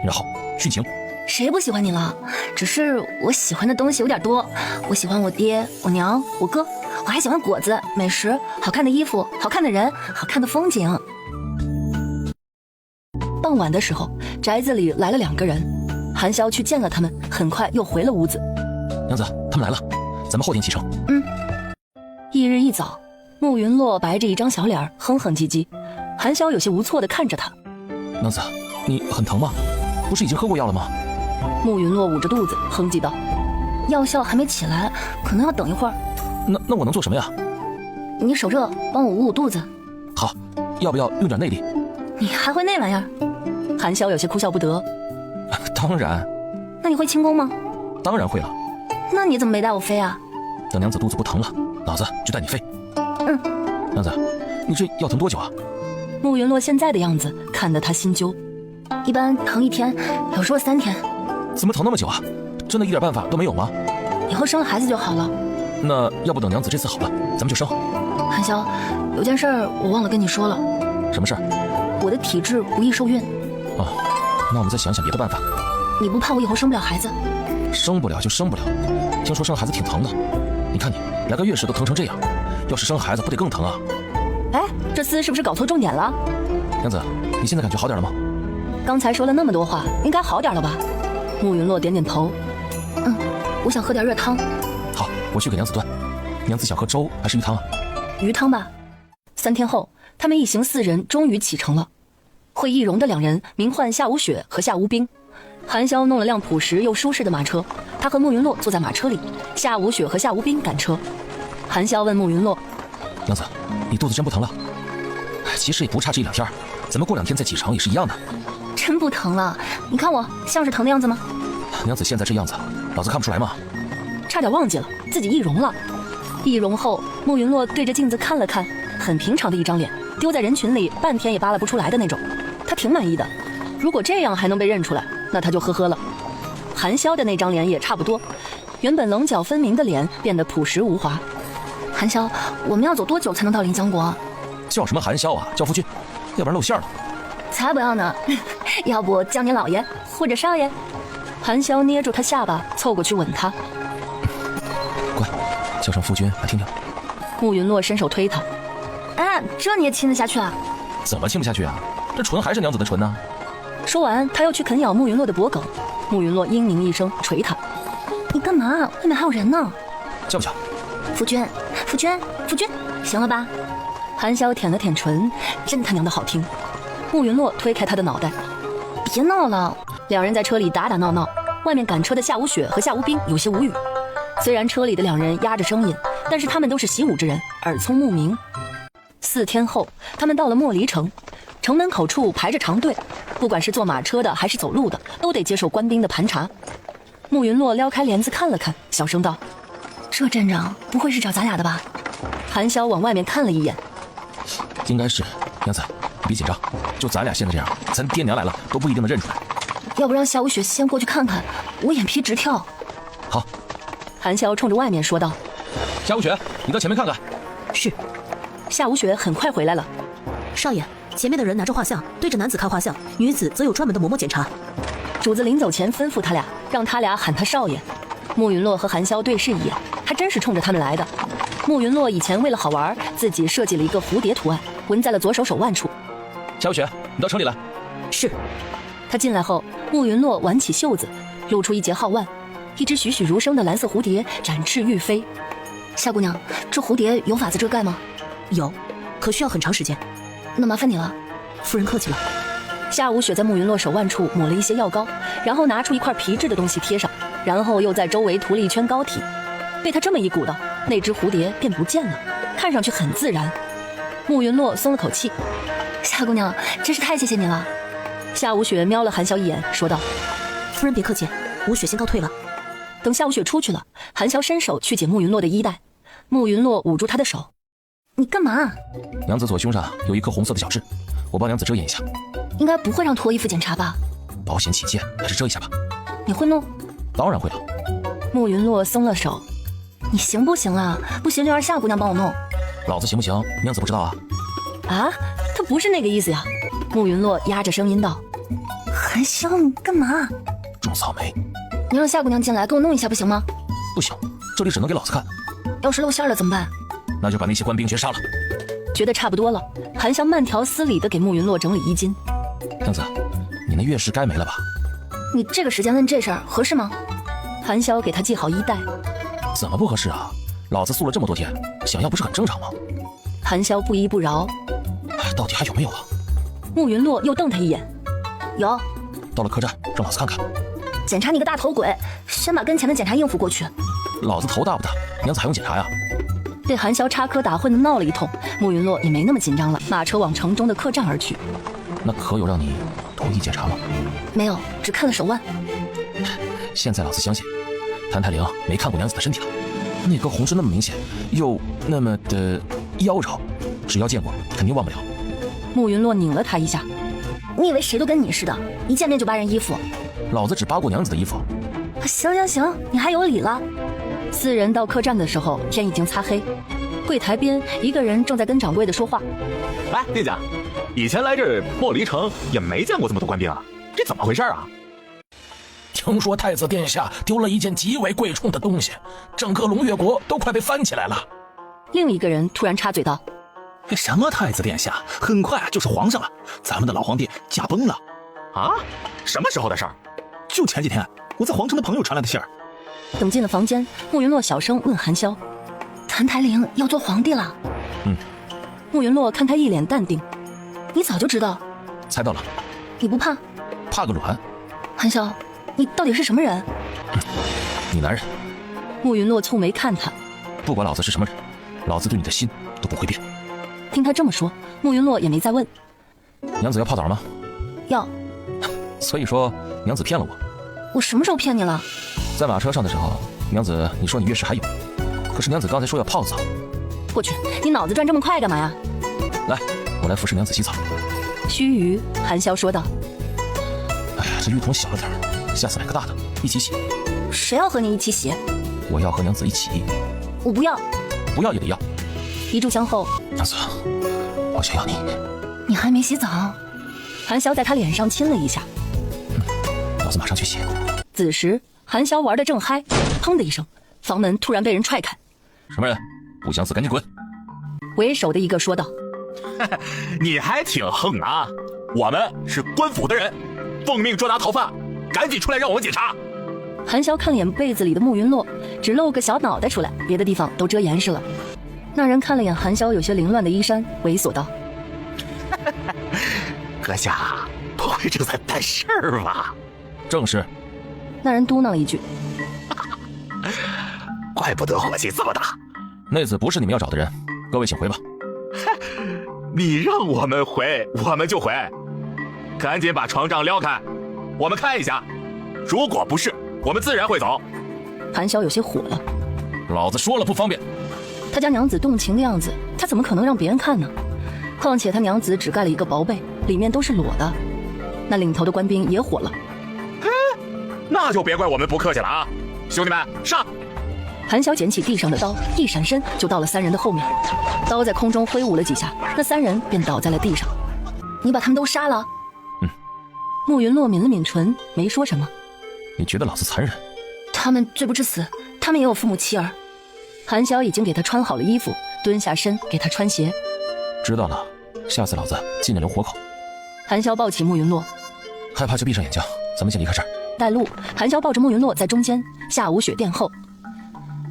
然后殉情。谁不喜欢你了？只是我喜欢的东西有点多，我喜欢我爹、我娘、我哥，我还喜欢果子、美食、好看的衣服、好看的人、好看的风景。傍晚的时候，宅子里来了2个人，韩潇去见了他们，很快又回了屋子。娘子，他们来了，咱们后天启程。翌日一早，慕云洛白着一张小脸，哼哼唧唧。韩潇有些无措地看着他。娘子，你很疼吗？不是已经喝过药了吗？慕云洛捂着肚子哼唧道：药效还没起来，可能要等一会儿。那我能做什么呀？你手热，帮我捂捂肚子。好，要不要用点内力？你还会那玩意儿？韩潇有些哭笑不得。当然。那你会轻功吗？当然会了。那你怎么没带我飞啊？等娘子肚子不疼了，老子就带你飞。娘子，你这要疼多久啊？慕云洛现在的样子看得他心揪。一般疼1天，有时候3天。怎么疼那么久啊？真的一点办法都没有吗？以后生了孩子就好了。那要不等娘子这次好了，咱们就生。韩潇，有件事我忘了跟你说了。什么事儿？我的体质不易受孕。那我们再想想别的办法。你不怕我以后生不了孩子？生不了就生不了，听说生孩子挺疼的，你看你来个月事都疼成这样，要是生孩子不得更疼啊？这厮是不是搞错重点了？娘子，你现在感觉好点了吗？刚才说了那么多话，应该好点了吧？慕云洛点点头。我想喝点热汤。好，我去给娘子端。娘子想喝粥还是鱼汤啊？鱼汤吧。3天后，他们一行4人终于启程了。会易容的2人名唤夏无雪和夏无冰。韩潇弄了辆朴实又舒适的马车，他和慕云洛坐在马车里，夏无雪和夏无冰赶车。韩潇问慕云洛：娘子，你肚子真不疼了？其实也不差这1-2天，咱们过2天再启程也是一样的。真不疼了，你看我像是疼的样子吗？娘子现在这样子，老子看不出来吗？差点忘记了，自己易容了。易容后，慕云洛对着镜子看了看，很平常的一张脸，丢在人群里半天也扒拉不出来的那种，他挺满意的。如果这样还能被认出来，那他就呵呵了。韩潇的那张脸也差不多，原本棱角分明的脸变得朴实无华。韩潇，我们要走多久才能到临江国？叫什么韩潇啊？叫夫君，要不然露馅了。才不要呢！要不叫你老爷或者少爷？韩潇捏住他下巴，凑过去吻他。乖，叫声夫君来听听。慕云洛伸手推他。啊，这你也亲得下去啊？怎么亲不下去啊？这唇还是娘子的唇呢。说完，他又去啃咬慕云洛的脖颈。慕云洛嘤咛一声，捶他。你干嘛？外面还有人呢。叫不叫？夫君，夫君，夫君，行了吧？韩潇舔了舔唇，真他娘的好听。慕云洛推开他的脑袋。别闹了。两人在车里打打闹闹，外面赶车的夏无雪和夏无冰有些无语。虽然车里的两人压着声音，但是他们都是习武之人，耳聪目明。4天后，他们到了莫离城，城门口处排着长队，不管是坐马车的还是走路的，都得接受官兵的盘查。慕云洛撩开帘子看了看，小声道：“这阵仗不会是找咱俩的吧？”韩潇往外面看了一眼，应该是。娘子，别紧张，就咱俩现在这样，咱爹娘来了都不一定能认出来。要不让夏无雪先过去看看，我眼皮直跳。好，韩潇冲着外面说道：“夏无雪，你到前面看看。”是。夏无雪很快回来了。少爷，前面的人拿着画像对着男子看画像，女子则有专门的嬷嬷检查。主子临走前吩咐他俩，让他俩喊他少爷。慕云洛和韩潇对视一眼，还真是冲着他们来的。慕云洛以前为了好玩，自己设计了一个蝴蝶图案，纹在了左手手腕处。夏无雪，你到城里来。是。他进来后，慕云洛挽起袖子，露出一截皓腕，一只栩栩如生的蓝色蝴蝶展翅欲飞。夏姑娘，这蝴蝶有法子遮盖吗？有，可需要很长时间。那麻烦你了。夫人客气了。夏无雪在慕云洛手腕处抹了一些药膏，然后拿出一块皮质的东西贴上，然后又在周围涂了一圈膏体。被他这么一鼓捣，那只蝴蝶便不见了，看上去很自然。慕云洛松了口气。夏姑娘，真是太谢谢你了。夏无雪瞄了韩潇一眼，说道：“夫人别客气，无雪先告退了。”等夏无雪出去了，韩潇伸手去解慕云洛的衣带，慕云洛捂住他的手：“你干嘛？”娘子左胸上有一颗红色的小痣，我帮娘子遮掩一下。应该不会让脱衣服检查吧？保险起见，还是遮一下吧。你会弄？当然会了。慕云洛松了手：“你行不行啊？不行就让夏姑娘帮我弄。”老子行不行？娘子不知道啊。啊，他不是那个意思呀。慕云洛压着声音道：“韩潇，你干嘛？种草莓。你让夏姑娘进来给我弄一下不行吗？不行，这里只能给老子看。要是露馅了怎么办？那就把那些官兵全杀了。”觉得差不多了，韩潇慢条斯理地给慕云洛整理衣襟。娘子，你那月事该没了吧？你这个时间问这事儿合适吗？韩潇给他系好衣带。怎么不合适啊？老子素了这么多天，想要不是很正常吗？韩潇不依不饶。到底还有没有啊？慕云洛又瞪他一眼。有。到了客栈，让老子看看。检查你个大头鬼！先把跟前的检查应付过去。老子头大不大？娘子还用检查呀？被韩潇插科打诨的闹了一通，慕云洛也没那么紧张了，马车往城中的客栈而去。那可有让你特意检查吗？没有，只看了手腕。现在老子相信，谭太灵没看过娘子的身体了。那颗红痣那么明显，又那么的妖娆，只要见过，肯定忘不了。慕云洛拧了他一下。你以为谁都跟你似的，一见面就扒人衣服？老子只扒过娘子的衣服。行行行，你还有理了。4人到客栈的时候，天已经擦黑。柜台边，一个人正在跟掌柜的说话。哎，店家，以前来这莫离城也没见过这么多官兵啊，这怎么回事啊？听说太子殿下丢了一件极为贵重的东西，整个龙月国都快被翻起来了。另一个人突然插嘴道：“什么太子殿下，很快就是皇上了，咱们的老皇帝驾崩了。”啊？什么时候的事儿？就前几天，我在皇城的朋友传来的信儿。等进了房间，慕云洛小声问韩潇：“谭台灵要做皇帝了？”慕云洛看他一脸淡定：“你早就知道？”猜到了。你不怕？怕个卵！韩潇，你到底是什么人？你男人。慕云洛蹙眉看他：“不管老子是什么人，老子对你的心都不会变。”听他这么说，慕云洛也没再问。娘子要泡澡吗？要。所以说，娘子骗了我。我什么时候骗你了？在马车上的时候，娘子你说你月事还有，可是娘子刚才说要泡澡。我去，你脑子转这么快干嘛呀？来，我来服侍娘子洗澡。须臾，韩潇说道：“哎呀，这浴桶小了点儿，下次买个大的，一起洗。”谁要和你一起洗？我要和娘子一起。我不要，不要也得要。一炷香后，娘子，我想要你。你还没洗澡。韩潇在他脸上亲了一下。老子马上去洗。此时韩潇玩得正嗨，砰的一声，房门突然被人踹开。什么人？不想死赶紧滚！为首的一个说道。你还挺横啊！我们是官府的人，奉命捉拿逃犯，赶紧出来让我们检查。韩潇看了眼被子里的慕云洛，只露个小脑袋出来，别的地方都遮严实了。那人看了眼韩潇有些凌乱的衣衫，猥琐道：阁下不会正在办事儿吧？正是。那人嘟囔了一句：怪不得火气这么大。那子不是你们要找的人，各位请回吧。你让我们回，我们就回。赶紧把床帐撩开，我们看一下。如果不是，我们自然会走。韩潇有些火了。老子说了不方便。他家娘子动情的样子，他怎么可能让别人看呢？况且他娘子只盖了一个薄被，里面都是裸的。那领头的官兵也火了。那就别怪我们不客气了啊！兄弟们，上！韩潇捡起地上的刀，一闪身就到了三人的后面，刀在空中挥舞了几下，那三人便倒在了地上。你把他们都杀了？慕云洛抿了抿唇，没说什么。你觉得老子残忍？他们罪不至死，他们也有父母妻儿。韩潇已经给他穿好了衣服，蹲下身给他穿鞋。知道了，下次老子尽量留活口。韩潇抱起慕云洛，害怕就闭上眼睛，咱们先离开这儿。带路，韩潇抱着慕云洛在中间，夏无雪殿后。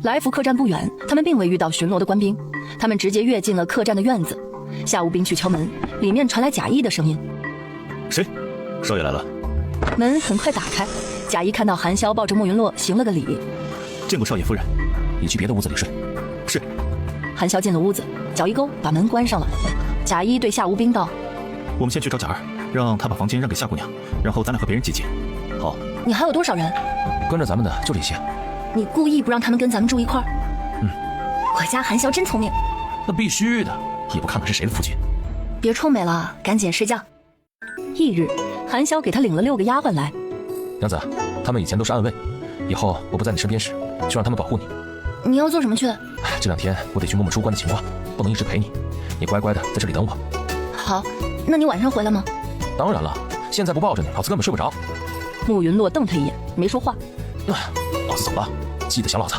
来福客栈不远，他们并未遇到巡逻的官兵，他们直接跃进了客栈的院子。夏无兵去敲门，里面传来贾谊的声音：谁？少爷来了。门很快打开，贾谊看到韩潇抱着慕云洛，行了个礼：见过少爷夫人。你去别的屋子里睡。是。韩潇进了屋子，脚一勾把门关上了。贾谊对夏无兵道：我们先去找贾儿，让他把房间让给夏姑娘，然后咱俩和别人接近。好。你还有多少人？跟着咱们的就这些。你故意不让他们跟咱们住一块儿？我家韩潇真聪明。那必须的，也不看看是谁的夫君。别臭美了，赶紧睡觉。翌日，韩潇给他领了6个丫鬟来。娘子，他们以前都是暗卫，以后我不在你身边时，就让他们保护你。你要做什么去？这2天我得去摸摸出关的情况，不能一直陪你。你乖乖的在这里等我。好，那你晚上回来吗？当然了，现在不抱着你，老子根本睡不着。慕云洛瞪他一眼，没说话。老子走了，记得想老子。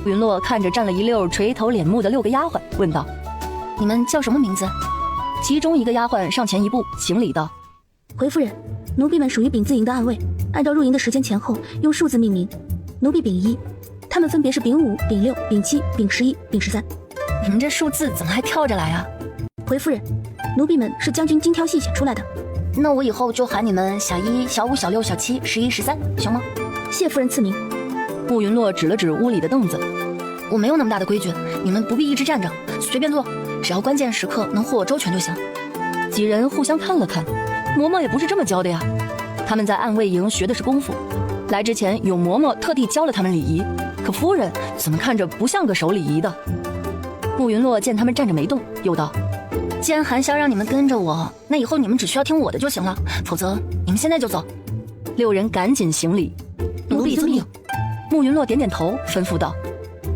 慕云洛看着站了一溜垂头敛目的6个丫鬟，问道：你们叫什么名字？其中一个丫鬟上前一步，行礼道：回夫人，奴婢们属于丙字营的暗卫，按照入营的时间前后用数字命名。奴婢丙1，他们分别是丙5、丙6、丙7、丙11、丙13。你们这数字怎么还跳着来啊？回夫人，奴婢们是将军精挑细选出来的。那我以后就喊你们小1、小5、小6、小7、11、13，行吗？谢夫人赐名。慕云洛指了指屋里的凳子：我没有那么大的规矩，你们不必一直站着，随便坐，只要关键时刻能护我周全就行。几人互相看了看，嬷嬷也不是这么教的呀。他们在暗卫营学的是功夫，来之前有嬷嬷特地教了他们礼仪，可夫人怎么看着不像个守礼仪的。慕云洛见他们站着没动，又道：既然韩潇让你们跟着我，那以后你们只需要听我的就行了，否则你们现在就走。6人赶紧行礼，奴婢遵命。慕云洛点点头，吩咐道：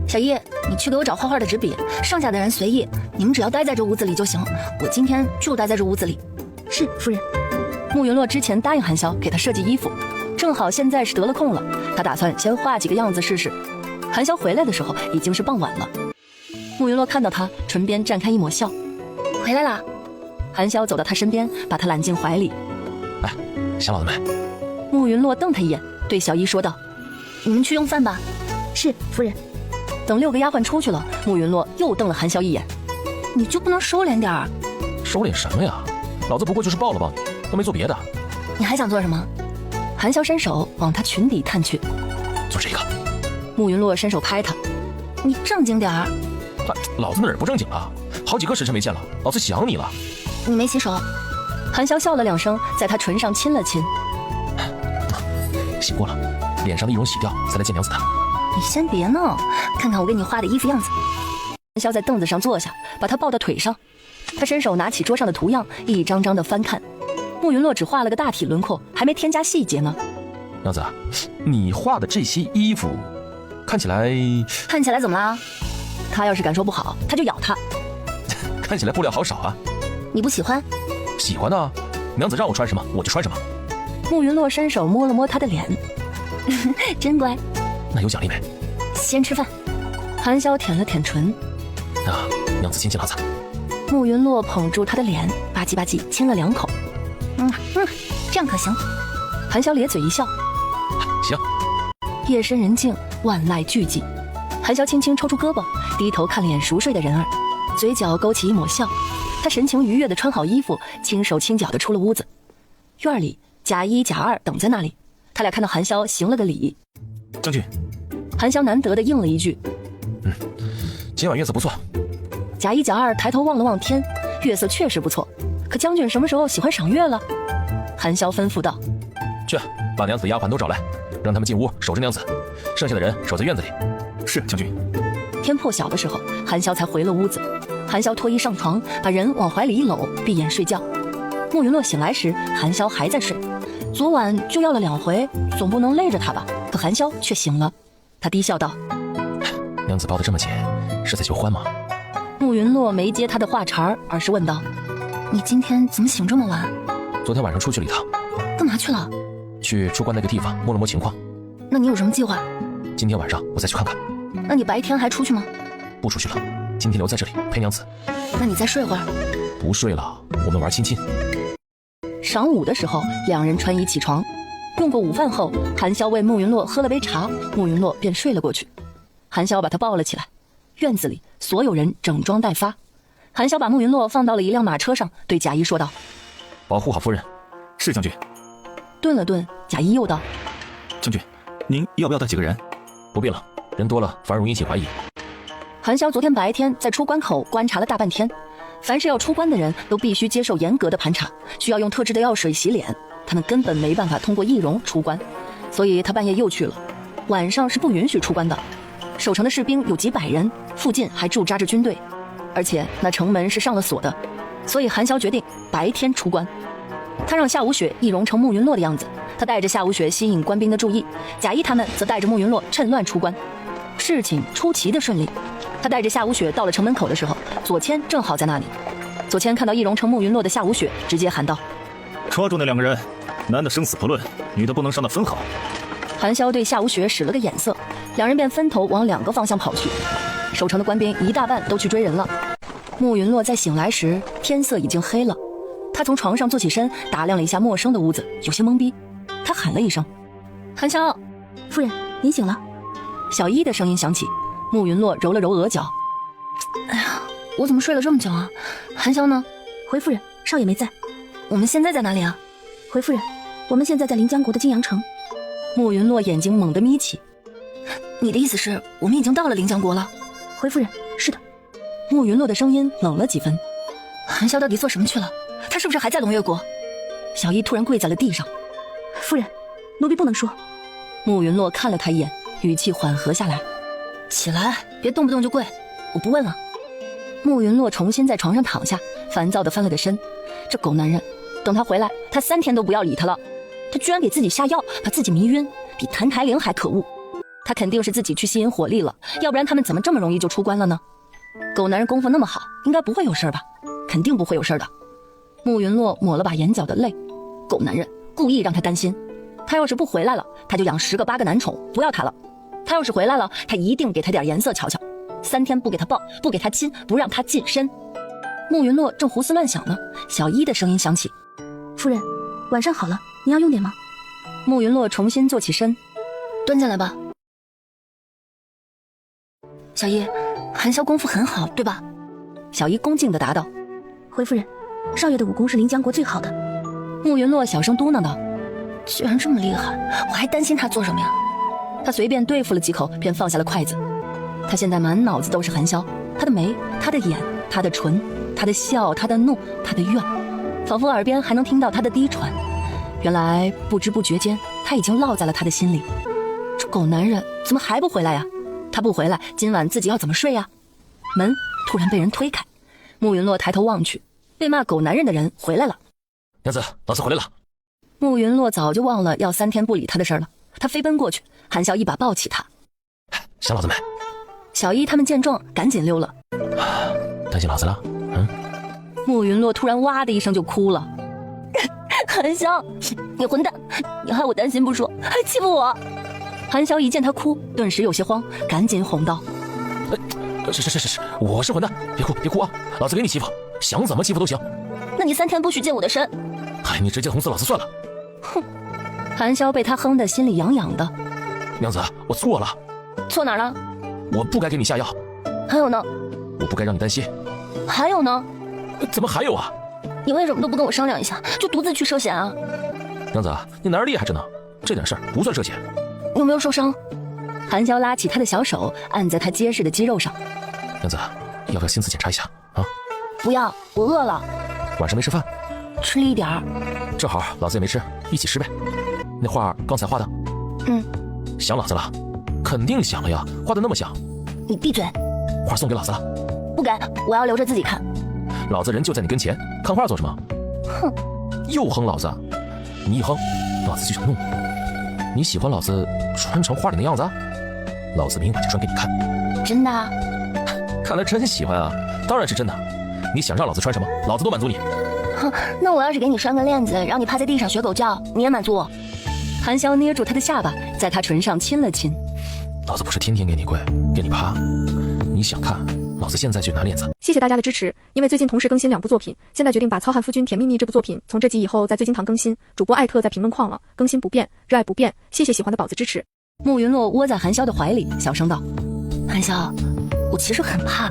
小叶，你去给我找画画的纸笔，剩下的人随意，你们只要待在这屋子里就行。我今天就待在这屋子里。是，夫人。慕云洛之前答应韩潇给他设计衣服，正好现在是得了空了，他打算先画几个样子试试。韩潇回来的时候已经是傍晚了。慕云洛看到他，唇边绽开一抹笑。回来啦。韩潇走到他身边，把他揽进怀里。哎，想老子没？慕云洛瞪他一眼，对小姨说道：你们去用饭吧。是，夫人。等6个丫鬟出去了，慕云洛又瞪了韩潇一眼：你就不能收敛点儿？收敛什么呀？老子不过就是抱了抱你，都没做别的。你还想做什么？韩潇伸手往他裙底探去。做这个。慕云洛伸手拍他：你正经点儿。老子哪儿不正经了？好几个时辰没见了，老子想你了。你没洗手？韩潇笑了2声，在他唇上亲了亲。洗过了，脸上的易容洗掉，再来见娘子的。你先别闹，看看我给你画的衣服样子。韩潇在凳子上坐下，把他抱到腿上。他伸手拿起桌上的图样，一张张的翻看。慕云洛只画了个大体轮廓，还没添加细节呢。娘子，你画的这些衣服看起来怎么啦？他要是敢说不好，他就咬他。看起来布料好少啊。你不喜欢？喜欢呢，娘子让我穿什么我就穿什么。慕云洛伸手摸了摸他的脸，真乖。那有奖励没？先吃饭。韩潇舔了舔唇，娘子亲亲老子。慕云洛捧住他的脸，吧唧吧唧亲了2口。这样可行？韩潇咧嘴一笑，行。夜深人静，万籁俱寂。韩潇轻轻抽出胳膊，低头看了眼熟睡的人儿，嘴角勾起一抹笑。他神情愉悦地穿好衣服，轻手轻脚地出了屋子。院里，贾一、贾二等在那里，他俩看到韩潇行了个礼。将军。韩潇难得地应了一句：今晚月色不错。贾一、贾二抬头望了望天，月色确实不错。可将军什么时候喜欢赏月了？韩潇吩咐道：去，把娘子丫鬟都找来，让他们进屋守着娘子，剩下的人守在院子里。是，将军。天破晓的时候，韩潇才回了屋子。韩潇脱衣上床，把人往怀里一搂，闭眼睡觉。慕云洛醒来时，韩潇还在睡。昨晚就要了2回，总不能累着他吧？可韩潇却醒了，他低笑道：娘子抱得这么紧，是在求欢吗？慕云洛没接他的话茬，而是问道：你今天怎么醒这么晚？昨天晚上出去了一趟。干嘛去了？去出关那个地方摸了摸情况。那你有什么计划？今天晚上我再去看看。那你白天还出去吗？不出去了，今天留在这里陪娘子。那你再睡会儿。不睡了，我们玩亲亲。晌午的时候，2人穿衣起床，用过午饭后，韩潇为慕云洛喝了杯茶，慕云洛便睡了过去。韩潇把他抱了起来。院子里所有人整装待发。韩潇把慕云洛放到了一辆马车上，对贾一说道：保护好夫人。是，将军。顿了顿，贾一又道：将军，您要不要带几个人？不必了，人多了反而容易引起怀疑。韩潇昨天白天在出关口观察了大半天，凡是要出关的人都必须接受严格的盘查，需要用特制的药水洗脸，他们根本没办法通过易容出关，所以他半夜又去了。晚上是不允许出关的，守城的士兵有几百人，附近还驻扎着军队，而且那城门是上了锁的，所以韩潇决定白天出关。他让夏无雪易容成慕云洛的样子，他带着夏无雪吸引官兵的注意，贾一他们则带着慕云洛趁乱出关。事情出奇的顺利。他带着夏无雪到了城门口的时候，左谦正好在那里。左谦看到易容成慕云洛的夏无雪，直接喊道：抓住那2个人，男的生死不论，女的不能伤得分毫。韩潇对夏无雪使了个眼色，2人便分头往2个方向跑去。守城的官兵一大半都去追人了。慕云洛在醒来时，天色已经黑了。他从床上坐起身，打量了一下陌生的屋子，有些懵逼。他喊了一声：韩潇。夫人，您醒了。小一的声音响起。慕云洛揉了揉额角：哎呀，我怎么睡了这么久啊？韩潇呢？回夫人，少爷没在。我们现在在哪里啊？回夫人，我们现在在临江国的金阳城。慕云洛眼睛猛地眯起：你的意思是我们已经到了临江国了？回夫人，是的。慕云洛的声音冷了几分。韩潇到底做什么去了？他是不是还在龙月国？小一突然跪在了地上：夫人，奴婢不能说。慕云洛看了他一眼，语气缓和下来：起来，别动不动就跪，我不问了。慕云洛重新在床上躺下，烦躁地翻了个身。这狗男人，等他回来，他3天都不要理他了。他居然给自己下药，把自己迷晕，比谭台灵还可恶。他肯定是自己去吸引火力了，要不然他们怎么这么容易就出关了呢？狗男人功夫那么好，应该不会有事吧？肯定不会有事的。慕云洛抹了把眼角的泪，狗男人故意让他担心。他要是不回来了，他就养10个8个男宠，不要他了。他要是回来了，他一定给他点颜色瞧瞧。3天不给他抱，不给他亲，不让他近身。慕云洛正胡思乱想呢，小一的声音响起：夫人，晚上好了，你要用点吗？慕云洛重新坐起身：端进来吧。小一，韩潇功夫很好，对吧？小一恭敬地答道：回夫人，少爷的武功是临江国最好的。慕云洛小声嘟囔道：居然这么厉害，我还担心他做什么呀？他随便对付了几口，便放下了筷子。他现在满脑子都是韩潇，他的眉，他的眼，他的唇，他的笑，他的怒，他的怨，仿佛耳边还能听到他的低喘。原来不知不觉间，他已经烙在了他的心里。这狗男人怎么还不回来呀？他不回来，今晚自己要怎么睡呀？门突然被人推开，慕云洛抬头望去，被骂狗男人的人回来了。娘子，老子回来了。慕云洛早就忘了要3天不理他的事了，他飞奔过去，韩潇一把抱起他：想老子没？小一他们见状赶紧溜了。担心老子了？慕云洛突然哇的一声就哭了。韩潇，你混蛋！你害我担心不说，还欺负我！韩潇一见他哭，顿时有些慌，赶紧哄道：是，我是混蛋，别哭啊！老子给你欺负，想怎么欺负都行。那你3天不许见我的身。哎，你直接哄死老子算了。哼！韩潇被他哼得心里痒痒的。娘子，我错了。错哪儿了？我不该给你下药。还有呢？我不该让你担心。还有呢？怎么还有啊？你为什么都不跟我商量一下，就独自去涉险啊？娘子，你哪儿厉害着呢？这点事儿不算涉险。有没有受伤？韩潇拉起他的小手，按在他结实的肌肉上。娘子，要不要亲自检查一下啊？不要，我饿了。晚上没吃饭？吃了一点儿。正好老子也没吃，一起吃呗。那画刚才画的？想老子了？肯定想了呀，画的那么像。你闭嘴。画送给老子了？不给，我要留着自己看。老子人就在你跟前，看画做什么？哼！又哼老子，你一哼，老子就想弄。你喜欢老子穿成画里那样子？老子明晚就穿给你看。真的啊？看来真喜欢啊！当然是真的。你想让老子穿什么，老子都满足你。哼，那我要是给你拴个链子，让你趴在地上学狗叫，你也满足我？韩潇捏住他的下巴，在他唇上亲了亲。老子不是天天给你跪，给你趴。你想看，老子现在就拿链子。谢谢大家的支持，因为最近同时更新2部作品，现在决定把《糙汉夫君甜蜜蜜》这部作品从这集以后在最新堂更新。主播艾特在评论框了，更新不变，热爱不变，谢谢喜欢的宝子支持。慕云洛窝在韩潇的怀里，小声道：韩潇，我其实很怕。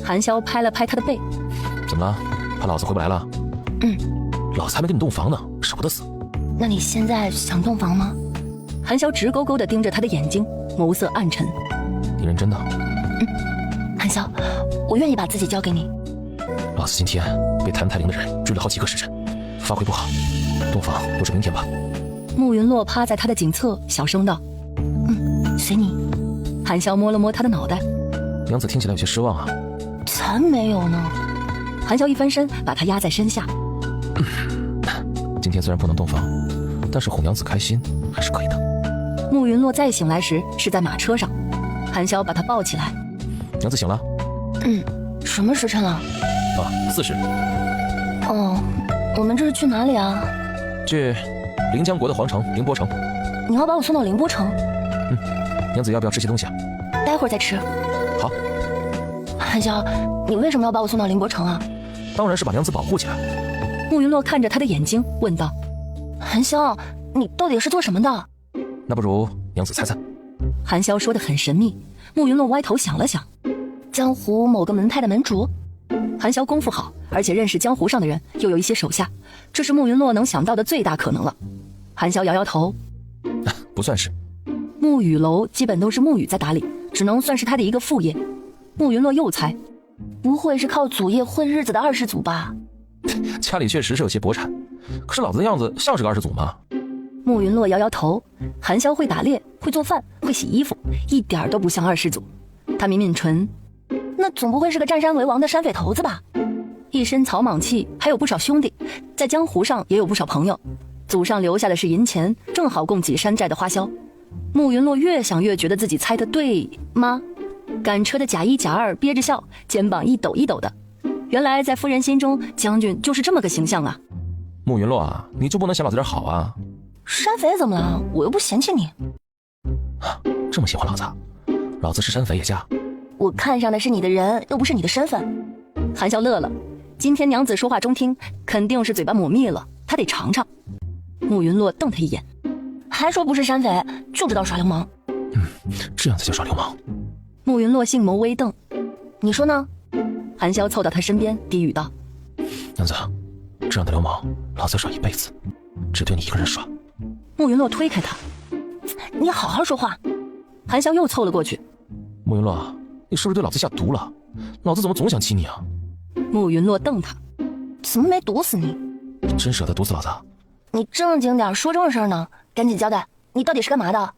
韩潇拍了拍他的背。怎么了？怕老子回不来了？老子还没跟你洞房呢，舍不得死。那你现在想洞房吗？韩潇直勾勾地盯着他的眼睛，眸色暗沉。你认真的？韩潇，我愿意把自己交给你。老子今天被谭泰灵的人追了好几个时辰，发挥不好，洞房留着明天吧。慕云洛趴在他的颈侧，小声道：随你。韩潇摸了摸他的脑袋。娘子听起来有些失望啊。才没有呢。韩潇一翻身，把他压在身下。今天虽然不能洞房，但是哄娘子开心还是可以的。慕云洛再醒来时是在马车上，韩潇把他抱起来。娘子醒了？什么时辰了？4时。哦，我们这是去哪里啊？去临江国的皇城凌波城。你要把我送到凌波城？娘子要不要吃些东西啊？待会儿再吃。好。韩潇，你为什么要把我送到凌波城啊？当然是把娘子保护起来。慕云洛看着他的眼睛问道：韩潇，你到底是做什么的？那不如娘子猜猜。韩潇说得很神秘。慕云洛歪头想了想，江湖某个门派的门主。韩潇功夫好，而且认识江湖上的人，又有一些手下，这是慕云洛能想到的最大可能了。韩潇摇摇头，不算是。沐雨楼基本都是沐雨在打理，只能算是他的一个副业。慕云洛又猜，不会是靠祖业混日子的二世祖吧？家里确实是有些薄产，可是老子的样子像是个二世祖吗？慕云洛摇摇头，韩潇会打猎，会做饭，会洗衣服，一点都不像二世祖。他抿抿唇，那总不会是个占山为王的山匪头子吧？一身草莽气，还有不少兄弟，在江湖上也有不少朋友，祖上留下的是银钱，正好供给山寨的花销。慕云洛越想越觉得自己猜得对吗？赶车的贾一贾二憋着笑，肩膀一抖一抖的。原来在夫人心中，将军就是这么个形象啊。慕云洛啊，你就不能想老子点好啊？山匪怎么了？我又不嫌弃你。这么喜欢老子？老子是山匪也嫁？我看上的是你的人，又不是你的身份。韩潇乐了，今天娘子说话中听，肯定是嘴巴抹蜜了，他得尝尝。慕云洛瞪他一眼，还说不是山匪，就知道耍流氓。这样才叫耍流氓。慕云洛杏眸微瞪，你说呢？韩潇凑到他身边，低语道：娘子，这样的流氓，老子耍一辈子，只对你一个人耍。慕云洛推开他，你好好说话。韩潇又凑了过去，慕云洛，你是不是对老子下毒了？老子怎么总想气你啊？慕云洛瞪他，怎么没毒死你？真舍得毒死老子？你正经点说正事呢，赶紧交代，你到底是干嘛的？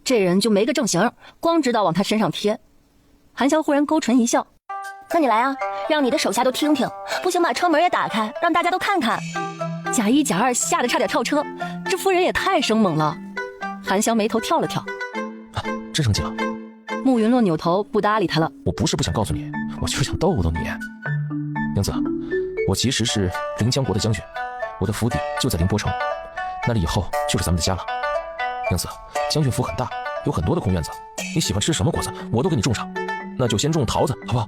这人就没个正形，光知道往他身上贴。韩潇忽然勾唇一笑，那你来啊，让你的手下都听听，不行把车门也打开，让大家都看看。贾一贾二吓得差点跳车，这夫人也太生猛了。韩潇眉头跳了跳，真生气了？慕云洛扭头不搭理他了。我不是不想告诉你，我就是想逗逗你。娘子，我其实是临江国的将军，我的府邸就在凌波城，那里以后就是咱们的家了。娘子，将军府很大，有很多的空院子，你喜欢吃什么果子，我都给你种上。那就先种桃子，好不好？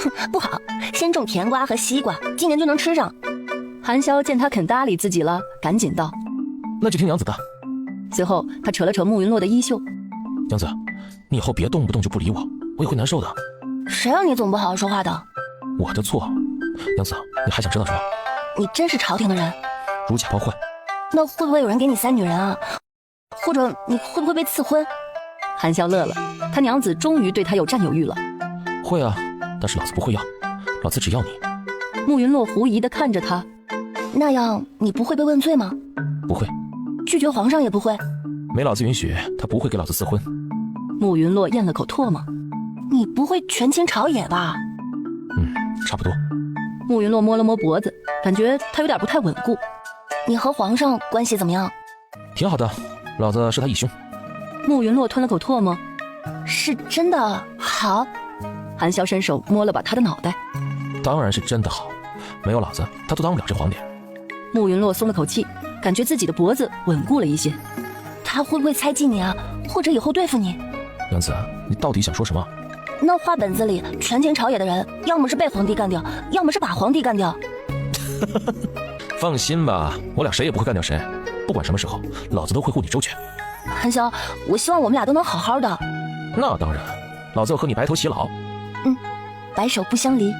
哼，不好，先种甜瓜和西瓜，今年就能吃上。韩潇见他肯搭理自己了，赶紧道：那就听娘子的。随后他扯了扯慕云洛的衣袖：娘子，你以后别动不动就不理我，我也会难受的。谁让你总不好好说话的？我的错。娘子，你还想知道什么？你真是朝廷的人，如假包换。那会不会有人给你塞女人啊？或者你会不会被赐婚？韩潇乐了，他娘子终于对他有占有欲了。会啊，但是老子不会要，老子只要你。慕云洛狐疑地看着他，那样你不会被问罪吗？不会。拒绝皇上也不会？没老子允许，他不会给老子赐婚。慕云洛咽了口唾沫，你不会权倾朝野吧？差不多。慕云洛摸了摸脖子，感觉他有点不太稳固。你和皇上关系怎么样？挺好的，老子是他义兄。慕云洛吞了口唾沫，是真的好。韩潇伸手摸了把他的脑袋，当然是真的好，没有老子他都当不了这皇帝。慕云洛松了口气，感觉自己的脖子稳固了一些。他会不会猜忌你啊？或者以后对付你？娘子，你到底想说什么？那话本子里权倾朝野的人，要么是被皇帝干掉，要么是把皇帝干掉。放心吧，我俩谁也不会干掉谁，不管什么时候，老子都会护你周全。韩潇，我希望我们俩都能好好的。那当然，老子要和你白头偕老。白首不相离。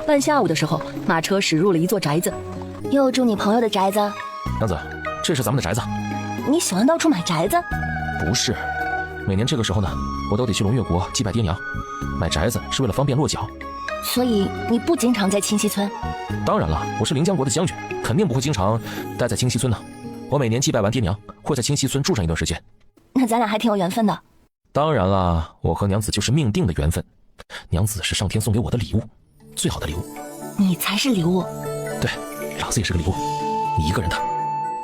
半下午的时候，马车驶入了一座宅子。又住你朋友的宅子？娘子，这是咱们的宅子。你喜欢到处买宅子？不是，每年这个时候呢，我都得去龙月国祭拜爹娘，买宅子是为了方便落脚。所以你不经常在清溪村？当然了，我是临江国的将军，肯定不会经常待在清溪村呢。我每年祭拜完爹娘，会在清溪村住上一段时间。那咱俩还挺有缘分的。当然啦，我和娘子就是命定的缘分。娘子是上天送给我的礼物，最好的礼物。你才是礼物。对，老子也是个礼物，你一个人的。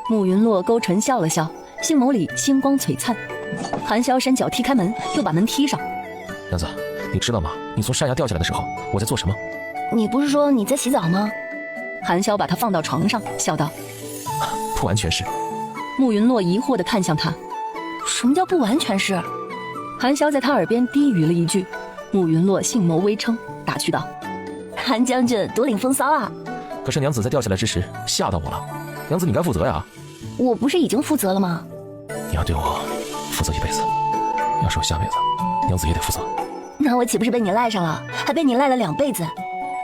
慕云洛勾唇笑了笑，星眸里星光璀璨。韩潇伸脚踢开门，又把门踢上。娘子，你知道吗？你从山崖掉下来的时候，我在做什么？你不是说你在洗澡吗？韩潇把他放到床上，笑道：不完全是。慕云洛疑惑地看向他，什么叫不完全是？韩潇在他耳边低语了一句。慕云洛杏眸微撑，打趣道：韩将军独领风骚啊！可是娘子在掉下来之时吓到我了，娘子你该负责呀。我不是已经负责了吗？你要对我负责一辈子，要是我下辈子，娘子也得负责。那我岂不是被你赖上了，还被你赖了2辈子？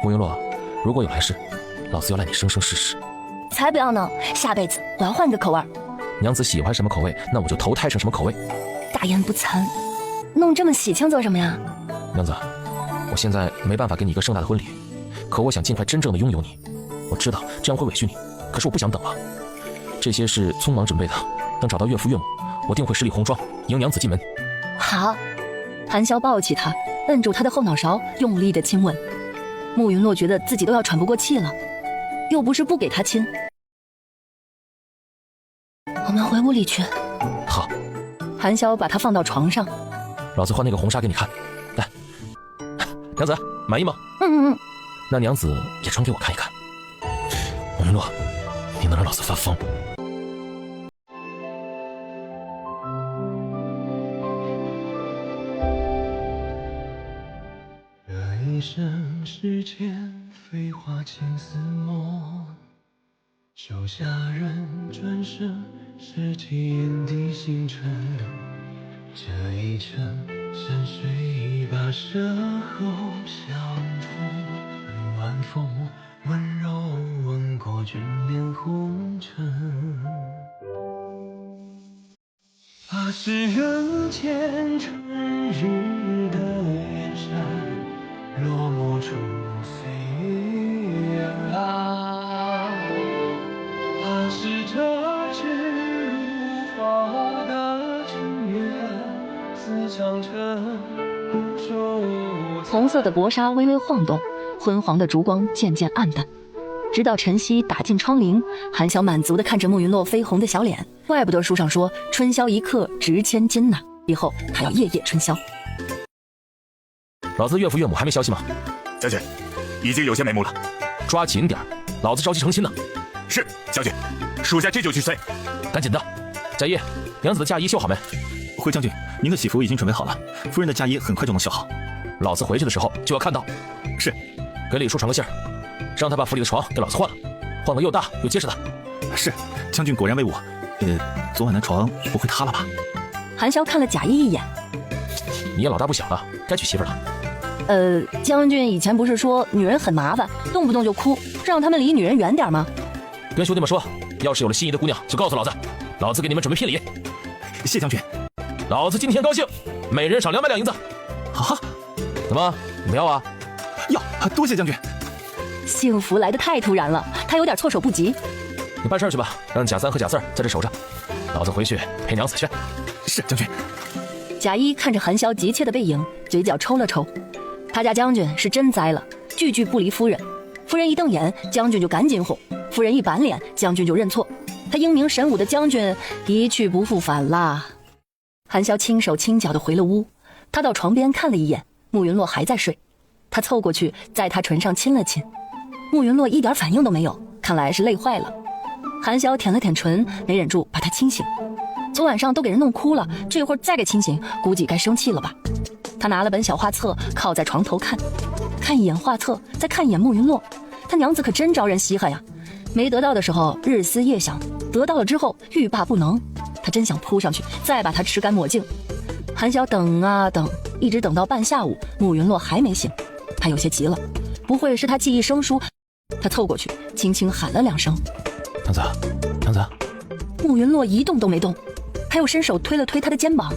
慕云洛，如果有来世，老子要赖你生生世世。才不要呢，下辈子我要换个口味。娘子喜欢什么口味，那我就投胎成什么口味。大言不惭，弄这么喜庆做什么呀？娘子，我现在没办法给你一个盛大的婚礼，可我想尽快真正的拥有你。我知道这样会委屈你，可是我不想等了。这些是匆忙准备的，等找到岳父岳母，我定会十里红妆迎娘子进门。好。韩潇抱起他，摁住他的后脑勺，用力的亲吻。慕云洛觉得自己都要喘不过气了，又不是不给他亲。我们回屋里去。好。韩潇把他放到床上，老子换那个红纱给你看。来，娘子满意吗？那娘子也穿给我看一看。慕云洛，你能让老子发疯？这一生世间飞花情似梦，手下人转身拾起眼底星辰。这一程山水一把身后相逢，晚风温柔吻过眷恋红尘。怕是人间春日的远山，落幕处岁月啊。怕是这指如花的尘缘，似长城无数。红色的薄纱微微晃动，昏黄的烛光渐渐暗淡，直到晨曦打进窗棂。韩潇满足地看着慕云洛绯红的小脸，怪不得书上说春宵一刻值千金呢，以后还要夜夜春宵。老子岳父岳母还没消息吗？将军，已经有些眉目了，抓紧点，老子着急成亲呢。是，将军，属下这就去催。赶紧的，贾谊，娘子的嫁衣绣好没？回将军，您的喜服已经准备好了，夫人的嫁衣很快就能绣好。老子回去的时候就要看到。是，给李叔传个信儿，让他把府里的床给老子换了，换个又大又结实的。是，将军果然威武。昨晚的床不会塌了吧？韩潇看了贾谊一眼，你也老大不小了，该娶媳妇了。将军以前不是说女人很麻烦，动不动就哭，让他们离女人远点吗？跟兄弟们说，要是有了心仪的姑娘，就告诉老子，老子给你们准备聘礼。谢将军，老子今天高兴，每人赏200两银子。啊？怎么，你不要啊？要，多谢将军。幸福来得太突然了，他有点措手不及。你办事去吧，让贾三和贾四在这守着，老子回去陪娘子去。是将军。贾谊看着韩潇急切的背影，嘴角抽了抽。他家将军是真栽了，句句不离夫人。夫人一瞪眼，将军就赶紧哄；夫人一板脸，将军就认错。他英明神武的将军一去不复返啦。韩潇轻手轻脚的回了屋，他到床边看了一眼，慕云洛还在睡，他凑过去在他唇上亲了亲。慕云洛一点反应都没有，看来是累坏了。韩潇舔了舔唇，没忍住把他亲醒。昨晚上都给人弄哭了，这会儿再给亲醒，估计该生气了吧。他拿了本小画册靠在床头看一眼画册，再看一眼慕云洛，他娘子可真招人稀罕呀。没得到的时候日思夜想，得到了之后欲罢不能，他真想扑上去再把他吃干抹净。韩潇等啊等，一直等到半下午，慕云洛还没醒，他有些急了，不会是他记忆生疏。他凑过去轻轻喊了2声，娘子，娘子。慕云洛一动都没动，他又伸手推了推他的肩膀，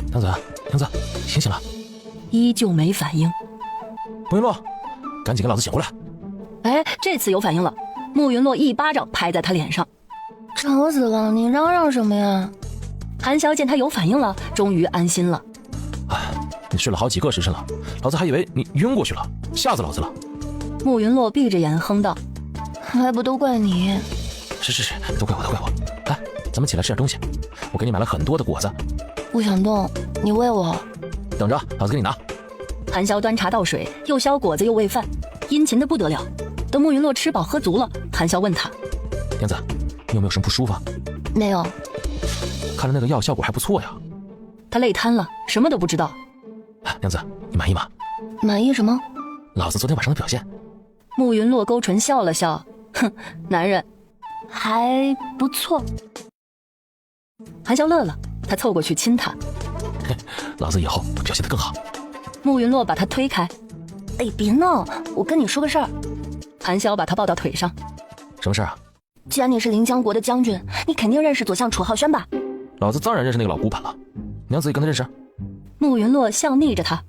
娘子，娘子，醒醒了。依旧没反应。慕云洛，赶紧给老子醒过来。哎，这次有反应了。慕云洛一巴掌拍在他脸上，吵死了，你嚷嚷什么呀？韩潇见他有反应了，终于安心了。哎，你睡了好几个时辰了，老子还以为你晕过去了，吓死老子了。慕云洛闭着眼哼道，还不都怪你？是，都怪我。来，咱们起来吃点东西，我给你买了很多的果子。不想动，你喂我。等着，老子给你拿。韩潇端茶倒水，又削果子又喂饭，殷勤的不得了。等慕云洛吃饱喝足了，韩潇问他，娘子，你有没有什么不舒服？没有。看来那个药效果还不错呀。他累瘫了，什么都不知道。娘子，你满意吗？满意什么？老子昨天晚上的表现。慕云洛勾唇笑了笑，哼，男人还不错。韩潇乐了，他凑过去亲他，老子以后会表现得更好。慕云洛把他推开，哎，别闹，我跟你说个事儿。韩潇把他抱到腿上，什么事啊？既然你是临江国的将军，你肯定认识左相楚浩轩吧？老子当然认识那个老古板了，娘子也跟他认识。慕云洛笑睨着他，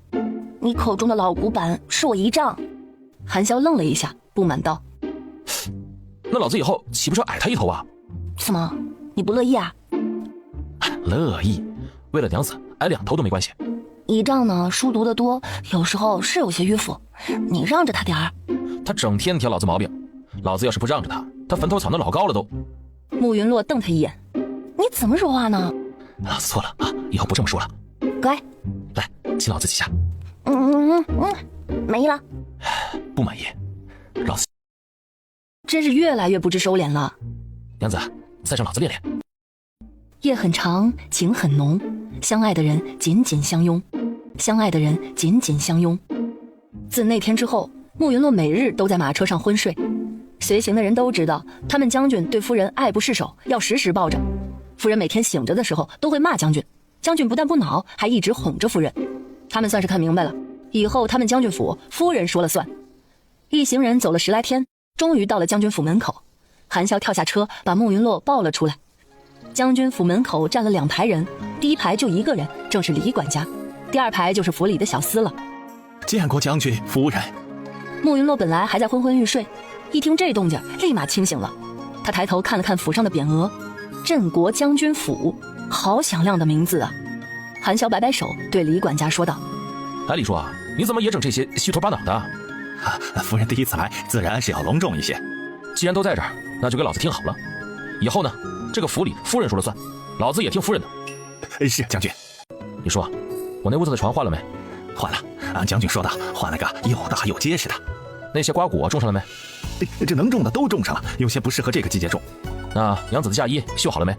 你口中的老古板是我姨丈。韩潇愣了一下，不满道，那老子以后岂不是要矮他一头啊？怎么，你不乐意啊？乐意，为了娘子矮2头都没关系。姨丈呢，书读得多，有时候是有些迂腐，你让着他点儿。他整天挑老子毛病，老子要是不让着他，他坟头草那老高了都。慕云洛瞪他一眼，你怎么说话呢？老子错了啊，以后不这么说了。乖，来亲老子几下。满意了？不满意，老子真是越来越不知收敛了。娘子，再让老子练练。夜很长，情很浓，相爱的人紧紧相拥，相爱的人紧紧相拥。自那天之后，慕云洛每日都在马车上昏睡。随行的人都知道，他们将军对夫人爱不释手，要时时抱着。夫人每天醒着的时候都会骂将军，将军不但不恼，还一直哄着夫人。他们算是看明白了，以后他们将军府夫人说了算。一行人走了10来天，终于到了将军府门口。韩潇跳下车，把慕云洛抱了出来。将军府门口站了2排人，第一排就1个人，正是李管家，第2排就是府里的小厮了。见过将军夫人。慕云洛本来还在昏昏欲睡，一听这动静，立马清醒了。他抬头看了看府上的匾额，镇国将军府，好响亮的名字啊！韩潇摆摆手，对李管家说道：“哎，李叔啊，你怎么也整这些虚头巴脑的？夫人第一才，自然是要隆重一些。既然都在这儿，那就给老子听好了。以后呢，这个府里夫人说了算，老子也听夫人的。是将军。李叔，我那屋子的床换了没？换了，按将军说的，换了个又大又结实的。那些瓜果种上了没？这能种的都种上了，有些不适合这个季节种。那娘子的嫁衣绣好了没？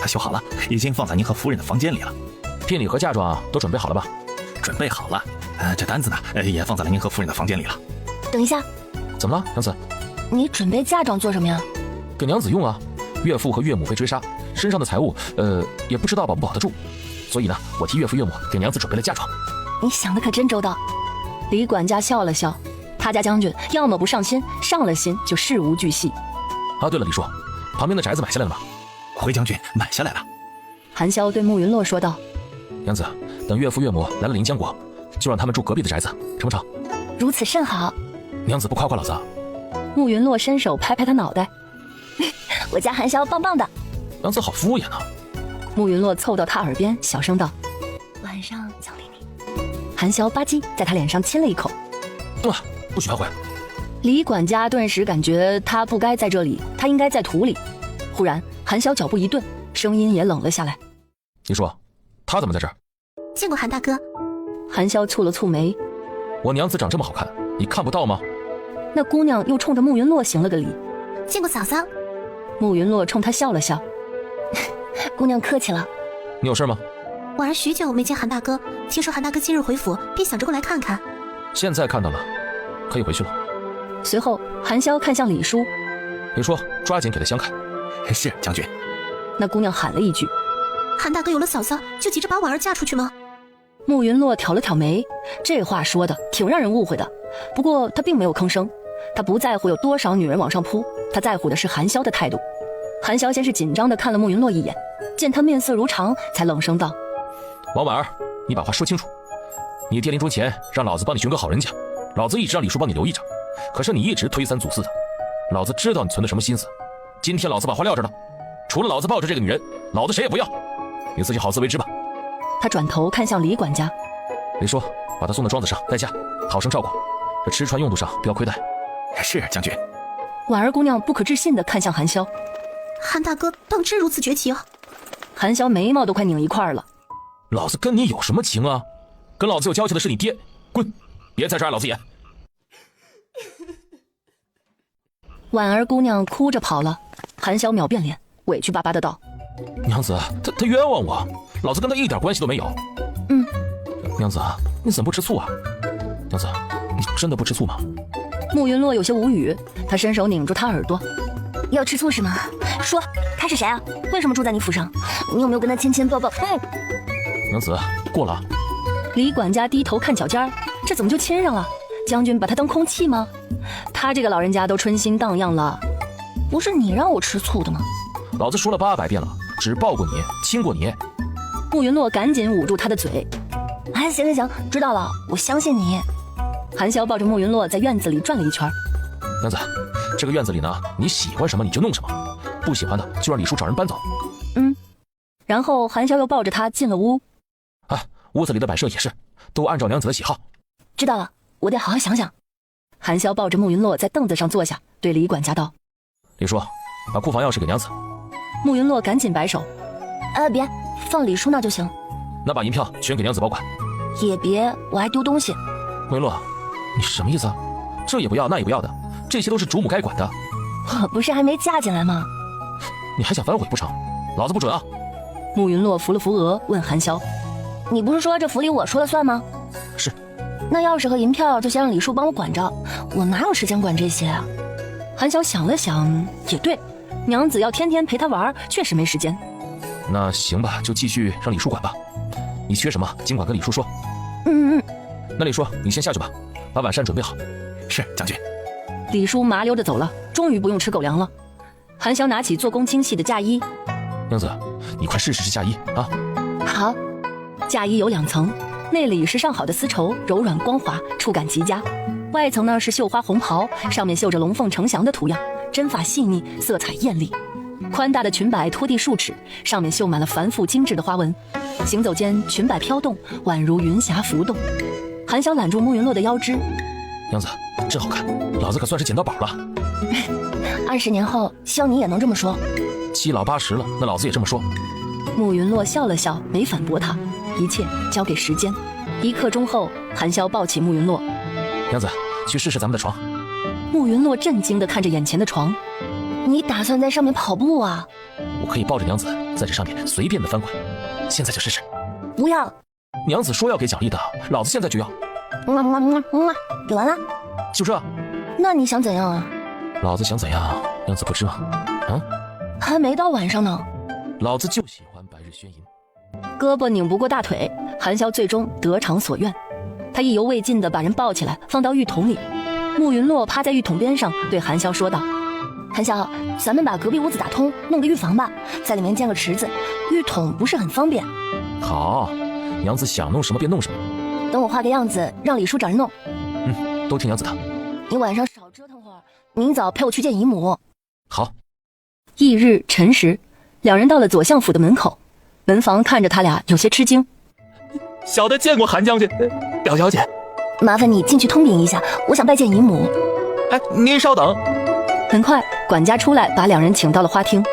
绣好了，已经放在您和夫人的房间里了。聘礼和嫁妆都准备好了吧？准备好了。这单子呢，也放在了您和夫人的房间里了。等一下，怎么了，娘子？你准备嫁妆做什么呀？给娘子用啊。岳父和岳母被追杀，身上的财物，也不知道保不保得住。所以呢，我替岳父岳母给娘子准备了嫁妆。你想的可真周到。李管家笑了笑，他家将军要么不上心，上了心就事无巨细。啊，对了，李叔，旁边的宅子买下来了吗？回将军买下来了。韩潇对慕云洛说道：“娘子，等岳父岳母来了临江国，就让他们住隔壁的宅子，成不成？”如此甚好。娘子不夸夸老子啊？慕云洛伸手拍拍他脑袋：“我家韩潇棒棒的。”娘子好敷衍啊。慕云洛凑到他耳边小声道：“晚上奖励你。”韩潇吧唧在他脸上亲了一口。不许反悔。李管家顿时感觉他不该在这里，他应该在土里。忽然，韩潇脚步一顿，声音也冷了下来：“李叔，他怎么在这儿？”见过韩大哥。韩潇蹙了蹙眉：“我娘子长这么好看，你看不到吗？”那姑娘又冲着慕云洛行了个礼：“见过嫂嫂。”慕云洛冲他笑了笑：“姑娘客气了。”你有事吗？婉儿许久没见韩大哥，听说韩大哥今日回府，便想着过来看看。现在看到了，可以回去了。随后，韩潇看向李叔：“李叔，抓紧给他相看。”是将军。那姑娘喊了一句：“韩大哥有了嫂嫂，就急着把婉儿嫁出去吗？”慕云洛挑了挑眉，这话说的挺让人误会的。不过他并没有吭声，他不在乎有多少女人往上扑，他在乎的是韩潇的态度。韩潇先是紧张地看了慕云洛一眼，见他面色如常，才冷声道：“王婉儿，你把话说清楚。你爹临终前让老子帮你寻个好人家，老子一直让李叔帮你留意着，可是你一直推三阻四的，老子知道你存的什么心思。今天老子把话撂这了，除了老子抱着这个女人，老子谁也不要，你自己好自为之吧。”他转头看向李管家：“李叔，把他送到庄子上待嫁，好生照顾，这吃穿用度上不要亏待。”是将军。婉儿姑娘不可置信地看向韩潇：“韩大哥当真如此绝情？”韩潇眉毛都快拧一块了：“老子跟你有什么情啊？跟老子有交情的是你爹，滚，别在这碍老子眼。”婉儿姑娘哭着跑了，韩潇秒变脸，委屈巴巴的道：“娘子，他冤枉我，老子跟他一点关系都没有。”“娘子，你怎么不吃醋啊？娘子，你真的不吃醋吗？”慕云洛有些无语，他伸手拧住他耳朵：“要吃醋是吗？说他是谁啊？为什么住在你府上？你有没有跟他亲亲抱抱？”“娘子，过了。”李管家低头看脚尖，这怎么就亲上了？将军把他当空气吗？他这个老人家都春心荡漾了，不是你让我吃醋的吗？老子说了800遍了，只抱过你，亲过你。慕云洛赶紧捂住他的嘴：“哎，行，知道了，我相信你。”韩潇抱着慕云洛在院子里转了一圈：“娘子，这个院子里呢，你喜欢什么你就弄什么，不喜欢的就让李叔找人搬走。”然后韩潇又抱着他进了屋。屋子里的摆设也是，都按照娘子的喜好。知道了，我得好好想想。韩潇抱着慕云洛在凳子上坐下，对李管家道：“李叔，把库房钥匙给娘子。”慕云洛赶紧摆手：“别，放李叔那就行。”“那把银票全给娘子保管。”“也别，我还丢东西。”“慕云洛，你什么意思啊？这也不要，那也不要的，这些都是主母该管的。”“我不是还没嫁进来吗？”“你还想反悔不成？老子不准啊！”慕云洛扶了扶额，问韩潇：“你不是说这府里我说了算吗？”“是。”“那钥匙和银票就先让李叔帮我管着，我哪有时间管这些啊？”韩潇想了想，也对，娘子要天天陪他玩，确实没时间。那行吧，就继续让李叔管吧。你缺什么，尽管跟李叔说。那李叔，你先下去吧，把晚膳准备好。是，将军。李叔麻溜着走了，终于不用吃狗粮了。韩潇拿起做工精细的嫁衣：“娘子，你快试试这嫁衣啊！”“好。”嫁衣有2层，内里是上好的丝绸，柔软光滑，触感极佳。外层呢是绣花红袍，上面绣着龙凤呈祥的图样，针法细腻，色彩艳丽。宽大的裙摆拖地数尺，上面绣满了繁复精致的花纹。行走间，裙摆飘动，宛如云霞浮动。韩潇揽住慕云洛的腰肢：“娘子，真好看，老子可算是捡到宝了。”“20年后，希望你也能这么说。”“7老80了，那老子也这么说。”慕云洛笑了笑，没反驳他，一切交给时间。1刻钟后，韩潇抱起慕云洛，娘子，去试试咱们的床。慕云洛震惊地看着眼前的床。你打算在上面跑步啊？我可以抱着娘子在这上面随便的翻滚，现在就试试。不要！娘子说要给奖励的，老子现在就要。给完了？就这？那你想怎样啊？老子想怎样，娘子不知吗？啊？还没到晚上呢。老子就喜欢白日宣淫。胳膊拧不过大腿，韩潇最终得偿所愿。他意犹未尽地把人抱起来放到浴桶里。慕云洛趴在浴桶边上对韩潇说道：韩潇，咱们把隔壁屋子打通，弄个浴房吧，在里面建个池子，浴桶不是很方便。好，娘子想弄什么便弄什么。等我画个样子，让李叔找人弄。都听娘子的。你晚上少折腾会儿，明早陪我去见姨母。好。翌日辰时，两人到了左相府的门口，门房看着他俩有些吃惊。小的见过韩将军，表小姐。麻烦你进去通禀一下，我想拜见姨母。哎，您稍等。很快，管家出来把两人请到了花厅。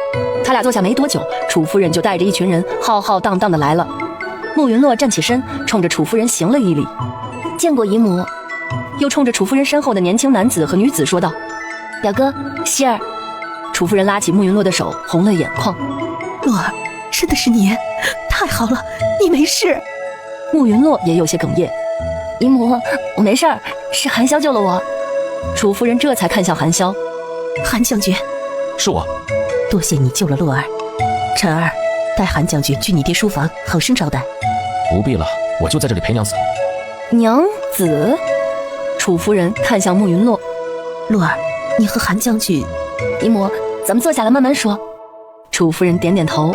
他俩坐下没多久，楚夫人就带着一群人浩浩荡荡的来了。慕云洛站起身，冲着楚夫人行了一礼，见过姨母。又冲着楚夫人身后的年轻男子和女子说道：表哥，希儿。楚夫人拉起慕云洛的手，红了眼眶。洛儿，真的是你，太好了，你没事。慕云洛也有些哽咽。姨母，我没事儿，是韩潇救了我。楚夫人这才看向韩潇。韩将军，是我。多谢你救了洛儿。晨儿，带韩将军去你爹书房，好生招待。不必了，我就在这里陪娘子。娘子？楚夫人看向慕云洛。洛儿，你和韩将军……姨母，咱们坐下来慢慢说。楚夫人点点头。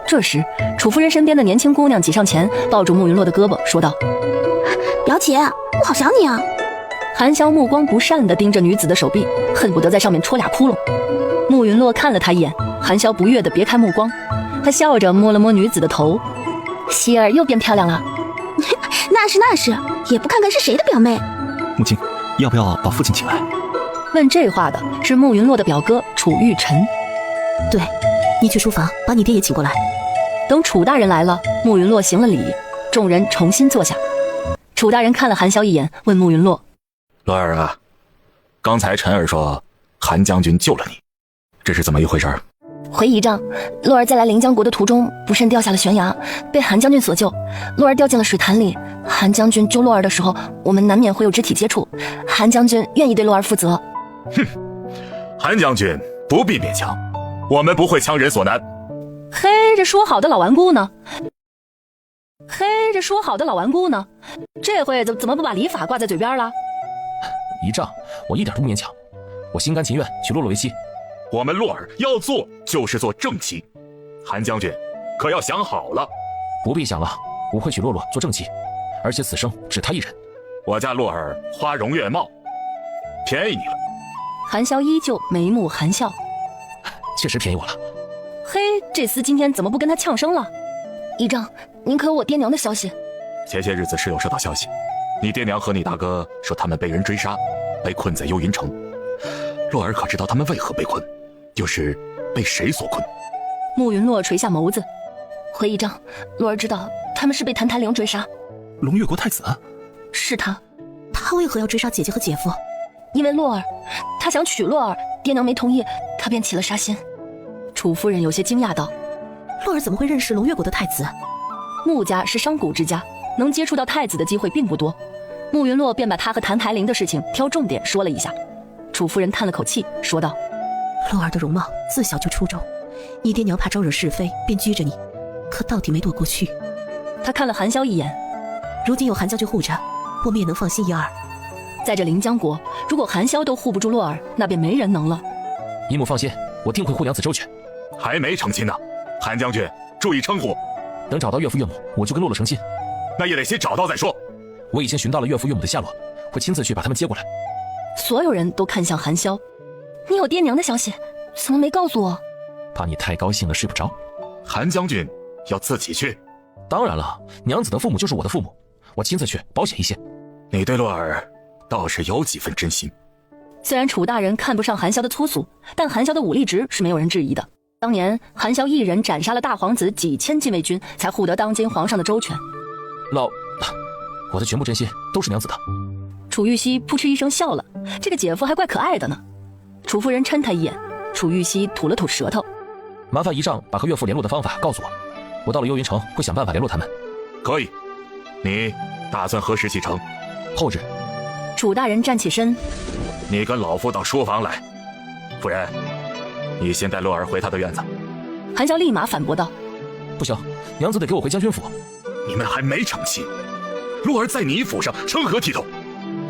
这时，楚夫人身边的年轻姑娘挤上前，抱住慕云洛的胳膊，说道：表姐，我好想你啊。韩潇目光不善地盯着女子的手臂，恨不得在上面戳俩窟窿。慕云洛看了他一眼，韩潇不悦地别开目光。他笑着摸了摸女子的头。希儿又变漂亮了。那是，也不看看是谁的表妹。母亲，要不要把父亲请来？问这话的是慕云洛的表哥楚玉晨。对，你去书房把你爹也请过来。等楚大人来了，慕云洛行了礼，众人重新坐下。楚大人看了韩潇一眼，问慕云洛：洛儿啊，刚才陈儿说韩将军救了你，这是怎么一回事？回姨丈，洛儿在来临江国的途中不慎掉下了悬崖，被韩将军所救。洛儿掉进了水潭里，韩将军救洛儿的时候，我们难免会有肢体接触，韩将军愿意对洛儿负责。哼，韩将军不必勉强，我们不会强人所难。嘿，这说好的老顽固呢？这回怎么不把礼法挂在嘴边了？姨丈，我一点都不勉强，我心甘情愿娶洛洛为妻。我们洛儿要做就是做正妻，韩将军可要想好了。不必想了，我会娶洛洛做正妻，而且此生只她一人。我家洛儿花容月貌，便宜你了。韩潇依旧眉目含笑。确实便宜我了。嘿，这厮今天怎么不跟他呛声了？姨丈，您可有我爹娘的消息？前些日子是有收到消息，你爹娘和你大哥说他们被人追杀，被困在幽云城。洛儿可知道他们为何被困，又是被谁所困？慕云洛垂下眸子。回姨丈，洛儿知道他们是被谭谭灵追杀。龙越国太子？是他。他为何要追杀姐姐和姐夫？因为洛儿，他想娶洛儿，爹娘没同意，他便起了杀心。楚夫人有些惊讶道：洛儿怎么会认识龙越国的太子？穆家是商贾之家，能接触到太子的机会并不多。慕云洛便把他和谭台灵的事情挑重点说了一下。楚夫人叹了口气，说道：洛儿的容貌自小就出众，你爹娘怕招惹是非，便拘着你，可到底没躲过去。他看了韩潇一眼，如今有韩将军护着，我们也能放心一二。在这临江国，如果韩潇都护不住洛儿，那便没人能了。姨母放心，我定会护娘子周全。还没成亲呢，韩将军注意称呼。等找到岳父岳母，我就跟洛洛成亲。那也得先找到再说。我已经寻到了岳父岳母的下落，会亲自去把他们接过来。所有人都看向韩潇。你有爹娘的消息，怎么没告诉我？怕你太高兴了睡不着。韩将军要自己去？当然了，娘子的父母就是我的父母，我亲自去保险一些。你对洛儿倒是有几分真心。虽然楚大人看不上韩潇的粗俗，但韩潇的武力值是没有人质疑的。当年韩潇一人斩杀了大皇子几千禁卫军，才护得当今皇上的周全。我的全部真心都是娘子的。楚玉溪扑哧一声笑了，这个姐夫还怪可爱的呢。楚夫人嗔他一眼，楚玉溪吐了吐舌头。麻烦姨丈把和岳父联络的方法告诉我，我到了幽云城会想办法联络他们。可以，你打算何时启程？后日。楚大人站起身，你跟老夫到书房来。夫人，你先带洛儿回她的院子。韩萧立马反驳道：不行，娘子得给我回将军府。你们还没成亲，洛儿在你府上成何体统？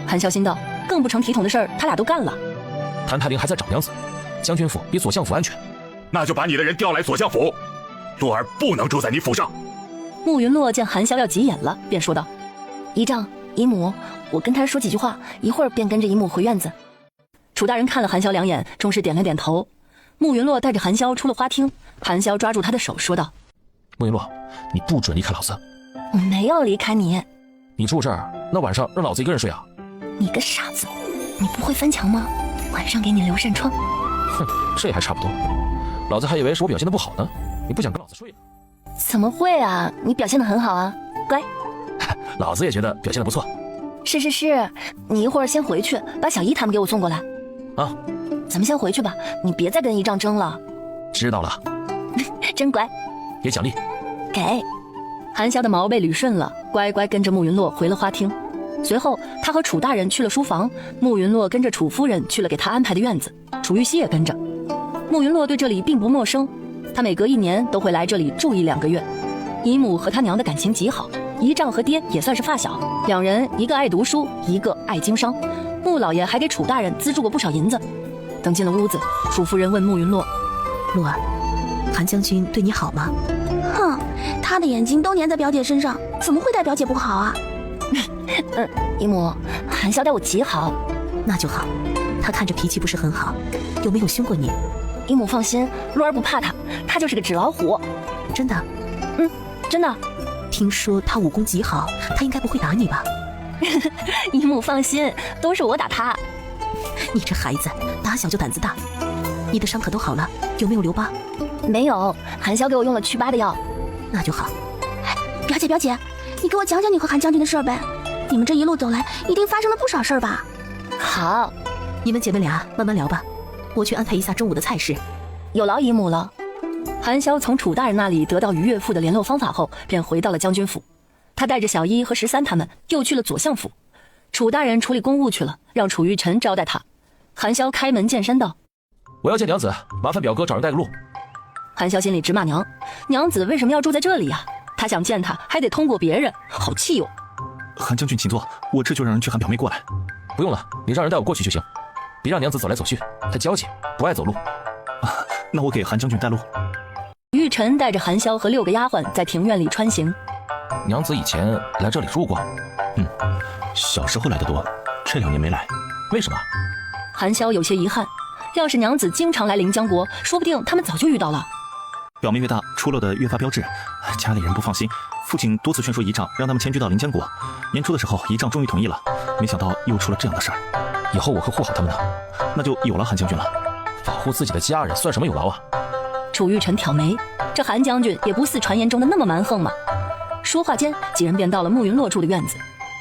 韩萧心道，更不成体统的事儿他俩都干了。谭泰灵还在找娘子，将军府比左相府安全。那就把你的人调来左相府，洛儿不能住在你府上。慕云洛见韩萧要急眼了，便说道：姨丈姨母，我跟他说几句话，一会儿便跟着姨母回院子。楚大人看了韩萧两眼，终是点了点头。慕云洛带着韩萧出了花厅，韩萧抓住他的手说道：慕云洛，你不准离开老子。我没有离开你。你住这儿，那晚上让老子一个人睡啊？你个傻子，你不会翻墙吗？晚上给你留扇窗。哼，这还差不多。老子还以为是我表现的不好呢，你不想跟老子睡？怎么会啊，你表现得很好啊，乖。老子也觉得表现得不错。是，你一会儿先回去，把小姨他们给我送过来。啊，咱们先回去吧，你别再跟姨丈争了。知道了。真乖。给奖励。给。韩萧的毛被捋顺了，乖乖跟着慕云洛回了花厅。随后他和楚大人去了书房，慕云洛跟着楚夫人去了给他安排的院子，楚玉溪也跟着。慕云洛对这里并不陌生，他每隔1年都会来这里住1-2个月。姨母和他娘的感情极好，姨丈和爹也算是发小，两人一个爱读书，一个爱经商。穆老爷还给楚大人资助过不少银子。等进了屋子，楚夫人问慕云洛：洛儿，韩将军对你好吗？哼，他的眼睛都粘在表姐身上，怎么会待表姐不好啊？姨母，韩萧待我极好。那就好，他看着脾气不是很好，有没有凶过你？姨母放心，洛儿不怕他，他就是个纸老虎。真的？真的。听说他武功极好，他应该不会打你吧？姨母放心，都是我打他。你这孩子，打小就胆子大。你的伤可都好了，有没有留疤？没有，韩萧给我用了祛疤的药。那就好。表姐，你给我讲讲你和韩将军的事儿呗。你们这一路走来，一定发生了不少事儿吧？好，你们姐妹俩慢慢聊吧，我去安排一下中午的菜式。有劳姨母了。韩萧从楚大人那里得到与岳父的联络方法后，便回到了将军府。他带着小一和13他们又去了左相府。楚大人处理公务去了，让楚玉晨招待他。韩萧开门见山道：我要见娘子，麻烦表哥找人带个路。韩萧心里直骂娘，娘子为什么要住在这里呀？他想见她还得通过别人，好气哟。韩将军请坐，我这就让人去喊表妹过来。不用了，你让人带我过去就行，别让娘子走来走去，她娇气，不爱走路。那我给韩将军带路。玉晨带着韩萧和6个丫鬟在庭院里穿行。娘子以前来这里住过？小时候来的多，这2年没来。为什么？韩萧有些遗憾，要是娘子经常来临江国，说不定他们早就遇到了。表妹越大，出落的越发标致，家里人不放心，父亲多次劝说姨丈让他们迁居到临江国。年初的时候，姨丈终于同意了，没想到又出了这样的事儿。以后我会护好他们的。那就有劳韩将军了。保护自己的家人算什么有劳啊？楚玉晨挑眉，这韩将军也不似传言中的那么蛮横嘛。说话间，几人便到了慕云洛住的院子。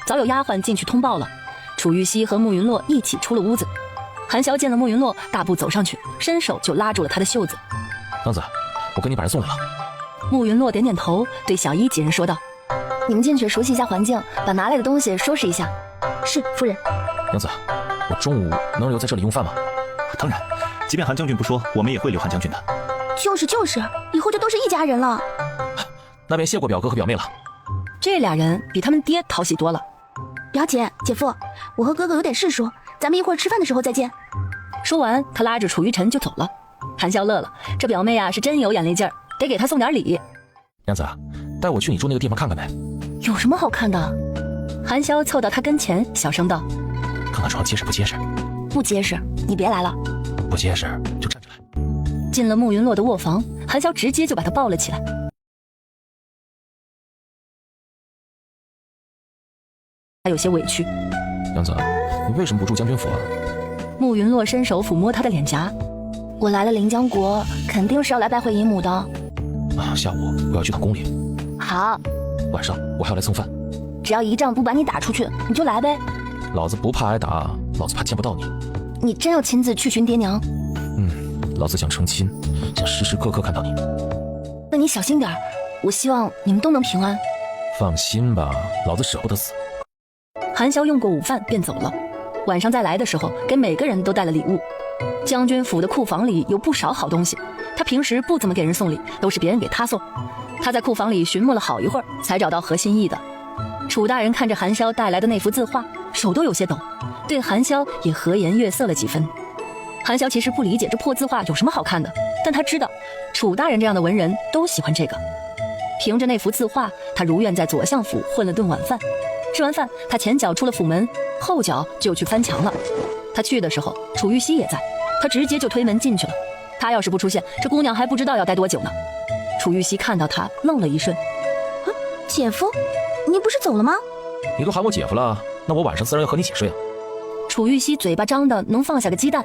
早有丫鬟进去通报了，楚玉溪和慕云洛一起出了屋子。韩萧见了慕云洛，大步走上去，伸手就拉住了他的袖子。娘子，我给你把人送来了。慕云洛点点头，对小一几人说道：你们进去熟悉一下环境，把拿来的东西收拾一下。是，夫人。娘子，我中午能留在这里用饭吗？当然，即便韩将军不说，我们也会留韩将军的。就是，以后就都是一家人了。那便谢过表哥和表妹了。这俩人比他们爹讨喜多了。表姐、姐夫，我和哥哥有点事说，咱们一会儿吃饭的时候再见。说完，他拉着楚玉晨就走了。韩萧乐了，这表妹啊是真有眼力劲儿，得给她送点礼。娘子，带我去你住那个地方看看呗。有什么好看的？韩萧凑到他跟前，小声道：看看床结实不结实？不结实，你别来了。不结实就站着来。进了慕云洛的卧房，韩萧直接就把他抱了起来。他有些委屈。娘子，你为什么不住将军府啊？慕云洛伸手抚摸他的脸颊。我来了临江国，肯定是要来拜会姨母的。下午我要去趟宫里。好。晚上我还要来送饭。只要仪仗不把你打出去，你就来呗。老子不怕挨打，老子怕见不到你。你真要亲自去寻爹娘？老子想成亲，想时时刻刻看到你。那你小心点，我希望你们都能平安。放心吧，老子舍不得死。韩潇用过午饭便走了，晚上再来的时候，给每个人都带了礼物。将军府的库房里有不少好东西，他平时不怎么给人送礼，都是别人给他送。他在库房里寻摸了好一会儿，才找到合心意的。楚大人看着韩潇带来的那幅字画，手都有些抖，对韩潇也和颜悦色了几分。韩潇其实不理解这破字画有什么好看的，但他知道楚大人这样的文人都喜欢这个。凭着那幅字画，他如愿在左相府混了顿晚饭。吃完饭，他前脚出了府门，后脚就去翻墙了。他去的时候，楚玉溪也在，他直接就推门进去了。他要是不出现，这姑娘还不知道要待多久呢。楚玉溪看到他，愣了一瞬。姐夫，你不是走了吗？你都喊我姐夫了，那我晚上自然要和你一起睡啊。楚玉溪嘴巴张得能放下个鸡蛋，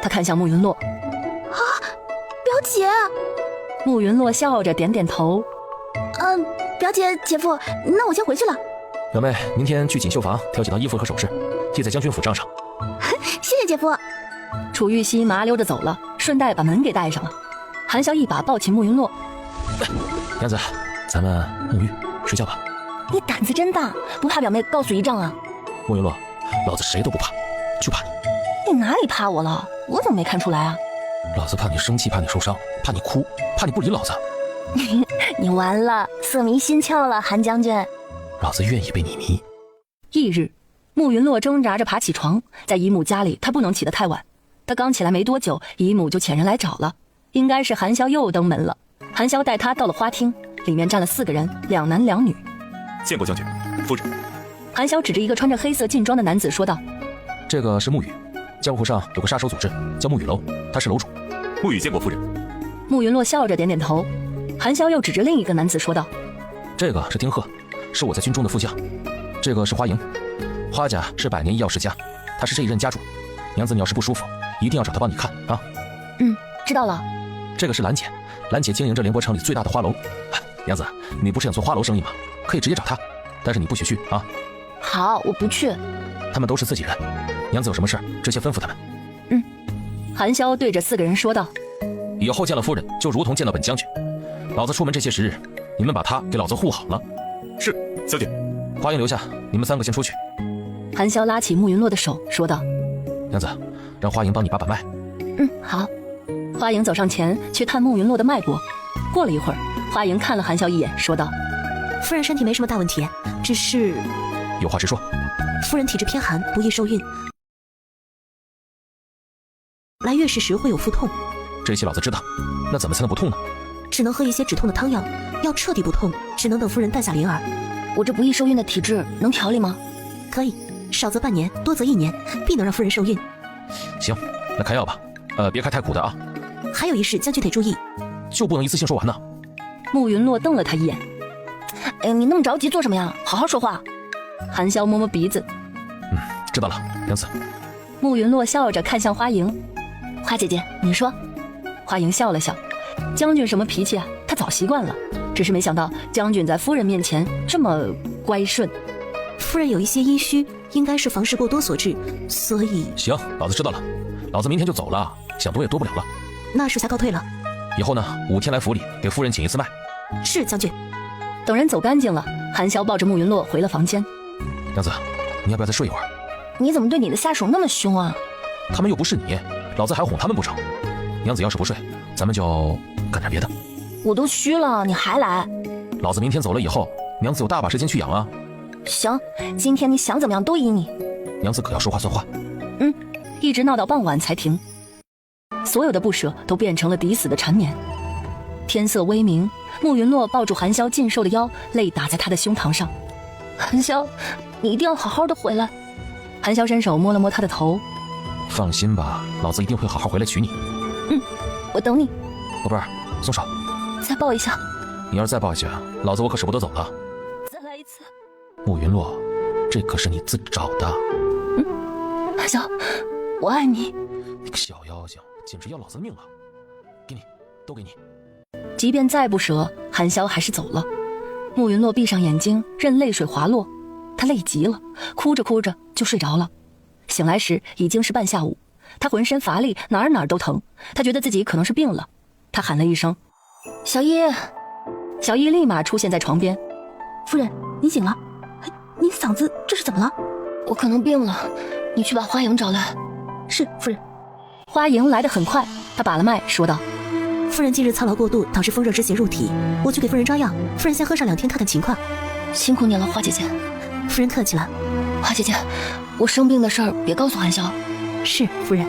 他看向慕云洛。啊，表姐！慕云洛笑着点点头。表姐姐夫，那我先回去了。表妹，明天去锦绣房挑几套衣服和首饰，记在将军府账上。谢谢姐夫。楚玉溪麻溜着走了，顺带把门给带上了。韩潇一把抱起慕云洛。娘子，咱们沐浴睡觉吧。你胆子真大，不怕表妹告诉仪仗啊？慕云洛，老子谁都不怕，就怕你。你哪里怕我了？我怎么没看出来啊？老子怕你生气，怕你受伤，怕你哭，怕你不理老子。你完了，色迷心窍了，韩将军。老子愿意被你迷。翌日，慕云洛挣扎着爬起床，在姨母家里，他不能起得太晚。他刚起来没多久，姨母就遣人来找了，应该是韩潇又登门了。韩潇带他到了花厅，里面站了4个人，2男2女。见过将军，夫人。韩潇指着一个穿着黑色劲装的男子说道：“这个是沐雨，江湖上有个杀手组织叫沐雨楼，他是楼主。沐雨见过夫人。”慕云洛笑着点点头。韩潇又指着另一个男子说道：“这个是丁贺，是我在军中的副将。这个是花莹，花家是100年医药世家，他是这一任家主。娘子，你要是不舒服，一定要找他帮你看啊。”知道了。这个是兰姐，兰姐经营着廉颇城里最大的花楼。娘子，你不是想做花楼生意吗？可以直接找她，但是你不许去啊。好，我不去。他们都是自己人，娘子有什么事直接吩咐他们。韩潇对着4个人说道：“以后见了夫人，就如同见到本将军。老子出门这些时日，你们把他给老子护好了。”是，将军。花莹留下，你们3个先出去。韩潇拉起慕云洛的手说道：“娘子，让花莹帮你把脉。”好。花莹走上前去探慕云洛的脉搏。过了一会儿，花莹看了韩潇一眼，说道：“夫人身体没什么大问题，只是……有话直说。夫人体质偏寒，不易受孕，来月事时会有腹痛。这些老子知道，那怎么才能不痛呢？只能喝一些止痛的汤药，要彻底不痛，只能等夫人诞下灵儿。我这不易受孕的体质能调理吗？可以，少则半年，多则1年，必能让夫人受孕。行，那开药吧，别开太苦的啊。还有一事，将军得注意，就不能一次性说完呢？慕云洛瞪了他一眼。你那么着急做什么呀？好好说话。韩潇摸摸鼻子。知道了，娘子。慕云洛笑着看向花莹。花姐姐，你说。花莹笑了笑。将军什么脾气啊？他早习惯了，只是没想到将军在夫人面前这么乖顺。夫人有一些阴虚，应该是房事过多所致，所以……行，老子知道了，老子明天就走了，想多也多不了了。那适才告退了。以后呢，5天来府里给夫人请一次脉。是，将军。等人走干净了，韩潇抱着慕云洛回了房间。娘子，你要不要再睡一会儿？你怎么对你的下属那么凶啊？他们又不是你，老子还哄他们不成？娘子要是不睡，咱们就干点别的。我都虚了，你还来？老子明天走了以后，娘子有大把时间去养啊。行，今天你想怎么样都依你。娘子可要说话算话。一直闹到傍晚才停。所有的不舍都变成了抵死的缠绵。天色微明，慕云洛抱住韩潇劲瘦的腰，泪打在他的胸膛上。韩潇，你一定要好好的回来。韩潇伸手摸了摸他的头。放心吧，老子一定会好好回来娶你。我等你。宝贝儿，松手。再抱一下。你要是再抱一下，老子我可舍不得走了。再来一次。慕云洛，这可是你自找的。韩潇，我爱你。你个小妖精，简直要老子的命了！给你，都给你。即便再不舍，韩潇还是走了。慕云洛闭上眼睛，任泪水滑落。他累极了，哭着哭着就睡着了。醒来时已经是半下午，他浑身乏力，哪儿都疼。他觉得自己可能是病了，他喊了一声：“小一。”小一立马出现在床边。夫人，您醒了？您嗓子这是怎么了？我可能病了，你去把花莹找来。是，夫人。花莹来得很快，她把了脉说道：“夫人近日操劳过度，导致风热之邪入体，我去给夫人抓药，夫人先喝上2天看看情况。”辛苦你了，花姐姐。夫人客气了。花姐姐，我生病的事儿别告诉韩潇。是，夫人。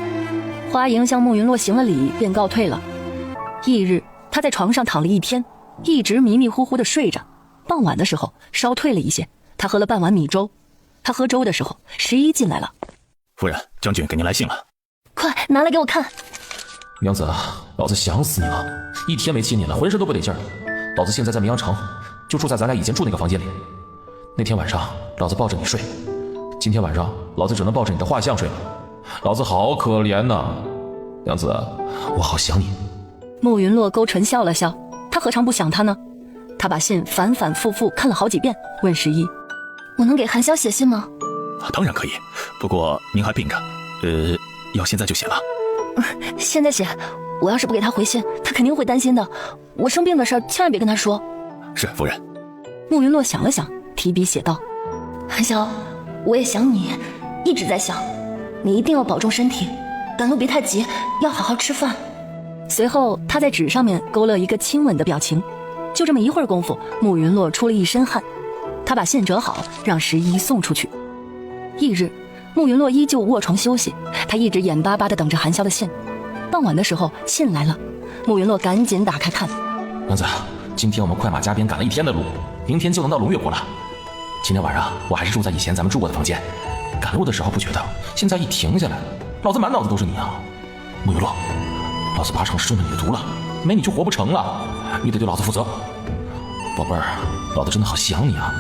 花莹向慕云洛行了礼，便告退了。翌日，她在床上躺了一天，一直迷迷糊糊地睡着。傍晚的时候稍退了一些，她喝了半碗米粥。她喝粥的时候，11进来了。夫人，将军给您来信了。快拿来给我看。娘子，老子想死你了，1天没亲你了，浑身都不得劲儿。老子现在在明阳城，就住在咱俩以前住那个房间里。那天晚上，老子抱着你睡，今天晚上老子只能抱着你的画像睡了。老子好可怜呐，娘子，我好想你。慕云洛勾唇笑了笑，他何尝不想他呢？他把信反反复复看了好几遍，问11：“我能给韩潇写信吗？”当然可以，不过您还病着，要现在就写了。现在写，我要是不给他回信，他肯定会担心的。我生病的事儿千万别跟他说。是，夫人。慕云洛想了想，提笔写道：“韩潇，我也想你，一直在想，你一定要保重身体，赶路别太急，要好好吃饭。”随后他在纸上面勾勒一个亲吻的表情。就这么一会儿功夫，慕云洛出了一身汗。他把信折好，让11送出去。翌日，慕云洛依旧卧床休息，他一直眼巴巴地等着韩潇的信。傍晚的时候，信来了，慕云洛赶紧打开看。娘子，今天我们快马加鞭赶了1天的路，明天就能到龙月国了。今天晚上我还是住在以前咱们住过的房间。赶路的时候不觉得，现在一停下来，老子满脑子都是你啊！慕云洛，老子8成是中了你的毒了，没你就活不成了，你得对老子负责。宝贝儿，老子真的好想你啊！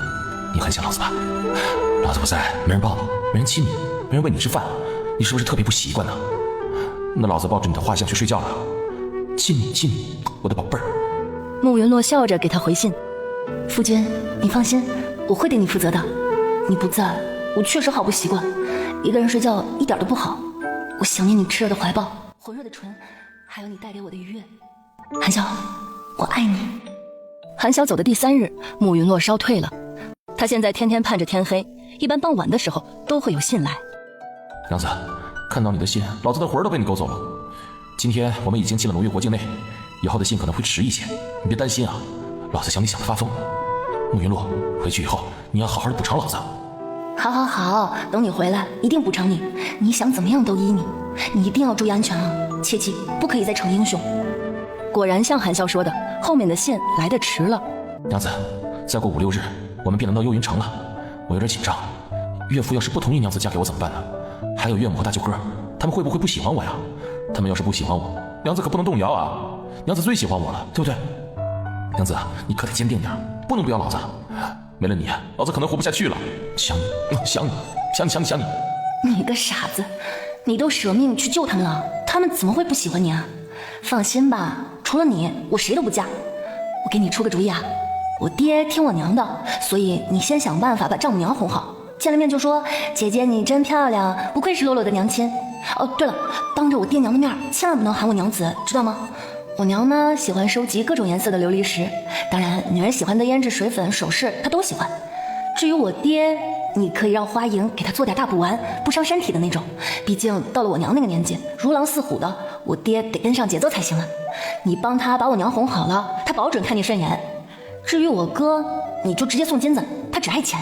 你很想老子吧？老子不在，没人抱，没人亲你，没人喂你吃饭，你是不是特别不习惯呢？那老子抱着你的画像去睡觉了，亲你亲你，我的宝贝儿。慕云洛笑着给他回信：“夫君，你放心，我会对你负责的。你不在，我确实好不习惯，一个人睡觉一点都不好。我想念你炽热的怀抱，火热的唇，还有你带给我的愉悦。韩潇，我爱你。”韩潇走的第3日，慕云洛稍退了。他现在天天盼着天黑，一般傍晚的时候都会有信来。娘子，看到你的信，老子的魂都被你勾走了。今天我们已经进了龙月国境内，以后的信可能会迟一些，你别担心啊。老子想你想得发疯。慕云洛，回去以后你要好好的补偿老子。好好好，等你回来一定补偿你，你想怎么样都依你。你一定要注意安全啊，切记不可以再逞英雄。果然像韩潇说的，后面的信来得迟了。娘子，再过5、6日，我们便能到幽云城了。我有点紧张，岳父要是不同意娘子嫁给我怎么办呢？还有岳母和大舅哥，他们会不会不喜欢我呀？他们要是不喜欢我，娘子可不能动摇啊！娘子最喜欢我了，对不对？娘子，你可得坚定点，不能不要老子。没了你，老子可能活不下去了。想你，想你，想你，想你，想你。你个傻子，你都舍命去救他们了，他们怎么会不喜欢你啊？放心吧，除了你，我谁都不嫁。我给你出个主意啊，我爹听我娘的，所以你先想办法把丈母娘哄好，见了面就说姐姐你真漂亮，不愧是洛洛的娘亲。哦，对了，当着我爹娘的面千万不能喊我娘子，知道吗？我娘呢喜欢收集各种颜色的琉璃石，当然女人喜欢的胭脂、水粉、首饰她都喜欢。至于我爹，你可以让花莹给他做点大补丸，不伤身体的那种，毕竟到了我娘那个年纪，如狼似虎的，我爹得跟上节奏才行啊。你帮他把我娘哄好了，他保准看你顺眼。至于我哥，你就直接送金子，他只爱钱。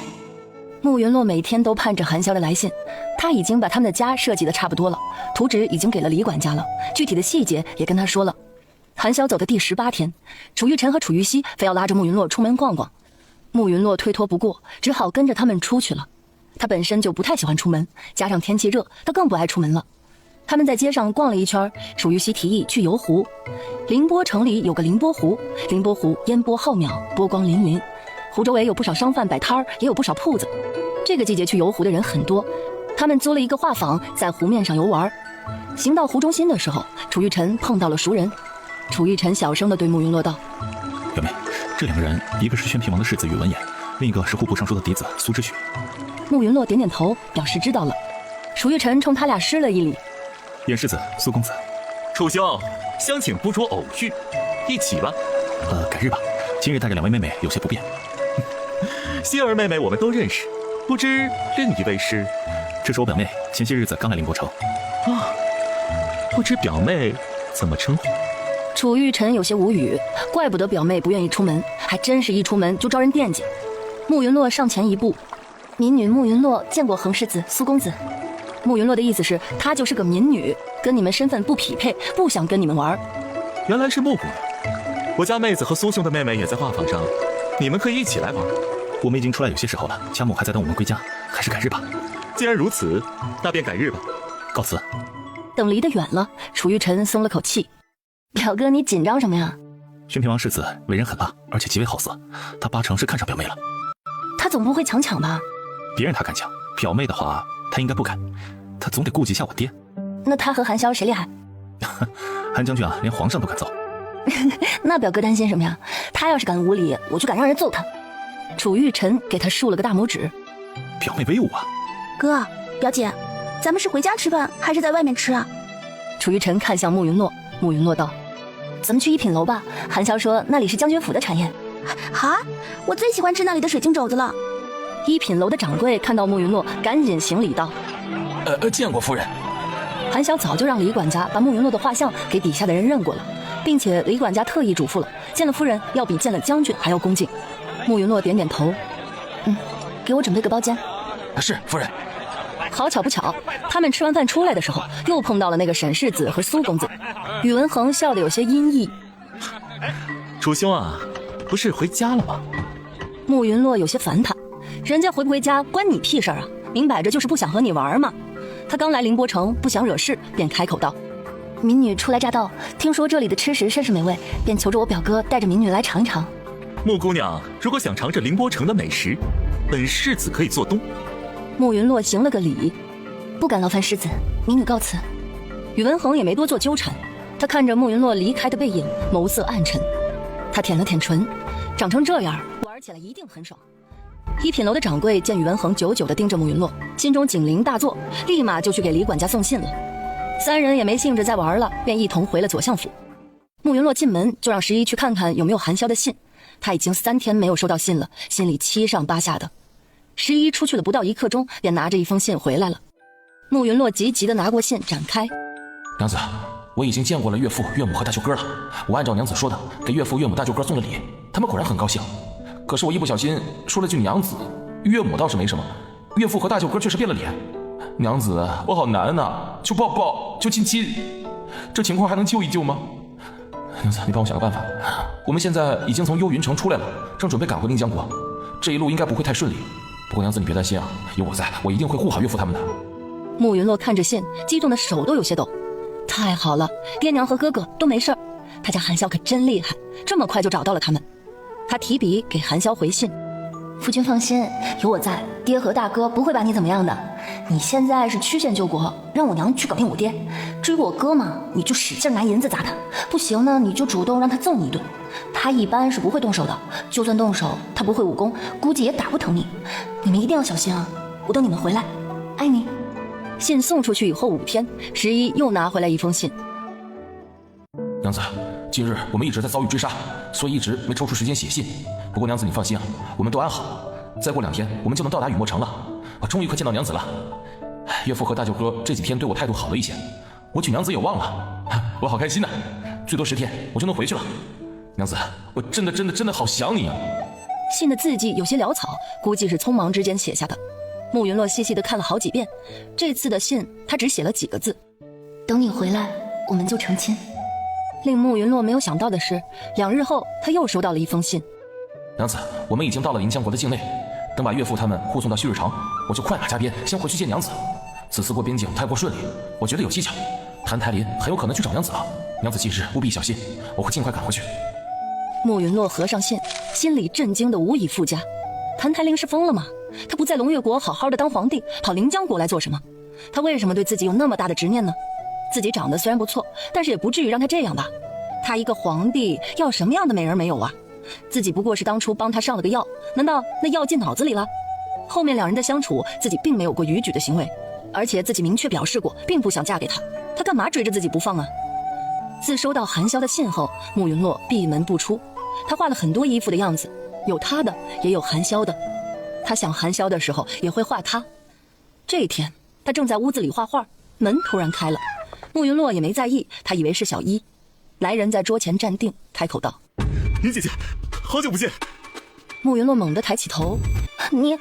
慕云洛每天都盼着韩潇的来信，他已经把他们的家设计的差不多了，图纸已经给了李管家了，具体的细节也跟他说了。韩潇走的第18天，楚玉晨和楚玉溪非要拉着慕云洛出门逛逛，慕云洛推脱不过，只好跟着他们出去了。他本身就不太喜欢出门，加上天气热，他更不爱出门了。他们在街上逛了一圈，楚玉溪提议去游湖。凌波城里有个凌波湖，凌波湖烟波浩渺，波光粼粼，湖周围有不少商贩摆摊儿，也有不少铺子。这个季节去游湖的人很多，他们租了一个画舫，在湖面上游玩。行到湖中心的时候，楚玉晨碰到了熟人。楚玉晨小声地对慕云洛道：“表妹，这2个人，一个是宣平王的世子宇文衍，另一个是户部尚书的嫡子苏之许。慕云洛点点头，表示知道了。楚玉晨冲他俩施了一礼。严世子，苏公子。楚兄，相请不着偶遇，一起吧。改日吧。今日带着2位妹妹有些不便。希儿妹妹我们都认识，不知另一位是？这是我表妹，前些日子刚来凌波城。啊，不知表妹怎么称呼？楚玉晨有些无语，怪不得表妹不愿意出门，还真是一出门就招人惦记。慕云洛上前一步，民女慕云洛见过恒世子、苏公子。慕云洛的意思是，她就是个民女，跟你们身份不匹配，不想跟你们玩。原来是慕姑娘，我家妹子和苏兄的妹妹也在画舫上，你们可以一起来玩。我们已经出来有些时候了，家母还在等我们归家，还是改日吧。既然如此，那便改日吧。告辞。等离得远了，楚玉晨松了口气。表哥，你紧张什么呀？宣平王世子为人狠辣，而且极为好色，他八成是看上表妹了。他总不会强吧？别人他敢抢，表妹的话他应该不敢，他总得顾及一下我爹。那他和韩潇谁厉害？韩将军啊，连皇上都敢揍。那表哥担心什么呀？他要是敢无礼，我就敢让人揍他。楚玉晨给他竖了个大拇指。表妹威武啊！哥，表姐，咱们是回家吃饭还是在外面吃啊？楚玉晨看向慕云洛，慕云洛道：“咱们去一品楼吧，韩潇说那里是将军府的产业。”哈，我最喜欢吃那里的水晶肘子了。一品楼的掌柜看到慕云洛，赶紧行礼道：“见过夫人。”韩潇早就让李管家把慕云洛的画像给底下的人认过了，并且李管家特意嘱咐了，见了夫人要比见了将军还要恭敬。慕云洛点点头，给我准备个包间。是夫人。好巧不巧，他们吃完饭出来的时候，又碰到了那个沈世子和苏公子。宇文恒笑得有些阴翳。楚兄啊，不是回家了吗？慕云洛有些烦他，人家回不回家关你屁事啊，明摆着就是不想和你玩嘛。他刚来凌波城，不想惹事，便开口道：“民女初来乍到，听说这里的吃食甚是美味，便求着我表哥带着民女来尝一尝。”穆姑娘如果想尝这凌波城的美食，本世子可以做东。慕云洛行了个礼，不敢劳烦世子，民女告辞。宇文恒也没多做纠缠，他看着慕云洛离开的背影，眸色暗沉。他舔了舔唇，长成这样，玩起来一定很爽。一品楼的掌柜见宇文恒久久地盯着慕云洛，心中警铃大作，立马就去给李管家送信了。三人也没兴致再玩了，便一同回了左相府。慕云洛进门就让十一去看看有没有韩潇的信，他已经3天没有收到信了，心里七上八下的。十一出去了不到1刻钟，便拿着一封信回来了。慕云洛急急地拿过信展开。娘子，我已经见过了岳父、岳母和大舅哥了。我按照娘子说的，给岳父、岳母、大舅哥送了礼，他们果然很高兴。可是我一不小心说了句娘子，岳母倒是没什么，岳父和大舅哥却是变了脸。娘子，我好难啊，求抱抱，求亲亲，这情况还能救一救吗？娘子，你帮我想个办法。我们现在已经从幽云城出来了，正准备赶回临江国，这一路应该不会太顺利。不过娘子你别担心啊，有我在，我一定会护好岳父他们的。慕云洛看着信，激动的手都有些抖。太好了，爹娘和哥哥都没事儿，他家韩潇可真厉害，这么快就找到了他们。他提笔给韩潇回信：夫君放心，有我在，爹和大哥不会把你怎么样的。你现在是曲线救国，让我娘去搞定我爹。至于我哥嘛，你就使劲拿银子砸他，不行呢，你就主动让他揍你一顿。他一般是不会动手的，就算动手，他不会武功，估计也打不疼你。你们一定要小心啊！我等你们回来，爱你。信送出去以后5天，十一又拿回来一封信。娘子，近日我们一直在遭遇追杀，所以一直没抽出时间写信。不过娘子你放心啊，我们都安好，再过2天我们就能到达雨墨城了。我终于可见到娘子了。岳父和大舅哥这几天对我态度好了一些，我娶娘子有望了，我好开心呐！最多10天我就能回去了。娘子，我真的好想你啊！信的字迹有些潦草，估计是匆忙之间写下的。慕云洛细细地看了好几遍，这次的信他只写了几个字：等你回来，我们就成亲。令慕云洛没有想到的是，2日后他又收到了一封信。娘子，我们已经到了临江国的境内，等把岳父他们护送到旭日城，我就快马加鞭先回去见娘子。此次过边境太过顺利，我觉得有蹊跷，谭台林很有可能去找娘子了。娘子近日务必小心，我会尽快赶回去。慕云洛合上信，心里震惊的无以复加。谭台林是疯了吗？他不在龙月国好好的当皇帝，跑临江国来做什么？他为什么对自己有那么大的执念呢？自己长得虽然不错，但是也不至于让他这样吧？他一个皇帝要什么样的美人没有啊？自己不过是当初帮他上了个药，难道那药进脑子里了？后面两人的相处，自己并没有过逾矩的行为，而且自己明确表示过，并不想嫁给他，他干嘛追着自己不放啊？自收到韩潇的信后，慕云洛闭门不出，他画了很多衣服的样子，有他的，也有韩潇的。他想韩潇的时候也会画他。这一天，他正在屋子里画画，门突然开了，慕云洛也没在意，他以为是小一。来人在桌前站定，开口道：“云姐姐，好久不见。”慕云洛猛地抬起头：“你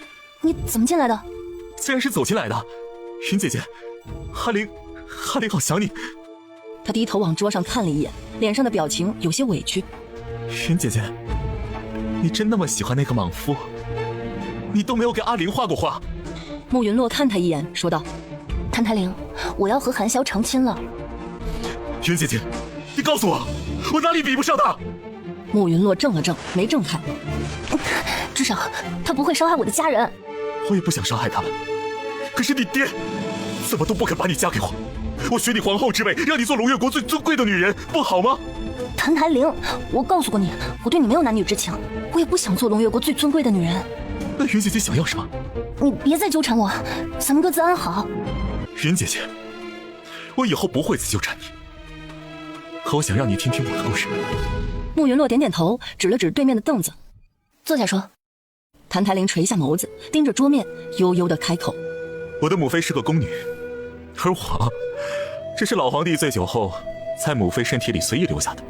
怎么进来的？”“自然是走进来的。云姐姐，哈林好想你。”他低头往桌上看了一眼，脸上的表情有些委屈。“云姐姐，你真那么喜欢那个莽夫？你都没有给阿玲画过画？”慕云洛看他一眼，说道：“谭台灵，我要和韩潇成亲了。”“云姐姐，你告诉我，我哪里比不上他？”慕云洛怔了怔，没怔开。“至少他不会伤害我的家人。”“我也不想伤害他们，可是你爹怎么都不肯把你嫁给我。我许你皇后之位，让你做龙月国最尊贵的女人，不好吗？”“谭台灵，我告诉过你，我对你没有男女之情，我也不想做龙月国最尊贵的女人。”“那云姐姐想要什么？”“你别再纠缠我，咱们各自安好。”“云姐姐，我以后不会再纠缠你，可我想让你听听我的故事。”慕云洛点点头，指了指对面的凳子：“坐下说。”谭台灵垂下眸子，盯着桌面，悠悠地开口：“我的母妃是个宫女，而我这是老皇帝醉酒后在母妃身体里随意留下的。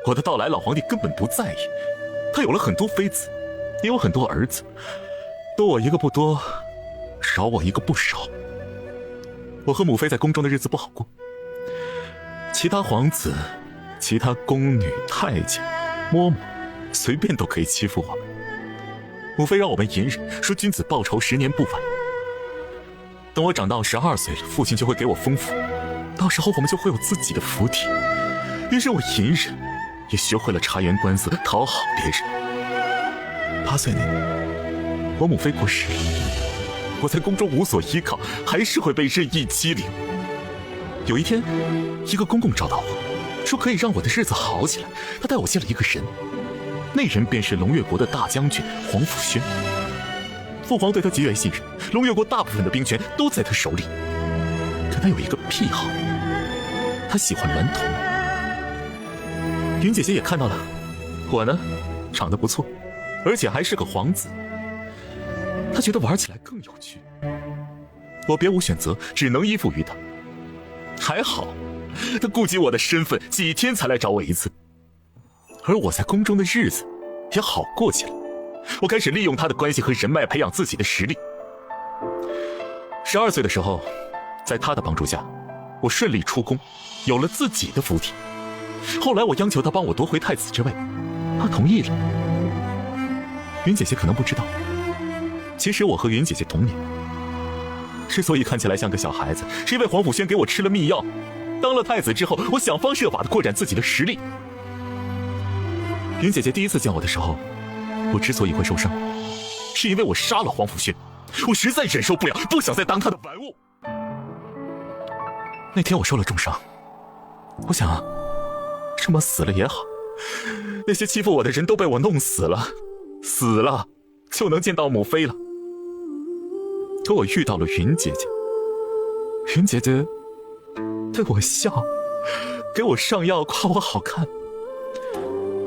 我的到来，老皇帝根本不在意。他有了很多妃子，也有很多儿子，多我一个不多，少我一个不少。我和母妃在宫中的日子不好过，其他皇子、其他宫女、太监、嬷嬷，随便都可以欺负我们。母妃让我们隐忍，说君子报仇10年不晚。等我长到12岁了，父亲就会给我封府，到时候我们就会有自己的府邸。于是我隐忍，也学会了察言观色，讨好别人。8岁那年，我母妃过世了，我在宫中无所依靠，还是会被任意欺凌。有一天，一个公公找到我，说可以让我的日子好起来，他带我见了一个人，那人便是龙月国的大将军黄甫轩。父皇对他极为信任，龙月国大部分的兵权都在他手里。可他有一个癖好，他喜欢娈童。云姐姐也看到了，我呢，长得不错，而且还是个皇子。他觉得玩起来更有趣，我别无选择，只能依附于他。还好，他顾及我的身份，几天才来找我一次。而我在宫中的日子也好过起来，我开始利用他的关系和人脉培养自己的实力。12岁的时候，在他的帮助下，我顺利出宫，有了自己的府邸。后来我央求他帮我夺回太子之位，他同意了。云姐姐可能不知道，其实我和云姐姐同年。之所以看起来像个小孩子，是因为黄甫轩给我吃了秘药。当了太子之后，我想方设法的扩展自己的实力。云姐姐第一次见我的时候，我之所以会受伤，是因为我杀了黄甫轩，我实在忍受不了，不想再当他的玩物。那天我受了重伤，我想啊，这么死了也好，那些欺负我的人都被我弄死了，死了就能见到母妃了。可我遇到了云姐姐，云姐姐对我笑，给我上药，夸我好看，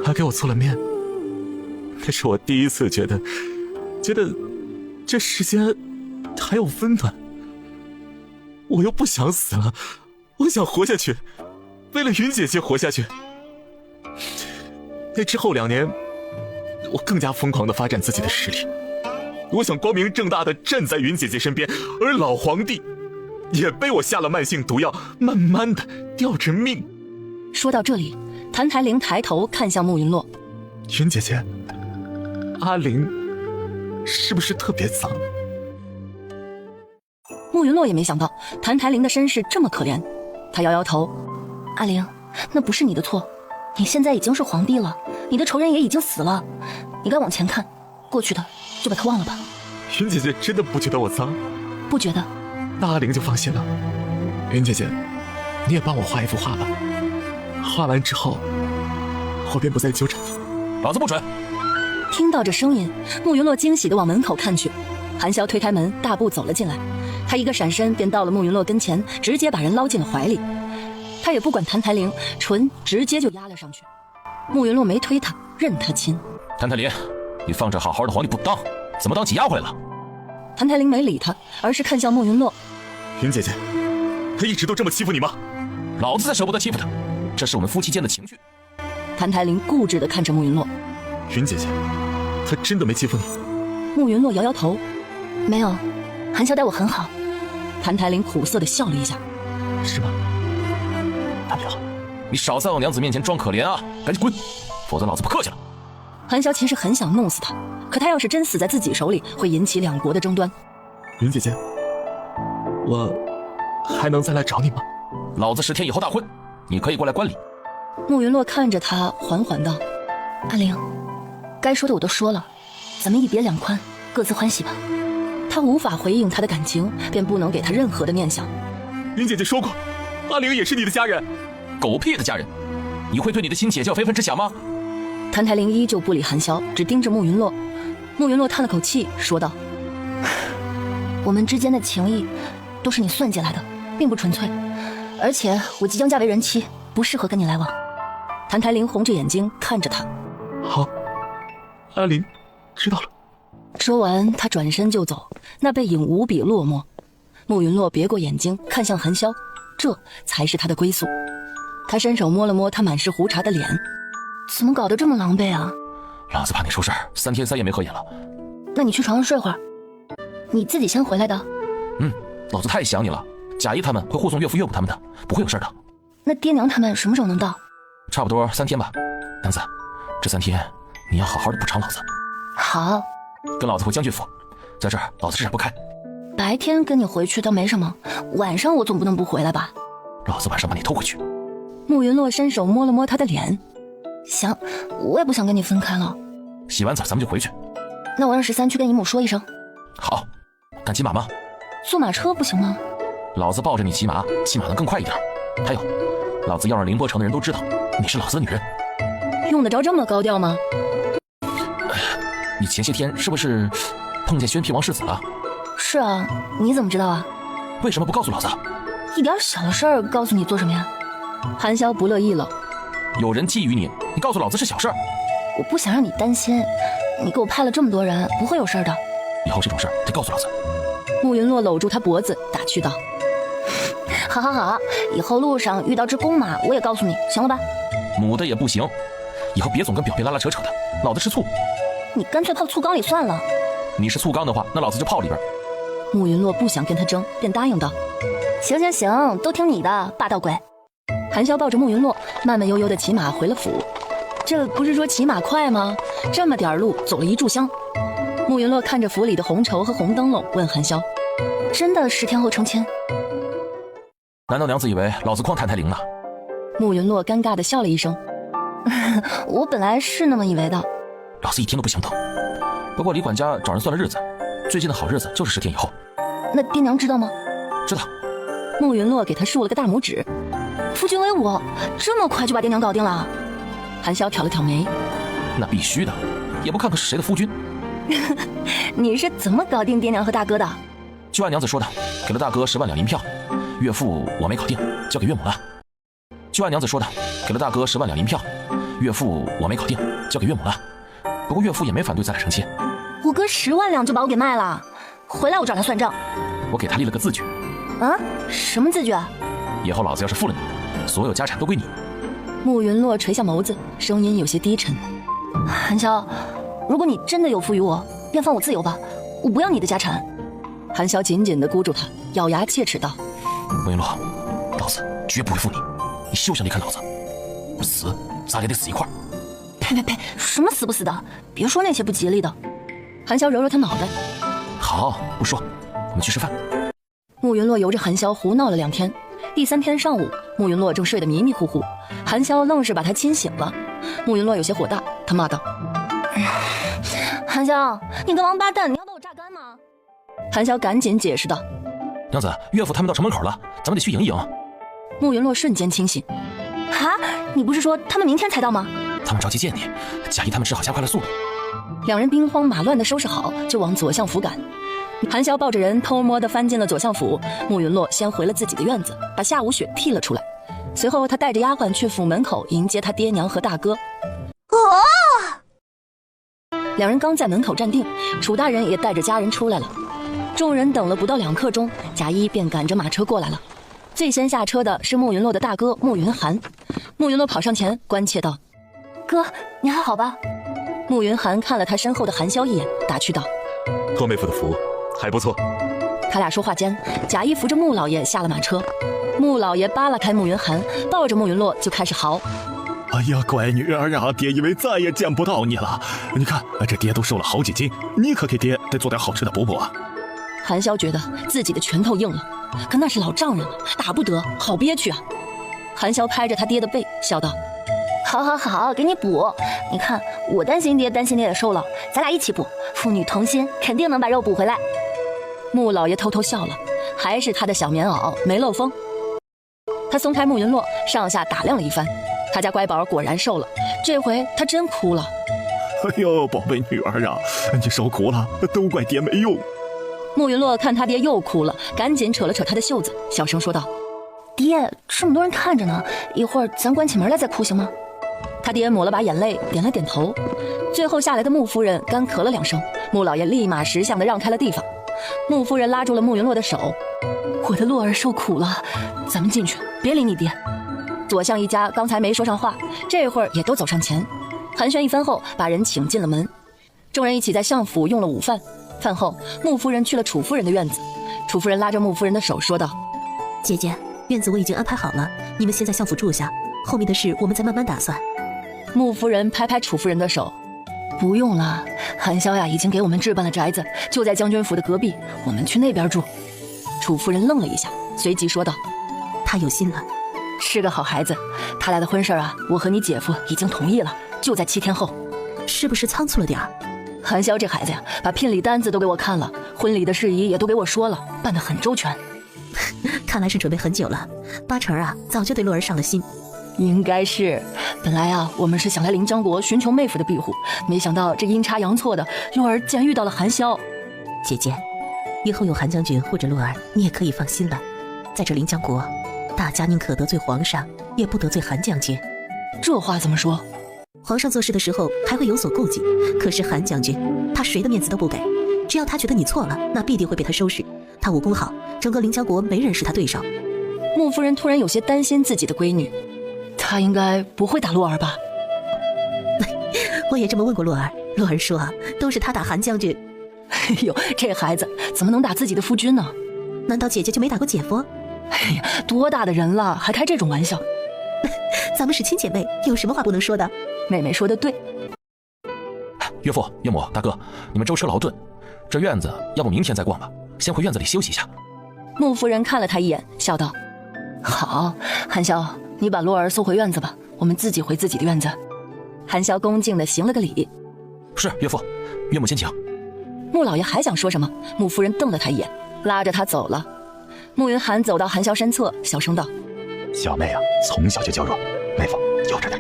还给我做了面。那是我第一次觉得这世间还有温暖。我又不想死了，我想活下去，为了云姐姐活下去。那之后2年，我更加疯狂地发展自己的实力。我想光明正大地站在云姐姐身边，而老皇帝也被我下了慢性毒药，慢慢地吊着命。说到这里，谭台灵抬头看向慕云洛：“云姐姐，阿玲是不是特别脏？”慕云洛也没想到谭台灵的身世这么可怜，他摇摇头：“阿玲，那不是你的错，你现在已经是皇帝了，你的仇人也已经死了，你该往前看，过去的就把它忘了吧。”云姐姐真的不觉得我脏？不觉得。那阿玲就放心了。云姐姐，你也帮我画一幅画吧，画完之后我便不再纠缠你。老子不准！听到这声音，慕云洛惊喜地往门口看去。韩潇推开门，大步走了进来。他一个闪身便到了慕云洛跟前，直接把人捞进了怀里。他也不管谭台灵，唇直接就压了上去。慕云洛没推他，任他亲。谭台灵，你放着好好的皇帝不当，怎么当挤压回来了？谭台灵没理他，而是看向慕云洛。云姐姐，她一直都这么欺负你吗？老子才舍不得欺负她，这是我们夫妻间的情趣。谭台灵固执地看着慕云洛。云姐姐，她真的没欺负你？慕云洛摇摇头。没有，韩潇待我很好。谭台灵苦涩地笑了一下。是吗？那就好。你少在我娘子面前装可怜啊！赶紧滚，否则老子不客气了。韩潇其实很想弄死他，可他要是真死在自己手里，会引起两国的争端。云姐姐，我还能再来找你吗？老子10天以后大婚，你可以过来观礼。慕云洛看着他，缓缓道：“阿玲，该说的我都说了，咱们一别两宽，各自欢喜吧。”他无法回应他的感情，便不能给他任何的念想。云姐姐说过，阿玲也是你的家人。狗屁的家人，你会对你的亲姐姐有非分之想吗？谭台灵依旧不理韩潇，只盯着慕云洛。慕云洛叹了口气，说道：“我们之间的情谊都是你算计来的，并不纯粹。而且我即将嫁为人妻，不适合跟你来往。”谭台灵红着眼睛看着他。好，阿玲，知道了。说完，他转身就走，那背影无比落寞。慕云洛别过眼睛，看向韩潇，这才是他的归宿。他伸手摸了摸他满是胡茬的脸。怎么搞得这么狼狈啊？老子怕你出事儿，3天3夜没合眼了。那你去床上睡会儿，你自己先回来的。老子太想你了。贾姨他们会护送岳父岳母他们的，不会有事的。那爹娘他们什么时候能到？差不多3天吧。娘子，这3天你要好好的补偿老子。好。跟老子回将军府，在这儿老子这闪不开。白天跟你回去倒没什么，晚上我总不能不回来吧？老子晚上把你偷回去。慕云洛伸手摸了摸他的脸。行，我也不想跟你分开了。洗完澡咱们就回去。那我让13去跟姨母说一声。好。敢骑马吗？坐马车不行吗？老子抱着你骑马，骑马能更快一点。还有，老子要让凌波城的人都知道你是老子的女人。用得着这么高调吗？你前些天是不是碰见宣屁王世子了？是啊，你怎么知道啊？为什么不告诉老子？一点小事儿告诉你做什么呀？韩潇不乐意了。有人觊觎你，你告诉老子是小事儿。我不想让你担心，你给我派了这么多人，不会有事的。以后这种事儿得告诉老子。慕云洛搂住他脖子，打趣道：“好好好，以后路上遇到只公马，我也告诉你，行了吧？”母的也不行，以后别总跟表妹拉拉扯扯的，老子吃醋。你干脆泡醋缸里算了。你是醋缸的话，那老子就泡里边。慕云洛不想跟他争，便答应道：“行行行，都听你的，霸道鬼。”韩潇抱着慕云洛，慢慢悠悠地骑马回了府。这不是说骑马快吗？这么点路，走了1炷香。慕云洛看着府里的红绸和红灯笼，问韩潇：“真的10天后成亲？”难道娘子以为老子诓谭台灵了？慕云洛尴尬地笑了一声：“我本来是那么以为的。”老子一天都不想等。不过李管家找人算了日子，最近的好日子就是10天以后。那爹娘知道吗？知道。慕云洛给他竖了个大拇指。夫君威武，这么快就把爹娘搞定了？韩潇挑了挑眉。那必须的，也不看看是谁的夫君。你是怎么搞定爹娘和大哥的？就按娘子说的，给了大哥10万两银票，岳父我没搞定，交给岳母了。就按娘子说的，给了大哥10万两银票，岳父我没搞定，交给岳母了。不过岳父也没反对咱俩成亲。我哥10万两就把我给卖了，回来我找他算账。我给他立了个字据。啊？什么字据啊？以后老子要是负了你，所有家产都归你。慕云洛垂下眸子，声音有些低沉。韩潇，如果你真的有负于我，便放我自由吧，我不要你的家产。韩潇紧紧地箍住他，咬牙切齿道：“慕云洛，老子绝不会负你，你休想离开老子。死，咱俩得死一块儿。”呸！什么死不死的？别说那些不吉利的。韩潇揉揉他脑袋。好，不说，我们去吃饭。慕云洛由着韩潇胡闹了2天。第3天上午，慕云洛正睡得迷迷糊糊，韩潇愣是把他亲醒了。慕云洛有些火大，他骂道：“韩潇，你个王八蛋，你要把我榨干吗？”韩潇赶紧解释道：“娘子，岳父他们到城门口了，咱们得去迎一迎。”慕云洛瞬间清醒。哈，你不是说他们明天才到吗？他们着急见你，贾姨他们只好加快了速度。两人兵荒马乱地收拾好，就往左相府赶。韩潇抱着人偷摸地翻进了左相府，慕云洛先回了自己的院子，把夏无雪替了出来。随后他带着丫鬟去府门口迎接他爹娘和大哥。两人刚在门口站定，楚大人也带着家人出来了。众人等了不到2刻钟，贾谊便赶着马车过来了。最先下车的是慕云洛的大哥慕云寒。慕云洛跑上前关切道：“哥，你还好吧？”慕云寒看了他身后的韩潇一眼，打趣道：“托妹夫的福，还不错。”他俩说话间，贾谊扶着穆老爷下了马车。穆老爷扒拉开慕云寒，抱着慕云洛就开始嚎：“哎呀，乖女儿啊，爹以为再也见不到你了。你看，这爹都瘦了好几斤，你可给爹得做点好吃的补补啊。”韩潇觉得自己的拳头硬了，可那是老丈人了，打不得，好憋屈啊。韩潇拍着他爹的背，笑道：“好好好，给你补。你看，我担心爹也瘦了，咱俩一起补，父女同心，肯定能把肉补回来。”穆老爷偷偷笑了，还是他的小棉袄没漏风。他松开慕云洛，上下打量了一番，他家乖宝果然瘦了，这回他真哭了。“哎呦，宝贝女儿啊，你受苦了，都怪爹没用。”慕云洛看他爹又哭了，赶紧扯了扯他的袖子，小声说道：“爹，这么多人看着呢，一会儿咱关起门来再哭行吗？”他爹抹了把眼泪，点了点头。最后下来的穆夫人干咳了2声，穆老爷立马识相地让开了地方。穆夫人拉住了慕云洛的手：“我的洛儿受苦了，咱们进去，别理你爹。”左相一家刚才没说上话，这会儿也都走上前，寒暄一番后，把人请进了门。众人一起在相府用了午饭。饭后，穆夫人去了楚夫人的院子。楚夫人拉着穆夫人的手说道：“姐姐，院子我已经安排好了，你们先在相府住下，后面的事我们再慢慢打算。”穆夫人拍拍楚夫人的手：“不用了，韩潇呀已经给我们置办了宅子，就在将军府的隔壁，我们去那边住。”楚夫人愣了一下，随即说道：“他有心了，是个好孩子。他俩的婚事啊，我和你姐夫已经同意了，就在7天后。”是不是仓促了点儿？韩潇这孩子呀，把聘礼单子都给我看了，婚礼的事宜也都给我说了，办得很周全。看来是准备很久了，8成啊，早就对洛儿上了心。应该是，本来啊，我们是想来临江国寻求妹夫的庇护，没想到这阴差阳错的，洛儿竟然遇到了韩潇。姐姐，以后有韩将军或者洛儿，你也可以放心了。在这临江国，大家宁可得罪皇上，也不得罪韩将军。这话怎么说？皇上做事的时候还会有所顾忌，可是韩将军，他谁的面子都不给，只要他觉得你错了，那必定会被他收拾。他武功好，整个临江国没人是他对手。穆夫人突然有些担心自己的闺女，她应该不会打洛儿吧？我也这么问过洛儿，洛儿说都是他打韩将军。哎呦，这孩子怎么能打自己的夫君呢？难道姐姐就没打过姐夫？哎呀，多大的人了，还开这种玩笑？咱们是亲姐妹，有什么话不能说的？妹妹说的对。岳父、岳母、大哥，你们舟车劳顿，这院子要不明天再逛吧，先回院子里休息一下。穆夫人看了他一眼，笑道：“好，韩潇，你把洛儿送回院子吧，我们自己回自己的院子。”韩潇恭敬地行了个礼：“是，岳父，岳母先请。”穆老爷还想说什么，穆夫人瞪了他一眼，拉着他走了。穆云寒走到韩潇身侧，小声道：“小妹啊，从小就娇弱，妹夫悠着点。”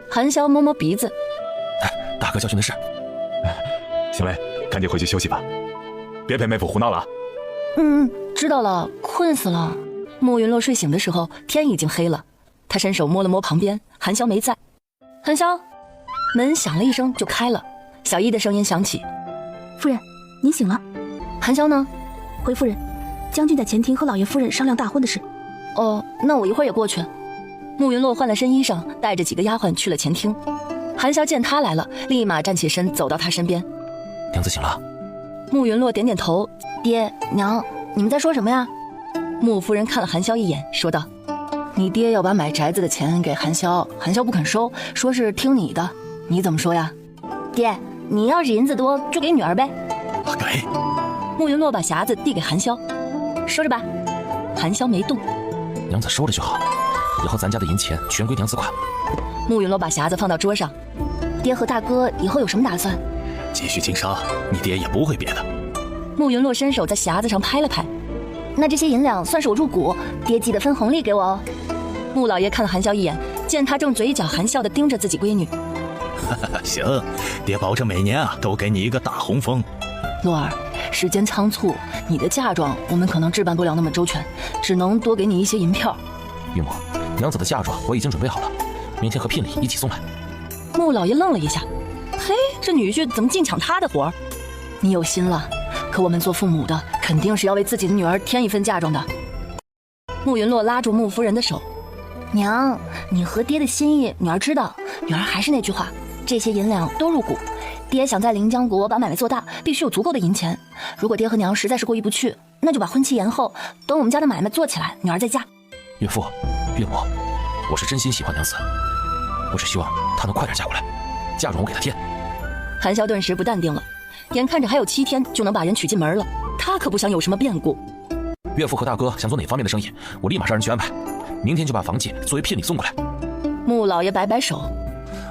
韩潇摸摸鼻子：“大哥教训的是。”行嘞，赶紧回去休息吧，别陪妹夫胡闹了啊。知道了，困死了。穆云洛睡醒的时候，天已经黑了。他伸手摸了摸旁边，韩潇没在。韩潇，门响了一声就开了，小伊的声音响起：“夫人，您醒了。”韩潇呢？回夫人，将军在前厅和老爷夫人商量大婚的事。哦，那我一会儿也过去。穆云洛换了身衣裳，带着几个丫鬟去了前厅。韩潇见他来了，立马站起身走到他身边：“娘子醒了。”穆云洛点点头：“爹娘，你们在说什么呀？”穆夫人看了韩潇一眼，说道：“你爹要把买宅子的钱给韩潇，韩潇不肯收，说是听你的，你怎么说呀？”“爹，你要是银子多，就给女儿呗。”“给。”穆云洛把匣子递给韩潇：“收着吧。”韩潇没动：“娘子收着就好，以后咱家的银钱全归娘子管。”穆云洛把匣子放到桌上：“爹和大哥以后有什么打算？”“继续经商，你爹也不会别的。”穆云洛伸手在匣子上拍了拍：“那这些银两算是我入股，爹记得分红利给我哦。”穆老爷看了韩潇一眼，见他正嘴角含笑地盯着自己闺女，行，爹保证每年啊都给你一个大红封。洛儿，时间仓促，你的嫁妆我们可能置办不了那么周全，只能多给你一些银票。岳母，娘子的嫁妆我已经准备好了，明天和聘礼一起送来。穆老爷愣了一下，嘿，这女婿怎么净抢他的活儿？你有心了，可我们做父母的肯定是要为自己的女儿添一份嫁妆的。穆云洛拉住穆夫人的手，娘，你和爹的心意，女儿知道。女儿还是那句话，这些银两都入股。爹想在临江国把买卖做大，必须有足够的银钱。如果爹和娘实在是过意不去，那就把婚期延后，等我们家的买卖做起来，女儿再嫁。岳父、岳母，我是真心喜欢娘子，我只希望她能快点嫁过来，嫁妆我给她添。韩潇顿时不淡定了，眼看着还有7天就能把人娶进门了，他可不想有什么变故。岳父和大哥想做哪方面的生意，我立马让人去安排，明天就把房契作为聘礼送过来。穆老爷摆摆手，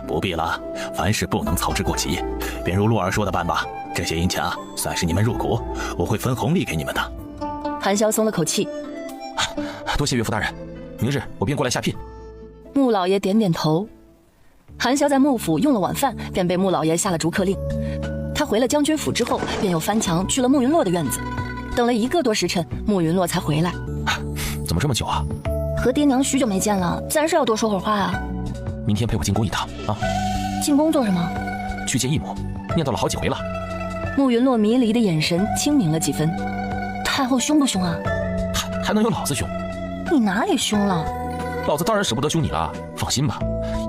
不必了，凡事不能操之过急，便如洛儿说的办吧。这些银钱啊，算是你们入股，我会分红利给你们的。韩潇松了口气，多谢岳父大人，明日我便过来下聘。穆老爷点点头。韩潇在穆府用了晚饭，便被穆老爷下了逐客令。他回了将军府之后，便又翻墙去了穆云洛的院子。等了1个多时辰，穆云洛才回来。怎么这么久啊？和爹娘许久没见了，自然是要多说会儿话啊。明天陪我进宫一趟啊！进宫做什么？去见义母，念叨了好几回了。穆云洛迷离的眼神清明了几分。太后凶不凶啊？还能有老子凶？你哪里凶了？老子当然舍不得凶你了，放心吧，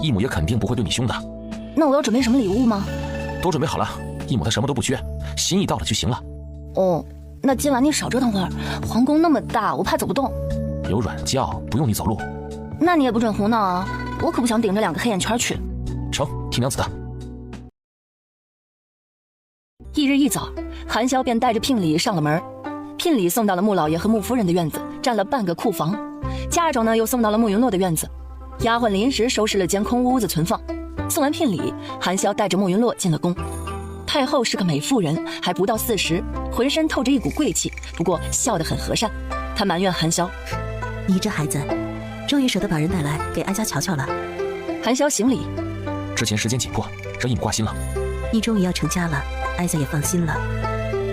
义母也肯定不会对你凶的。那我要准备什么礼物吗？都准备好了，义母她什么都不缺，心意到了就行了。哦，那今晚你少折腾会儿，皇宫那么大，我怕走不动。有软轿，不用你走路。那你也不准胡闹啊，我可不想顶着2个黑眼圈去。成，听娘子的。翌日一早，韩潇便带着聘礼上了门。聘礼送到了穆老爷和穆夫人的院子，占了半个库房。嫁妆呢又送到了穆云洛的院子。丫鬟临时收拾了间空屋子存放。送完聘礼，韩潇带着穆云洛进了宫。太后是个美妇人，还不到40，浑身透着一股贵气，不过笑得很和善。她埋怨韩潇：“你这孩子，终于舍得把人带来给哀家瞧瞧了。”韩潇行礼：“之前时间紧迫，让义母挂心了。你终于要成家了，哀家也放心了。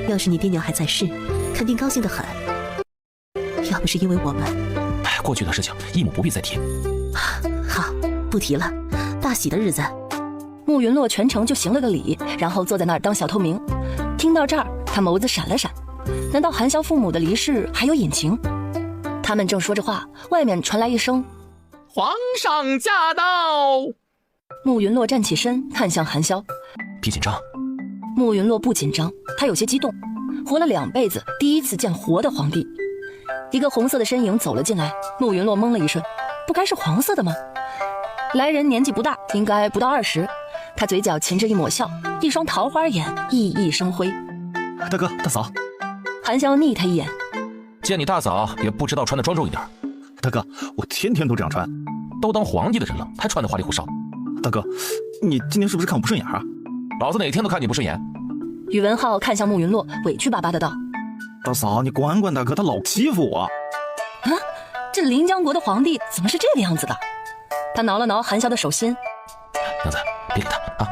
要是你爹娘还在世，肯定高兴得很。要不是因为我们，过去的事情义母不必再提。好，不提了。大喜的日子。”穆云洛全程就行了个礼，然后坐在那儿当小透明。听到这儿，他眸子闪了闪，难道韩潇父母的离世还有隐情？他们正说着话，外面传来一声：“皇上驾到！”穆云洛站起身，看向韩潇：“别紧张。”穆云洛不紧张，他有些激动，活了2辈子，第一次见活的皇帝。一个红色的身影走了进来，穆云洛懵了一瞬，不该是黄色的吗？来人年纪不大，应该不到20，他嘴角噙着一抹笑，一双桃花眼熠熠生辉。大哥大嫂，韩潇睨他一眼，见你大嫂也不知道穿的庄重一点。大哥，我天天都这样穿，都当皇帝的人了，还穿得花里胡哨。大哥，你今天是不是看我不顺眼啊？老子哪天都看你不顺眼。宇文浩看向穆云洛，委屈巴巴的道：“大嫂，你管管大哥，他老欺负我。”啊，这临江国的皇帝怎么是这个样子的？他挠了挠韩潇的手心，娘子，别理他啊。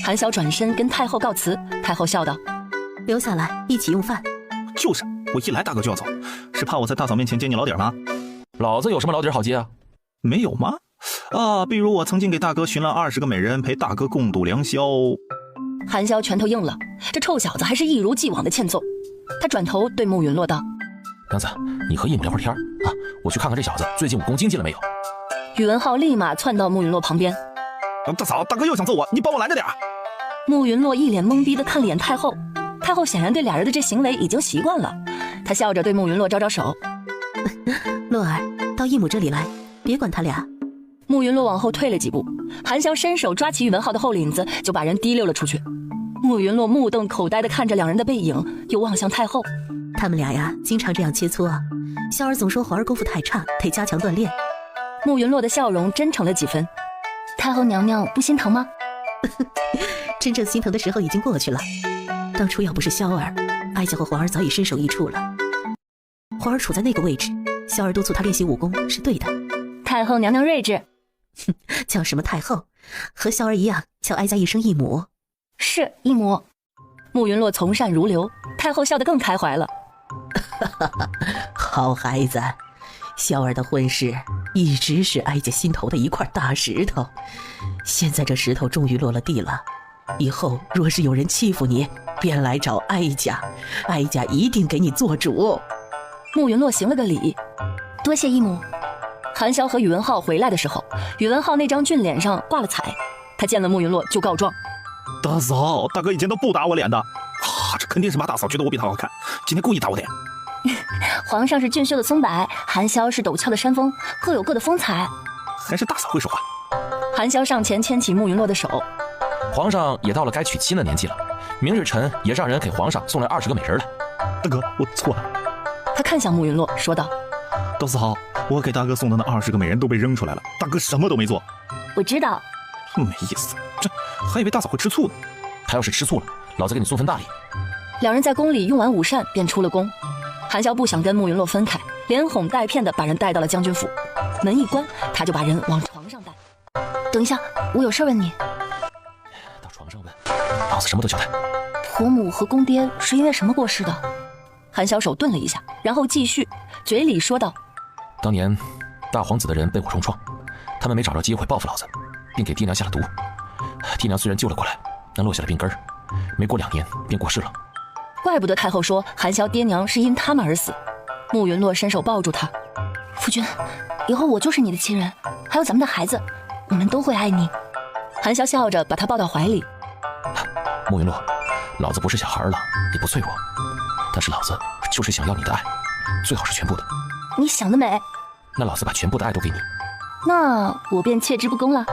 韩潇转身跟太后告辞，太后笑道：“留下来一起用饭。”就是，我一来大哥就要走，是怕我在大嫂面前揭你老底吗？老子有什么老底好揭啊？没有吗？啊，比如我曾经给大哥寻了20个美人，陪大哥共度良宵。韩潇拳头硬了，这臭小子还是一如既往的欠揍。他转头对穆云洛道：“娘子，你和义母聊会儿天啊，我去看看这小子最近武功精进了没有。”宇文浩立马窜到穆云洛旁边：“大嫂，大哥又想揍我，你帮我拦着点。”穆云洛一脸懵逼的看了眼太后，太后显然对俩人的这行为已经习惯了，她笑着对穆云洛招招手：“洛儿，到义母这里来，别管他俩。”穆云洛往后退了几步，韩潇伸手抓起宇文浩的后领子，就把人提溜了出去。穆云洛目瞪口呆地看着两人的背影，又望向太后：“他们俩呀，经常这样切磋啊。萧儿总说皇儿功夫太差，得加强锻炼。”穆云洛的笑容真诚了几分：“太后娘娘不心疼吗？”真正心疼的时候已经过去了。当初要不是萧儿，哀家和皇儿早已身首异处了。皇儿处在那个位置，萧儿督促他练习武功是对的。太后娘娘睿智。叫什么太后？和孝儿一样，叫哀家一声义母。是义母。慕云洛从善如流，太后笑得更开怀了。好孩子，孝儿的婚事一直是哀家心头的一块大石头，现在这石头终于落了地了。以后若是有人欺负你，便来找哀家，哀家一定给你做主。慕云洛行了个礼，多谢义母。韩萧和宇文浩回来的时候，宇文浩那张俊脸上挂了彩，他见了慕云洛就告状：大嫂，大哥以前都不打我脸的，这肯定是马大嫂觉得我比他好看，今天故意打我脸。皇上是俊秀的松柏，韩萧是陡峭的山峰，各有各的风采。还是大嫂会说话。韩萧上前牵起慕云洛的手，皇上也到了该娶亲的年纪了，明日臣也让人给皇上送来20个美人来。大哥，我错了。他看向慕云洛说道：大嫂，我给大哥送的那20个美人都被扔出来了，大哥什么都没做。我知道。没意思，这还以为大嫂会吃醋呢。他要是吃醋了，老子给你送份大礼。两人在宫里用完午膳便出了宫。韩萧不想跟慕云洛分开，连哄带骗的把人带到了将军府。门一关，他就把人往床上带。等一下，我有事问你。到床上问，老子什么都交代。婆母和公爹是因为什么过世的？韩萧手顿了一下，然后继续，嘴里说道：当年大皇子的人被我重创，他们没找着机会报复老子，并给爹娘下了毒。爹娘虽然救了过来，但落下了病根，没过2年便过世了。怪不得太后说韩萧爹娘是因他们而死。慕云洛伸手抱住他：夫君，以后我就是你的亲人，还有咱们的孩子，我们都会爱你。韩萧笑着把他抱到怀里：慕云洛，老子不是小孩了，也不脆弱，但是老子就是想要你的爱，最好是全部的。你想得美。那老子把全部的爱都给你。那我便妾之不恭了。